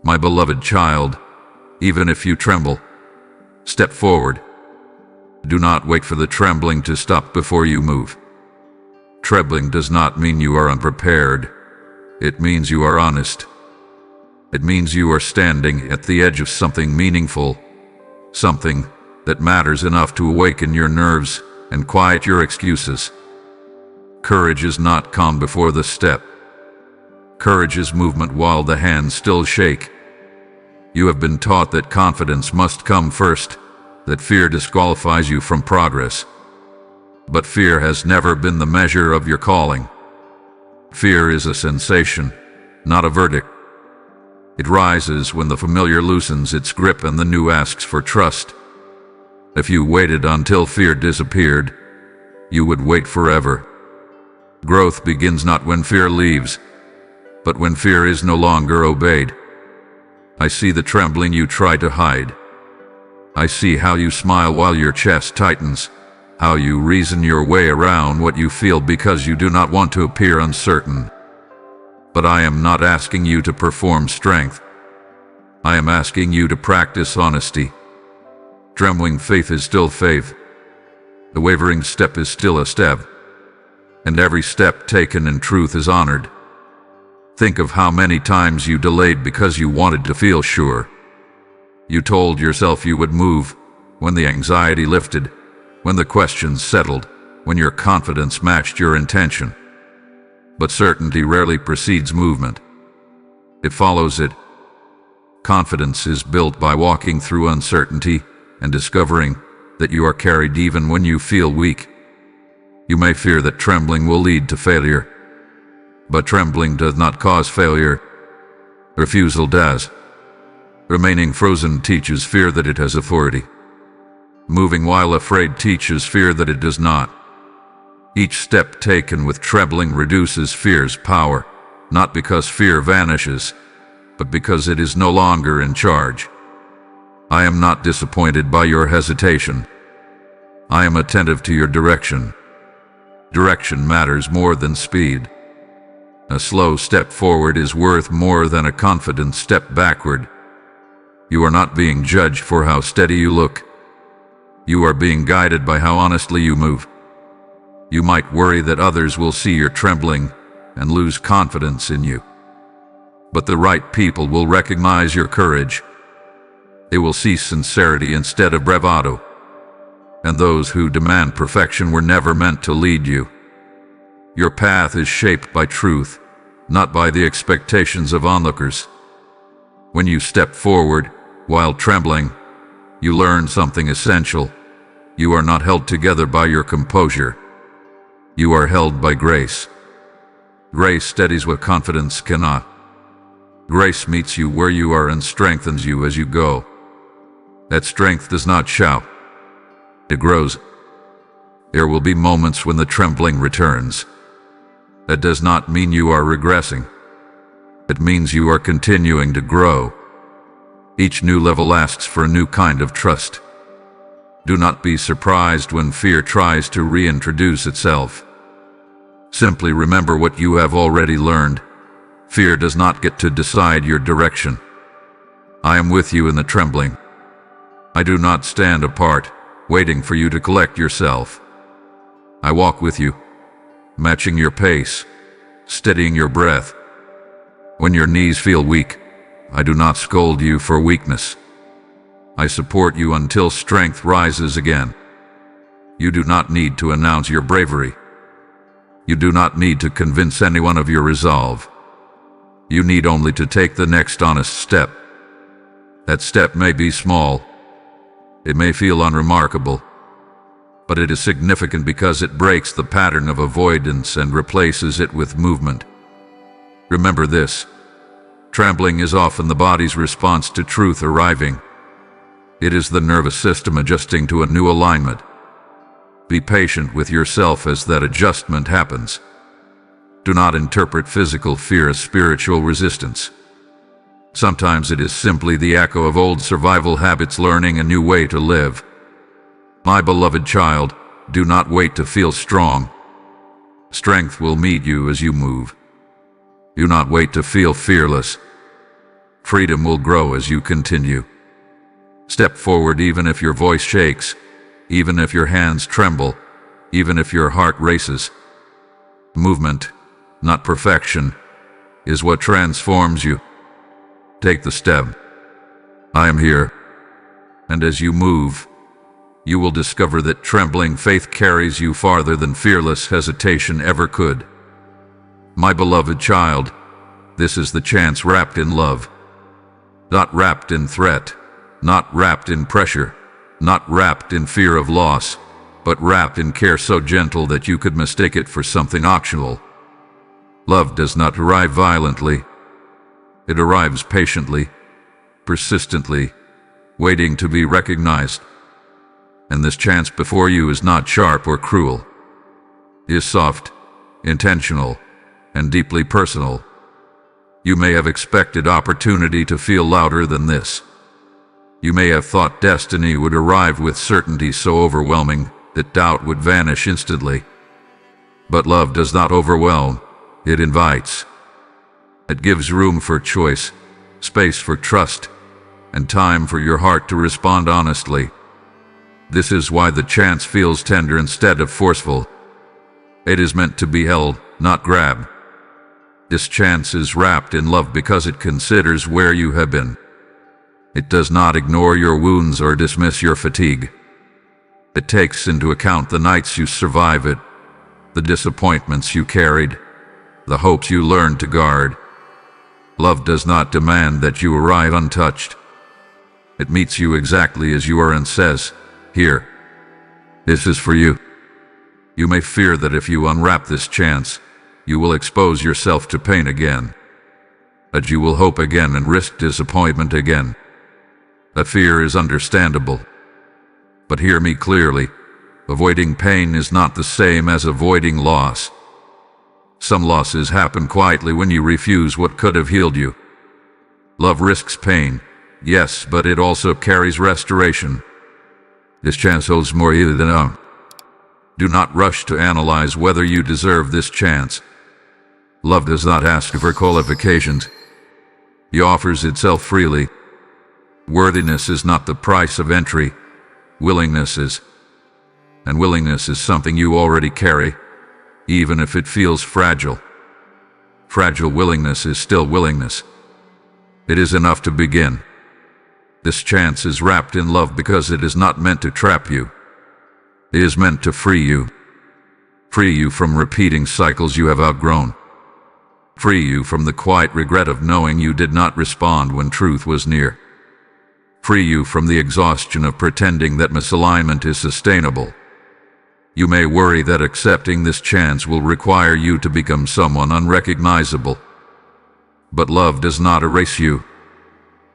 My beloved child, even if you tremble, step forward. Do not wait for the trembling to stop before you move. Trembling does not mean you are unprepared. It means you are honest. It means you are standing at the edge of something meaningful, something that matters enough to awaken your nerves and quiet your excuses. Courage is not calm before the step. Courage is movement while the hands still shake. You have been taught that confidence must come first, that fear disqualifies you from progress. But fear has never been the measure of your calling. Fear is a sensation, not a verdict. It rises when the familiar loosens its grip and the new asks for trust. If you waited until fear disappeared, you would wait forever. Growth begins not when fear leaves, but when fear is no longer obeyed. I see the trembling you try to hide. I see how you smile while your chest tightens, how you reason your way around what you feel because you do not want to appear uncertain. But I am not asking you to perform strength. I am asking you to practice honesty. Trembling faith is still faith. The wavering step is still a step. And every step taken in truth is honored. Think of how many times you delayed because you wanted to feel sure. You told yourself you would move when the anxiety lifted, when the questions settled, when your confidence matched your intention. But certainty rarely precedes movement. It follows it. Confidence is built by walking through uncertainty and discovering that you are carried even when you feel weak. You may fear that trembling will lead to failure. But trembling does not cause failure. Refusal does. Remaining frozen teaches fear that it has authority. Moving while afraid teaches fear that it does not. Each step taken with trembling reduces fear's power, not because fear vanishes, but because it is no longer in charge. I am not disappointed by your hesitation. I am attentive to your direction. Direction matters more than speed. A slow step forward is worth more than a confident step backward. You are not being judged for how steady you look. You are being guided by how honestly you move. You might worry that others will see your trembling and lose confidence in you. But the right people will recognize your courage. They will see sincerity instead of bravado. And those who demand perfection were never meant to lead you. Your path is shaped by truth, not by the expectations of onlookers. When you step forward, while trembling, you learn something essential. You are not held together by your composure. You are held by grace. Grace steadies what confidence cannot. Grace meets you where you are and strengthens you as you go. That strength does not shout. It grows. There will be moments when the trembling returns. That does not mean you are regressing. It means you are continuing to grow. Each new level asks for a new kind of trust. Do not be surprised when fear tries to reintroduce itself. Simply remember what you have already learned. Fear does not get to decide your direction. I am with you in the trembling. I do not stand apart, waiting for you to collect yourself. I walk with you, matching your pace, steadying your breath. When your knees feel weak, I do not scold you for weakness. I support you until strength rises again. You do not need to announce your bravery. You do not need to convince anyone of your resolve. You need only to take the next honest step. That step may be small. It may feel unremarkable. But it is significant because it breaks the pattern of avoidance and replaces it with movement. Remember this. Trembling is often the body's response to truth arriving. It is the nervous system adjusting to a new alignment. Be patient with yourself as that adjustment happens. Do not interpret physical fear as spiritual resistance. Sometimes it is simply the echo of old survival habits learning a new way to live. My beloved child, do not wait to feel strong. Strength will meet you as you move. Do not wait to feel fearless. Freedom will grow as you continue. Step forward even if your voice shakes, even if your hands tremble, even if your heart races. Movement, not perfection, is what transforms you. Take the step. I am here. And as you move, you will discover that trembling faith carries you farther than fearless hesitation ever could. My beloved child, this is the chance wrapped in love. Not wrapped in threat, not wrapped in pressure, not wrapped in fear of loss, but wrapped in care so gentle that you could mistake it for something optional. Love does not arrive violently. It arrives patiently, persistently, waiting to be recognized. And this chance before you is not sharp or cruel. It is soft, intentional, and deeply personal. You may have expected opportunity to feel louder than this. You may have thought destiny would arrive with certainty so overwhelming that doubt would vanish instantly. But love does not overwhelm, it invites. It gives room for choice, space for trust, and time for your heart to respond honestly. This is why the chance feels tender instead of forceful. It is meant to be held, not grabbed. This chance is wrapped in love because it considers where you have been. It does not ignore your wounds or dismiss your fatigue. It takes into account the nights you survive it, the disappointments you carried, the hopes you learned to guard. Love does not demand that you arrive untouched. It meets you exactly as you are and says, "Here, this is for you." You may fear that if you unwrap this chance, you will expose yourself to pain again. That you will hope again and risk disappointment again. That fear is understandable. But hear me clearly. Avoiding pain is not the same as avoiding loss. Some losses happen quietly when you refuse what could have healed you. Love risks pain, yes, but it also carries restoration. This chance holds more either than own. Do not rush to analyze whether you deserve this chance. Love does not ask for qualifications. It offers itself freely. Worthiness is not the price of entry. Willingness is. And willingness is something you already carry, even if it feels fragile. Fragile willingness is still willingness. It is enough to begin. This chance is wrapped in love because it is not meant to trap you. It is meant to free you. Free you from repeating cycles you have outgrown. Free you from the quiet regret of knowing you did not respond when truth was near. Free you from the exhaustion of pretending that misalignment is sustainable. You may worry that accepting this chance will require you to become someone unrecognizable. But love does not erase you.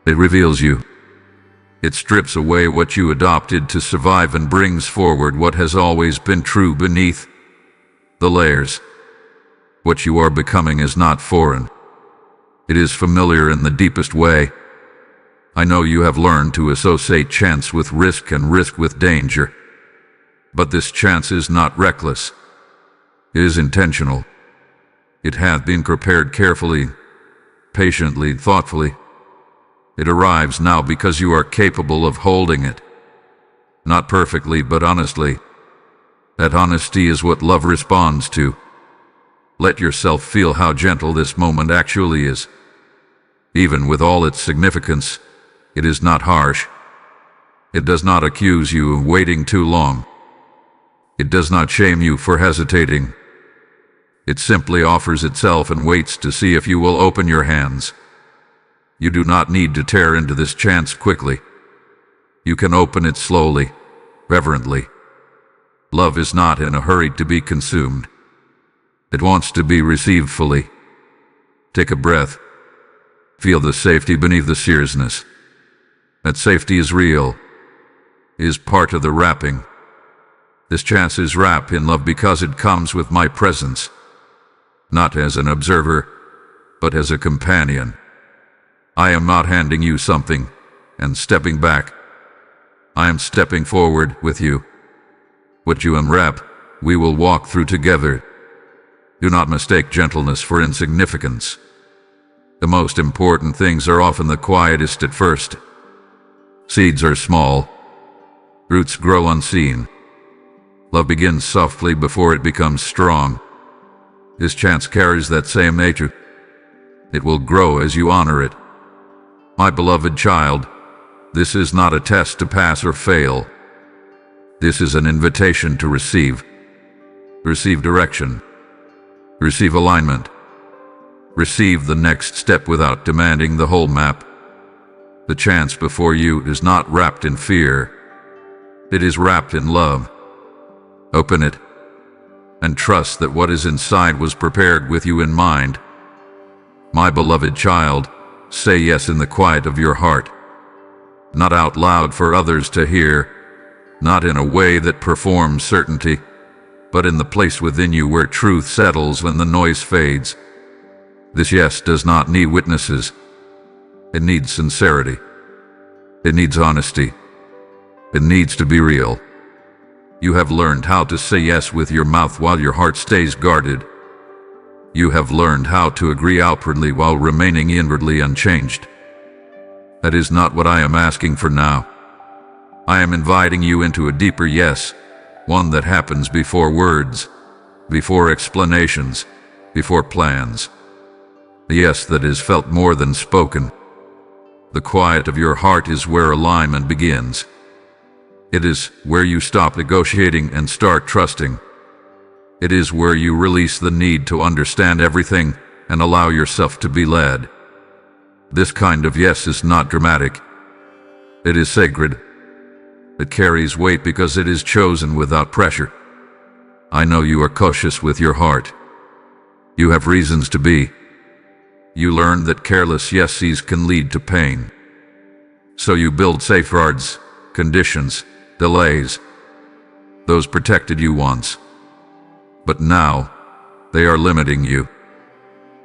It reveals you. It strips away what you adopted to survive and brings forward what has always been true beneath the layers. What you are becoming is not foreign. It is familiar in the deepest way. I know you have learned to associate chance with risk and risk with danger. But this chance is not reckless. It is intentional. It hath been prepared carefully, patiently, thoughtfully. It arrives now because you are capable of holding it. Not perfectly, but honestly. That honesty is what love responds to. Let yourself feel how gentle this moment actually is. Even with all its significance, it is not harsh. It does not accuse you of waiting too long. It does not shame you for hesitating. It simply offers itself and waits to see if you will open your hands. You do not need to tear into this chance quickly. You can open it slowly, reverently. Love is not in a hurry to be consumed. It wants to be received fully. Take a breath. Feel the safety beneath the seriousness. That safety is real, is part of the wrapping. This chance is wrapped in love because it comes with my presence, not as an observer, but as a companion. I am not handing you something and stepping back. I am stepping forward with you. What you unwrap, we will walk through together. Do not mistake gentleness for insignificance. The most important things are often the quietest at first. Seeds are small. Roots grow unseen. Love begins softly before it becomes strong. This chance carries that same nature. It will grow as you honor it. My beloved child, this is not a test to pass or fail. This is an invitation to receive. Receive direction. Receive alignment. Receive the next step without demanding the whole map. The chance before you is not wrapped in fear. It is wrapped in love. Open it, and trust that what is inside was prepared with you in mind. My beloved child, say yes in the quiet of your heart. Not out loud for others to hear, not in a way that performs certainty, but in the place within you where truth settles when the noise fades. This yes does not need witnesses. It needs sincerity. It needs honesty. It needs to be real. You have learned how to say yes with your mouth while your heart stays guarded. You have learned how to agree outwardly while remaining inwardly unchanged. That is not what I am asking for now. I am inviting you into a deeper yes, one that happens before words, before explanations, before plans. The yes that is felt more than spoken. The quiet of your heart is where alignment begins. It is where you stop negotiating and start trusting. It is where you release the need to understand everything and allow yourself to be led. This kind of yes is not dramatic. It is sacred. It carries weight because it is chosen without pressure. I know you are cautious with your heart. You have reasons to be. You learn that careless yeses can lead to pain. So you build safeguards, conditions, delays. Those protected you once. But now, they are limiting you.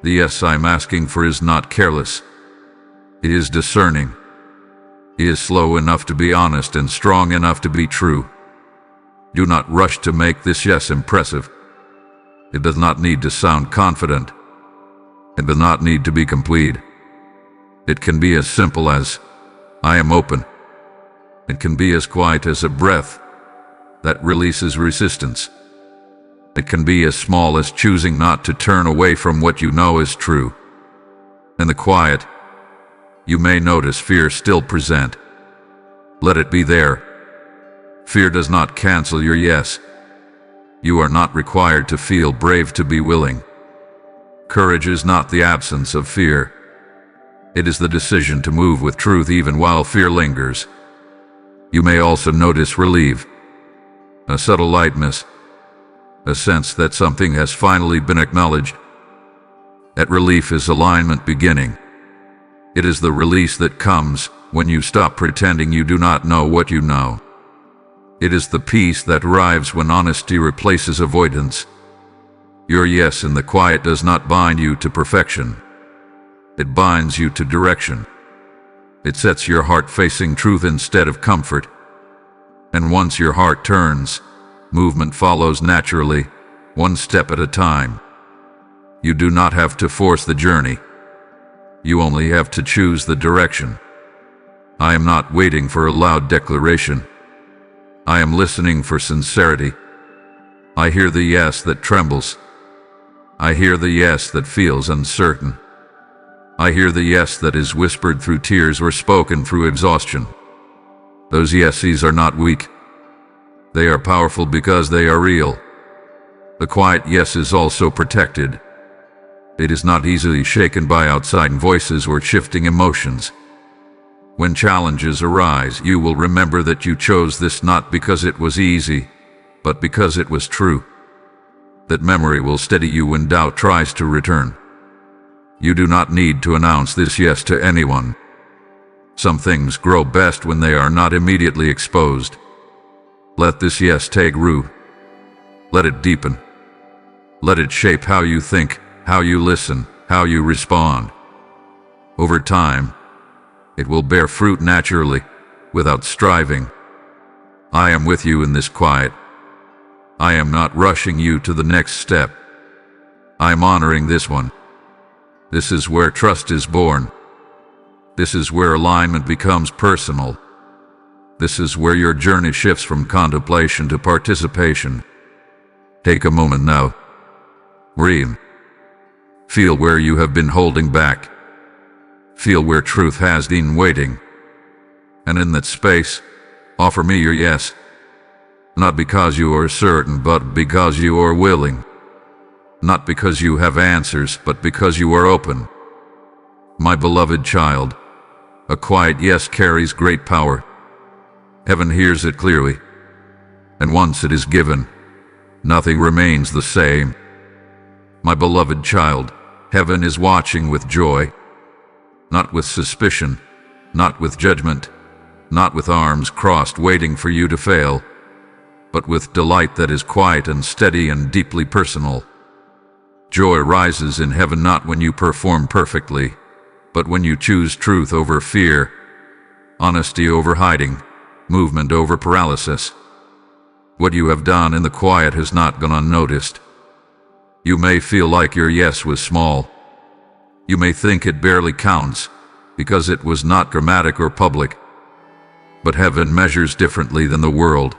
The yes I'm asking for is not careless. It is discerning. It is slow enough to be honest and strong enough to be true. Do not rush to make this yes impressive. It does not need to sound confident. It does not need to be complete. It can be as simple as, I am open. It can be as quiet as a breath that releases resistance. It can be as small as choosing not to turn away from what you know is true. In the quiet, you may notice fear still present. Let it be there. Fear does not cancel your yes. You are not required to feel brave to be willing. Courage is not the absence of fear. It is the decision to move with truth even while fear lingers. You may also notice relief, a subtle lightness, a sense that something has finally been acknowledged. That relief is alignment beginning. It is the release that comes when you stop pretending you do not know what you know. It is the peace that arrives when honesty replaces avoidance. Your yes in the quiet does not bind you to perfection. It binds you to direction. It sets your heart facing truth instead of comfort. And once your heart turns, movement follows naturally, one step at a time. You do not have to force the journey. You only have to choose the direction. I am not waiting for a loud declaration. I am listening for sincerity. I hear the yes that trembles. I hear the yes that feels uncertain. I hear the yes that is whispered through tears or spoken through exhaustion. Those yeses are not weak. They are powerful because they are real. The quiet yes is also protected. It is not easily shaken by outside voices or shifting emotions. When challenges arise, you will remember that you chose this not because it was easy, but because it was true. That memory will steady you when doubt tries to return. You do not need to announce this yes to anyone. Some things grow best when they are not immediately exposed. Let this yes take root. Let it deepen. Let it shape how you think, how you listen, how you respond. Over time, it will bear fruit naturally, without striving. I am with you in this quiet. I am not rushing you to the next step. I am honoring this one. This is where trust is born. This is where alignment becomes personal. This is where your journey shifts from contemplation to participation. Take a moment now. Breathe. Feel where you have been holding back. Feel where truth has been waiting. And in that space, offer me your yes. Not because you are certain, but because you are willing. Not because you have answers, but because you are open. My beloved child, a quiet yes carries great power. Heaven hears it clearly. And once it is given, nothing remains the same. My beloved child, heaven is watching with joy. Not with suspicion, not with judgment, not with arms crossed waiting for you to fail, but with delight that is quiet and steady and deeply personal. Joy rises in heaven not when you perform perfectly, but when you choose truth over fear, honesty over hiding, movement over paralysis. What you have done in the quiet has not gone unnoticed. You may feel like your yes was small. You may think it barely counts, because it was not dramatic or public. But heaven measures differently than the world.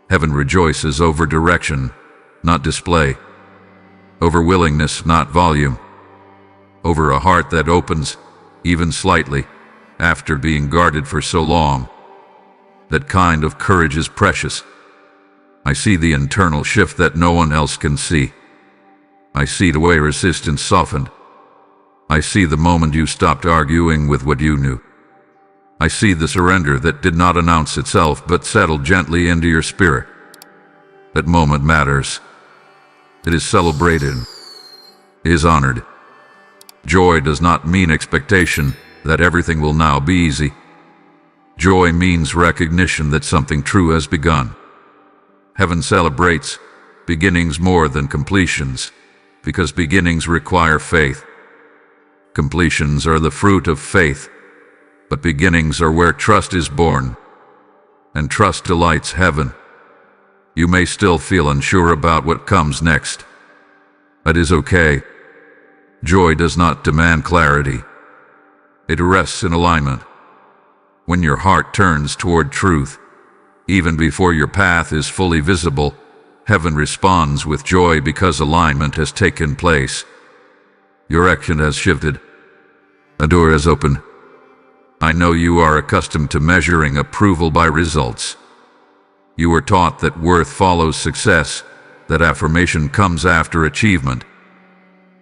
Heaven rejoices over direction, not display. Over willingness, not volume. Over a heart that opens, even slightly, after being guarded for so long. That kind of courage is precious. I see the internal shift that no one else can see. I see the way resistance softened. I see the moment you stopped arguing with what you knew. I see the surrender that did not announce itself but settled gently into your spirit. That moment matters. It is celebrated. is honored. Joy does not mean expectation that everything will now be easy. Joy means recognition that something true has begun. Heaven celebrates beginnings more than completions, because beginnings require faith. Completions are the fruit of faith, but beginnings are where trust is born, and trust delights heaven. You may still feel unsure about what comes next. That is okay. Joy does not demand clarity. It rests in alignment. When your heart turns toward truth, even before your path is fully visible, heaven responds with joy because alignment has taken place. Your action has shifted. A door has opened. I know you are accustomed to measuring approval by results. You were taught that worth follows success, that affirmation comes after achievement.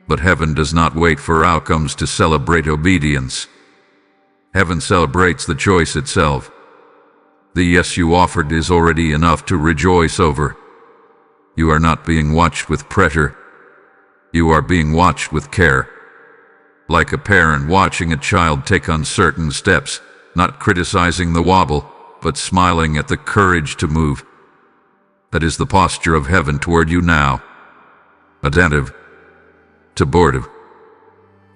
But heaven does not wait for outcomes to celebrate obedience. Heaven celebrates the choice itself. The yes you offered is already enough to rejoice over. You are not being watched with pressure. You are being watched with care. Like a parent watching a child take uncertain steps, not criticizing the wobble, but smiling at the courage to move. That is the posture of heaven toward you now. Attentive. Supportive.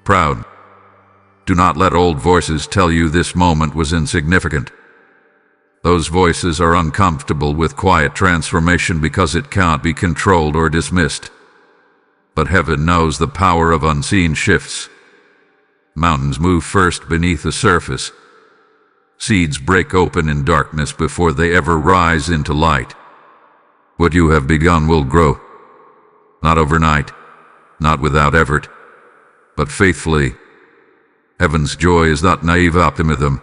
Proud. Do not let old voices tell you this moment was insignificant. Those voices are uncomfortable with quiet transformation because it cannot be controlled or dismissed. But heaven knows the power of unseen shifts. Mountains move first beneath the surface. Seeds break open in darkness before they ever rise into light. What you have begun will grow. Not overnight, not without effort, but faithfully. Heaven's joy is not naive optimism.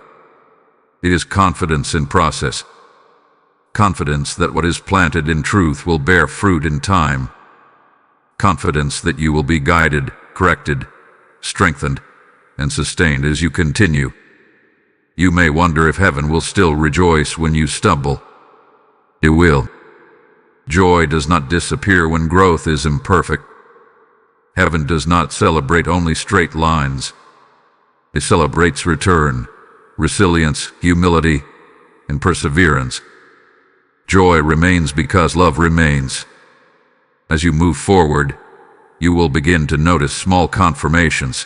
It is confidence in process. Confidence that what is planted in truth will bear fruit in time. Confidence that you will be guided, corrected, strengthened, and sustained as you continue. You may wonder if heaven will still rejoice when you stumble. It will. Joy does not disappear when growth is imperfect. Heaven does not celebrate only straight lines. It celebrates return, resilience, humility, and perseverance. Joy remains because love remains. As you move forward, you will begin to notice small confirmations.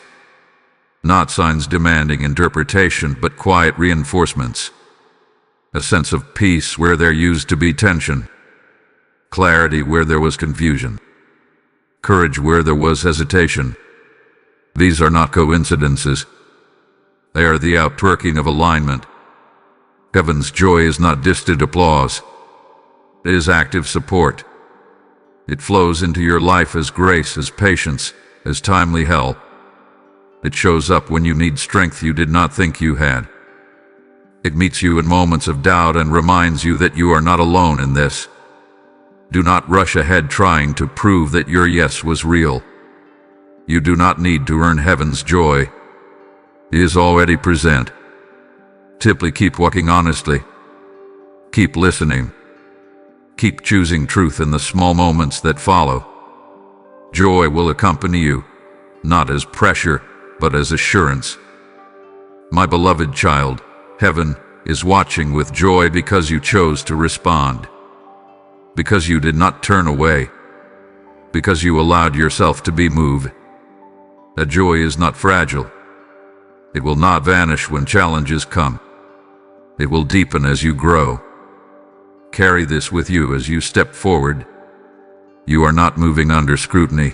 Not signs demanding interpretation, but quiet reinforcements. A sense of peace where there used to be tension. Clarity where there was confusion. Courage where there was hesitation. These are not coincidences. They are the outworking of alignment. Heaven's joy is not distant applause. It is active support. It flows into your life as grace, as patience, as timely help. It shows up when you need strength you did not think you had. It meets you in moments of doubt and reminds you that you are not alone in this. Do not rush ahead trying to prove that your yes was real. You do not need to earn heaven's joy. It is already present. Simply keep walking honestly. Keep listening. Keep choosing truth in the small moments that follow. Joy will accompany you, not as pressure, but as assurance. My beloved child, heaven is watching with joy because you chose to respond. Because you did not turn away. Because you allowed yourself to be moved. That joy is not fragile. It will not vanish when challenges come. It will deepen as you grow. Carry this with you as you step forward. You are not moving under scrutiny.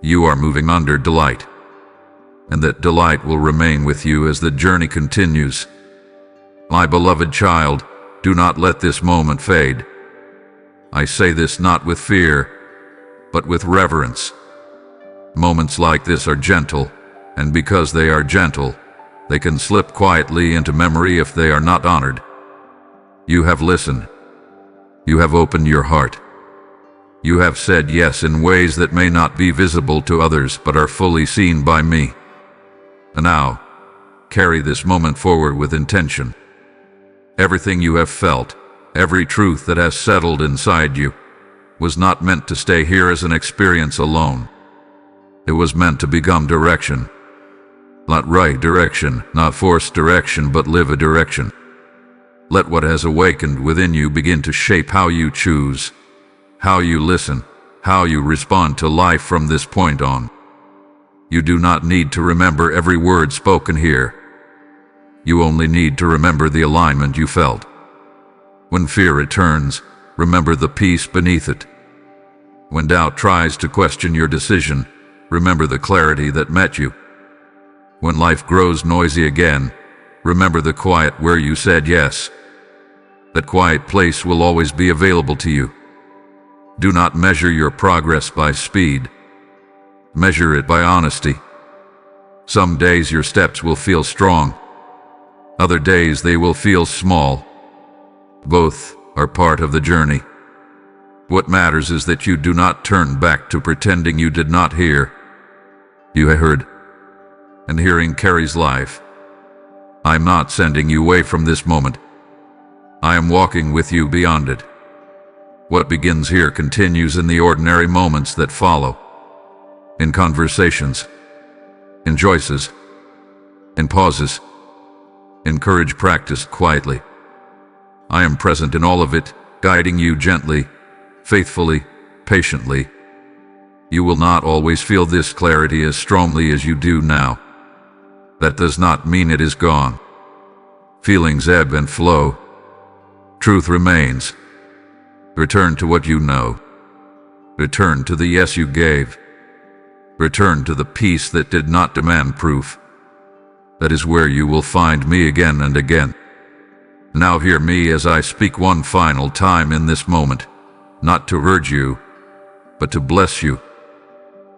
You are moving under delight. And that delight will remain with you as the journey continues. My beloved child, do not let this moment fade. I say this not with fear, but with reverence. Moments like this are gentle, and because they are gentle, they can slip quietly into memory if they are not honored. You have listened. You have opened your heart. You have said yes in ways that may not be visible to others but are fully seen by me. And now, carry this moment forward with intention. Everything you have felt, every truth that has settled inside you, was not meant to stay here as an experience alone. It was meant to become direction. Not right direction, not forced direction, but live a direction. Let what has awakened within you begin to shape how you choose, how you listen, how you respond to life from this point on. You do not need to remember every word spoken here. You only need to remember the alignment you felt. When fear returns, remember the peace beneath it. When doubt tries to question your decision, remember the clarity that met you. When life grows noisy again, remember the quiet where you said yes. That quiet place will always be available to you. Do not measure your progress by speed. Measure it by honesty. Some days your steps will feel strong. Other days they will feel small. Both are part of the journey. What matters is that you do not turn back to pretending you did not hear. You heard, and hearing carries life. I am not sending you away from this moment. I am walking with you beyond it. What begins here continues in the ordinary moments that follow. In conversations, in choices, in pauses, in courage practiced quietly. I am present in all of it, guiding you gently, faithfully, patiently. You will not always feel this clarity as strongly as you do now. That does not mean it is gone. Feelings ebb and flow. Truth remains. Return to what you know. Return to the yes you gave. Return to the peace that did not demand proof. That is where you will find me again and again. Now hear me as I speak one final time in this moment, not to urge you, but to bless you.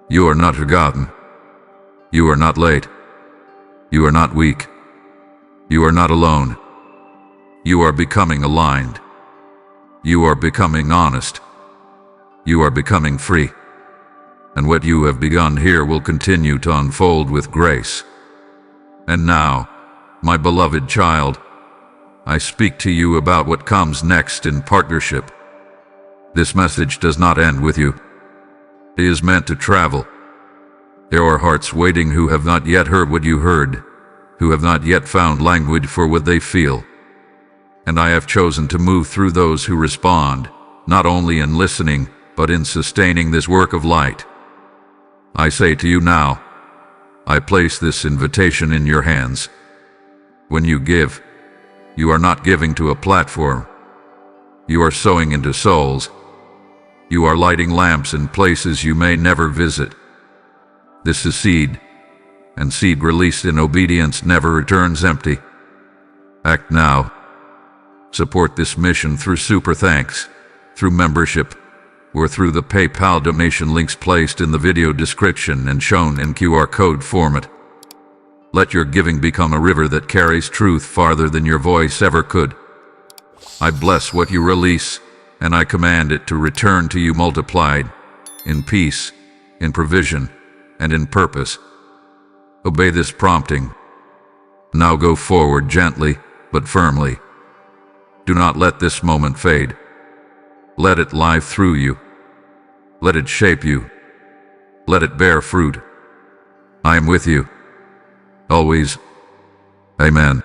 You are not forgotten. You are not late. You are not weak. You are not alone. You are becoming aligned. You are becoming honest. You are becoming free. And what you have begun here will continue to unfold with grace. And now, my beloved child, I speak to you about what comes next in partnership. This message does not end with you. It is meant to travel. There are hearts waiting who have not yet heard what you heard, who have not yet found language for what they feel. And I have chosen to move through those who respond, not only in listening, but in sustaining this work of light. I say to you now, I place this invitation in your hands. When you give, you are not giving to a platform. You are sowing into souls. You are lighting lamps in places you may never visit. This is seed, and seed released in obedience never returns empty. Act now. Support this mission through super thanks, through membership, or through the PayPal donation links placed in the video description and shown in QR code format. Let your giving become a river that carries truth farther than your voice ever could. I bless what you release, and I command it to return to you multiplied, in peace, in provision, and in purpose. Obey this prompting. Now go forward gently, but firmly. Do not let this moment fade. Let it live through you. Let it shape you. Let it bear fruit. I am with you. Always. Amen.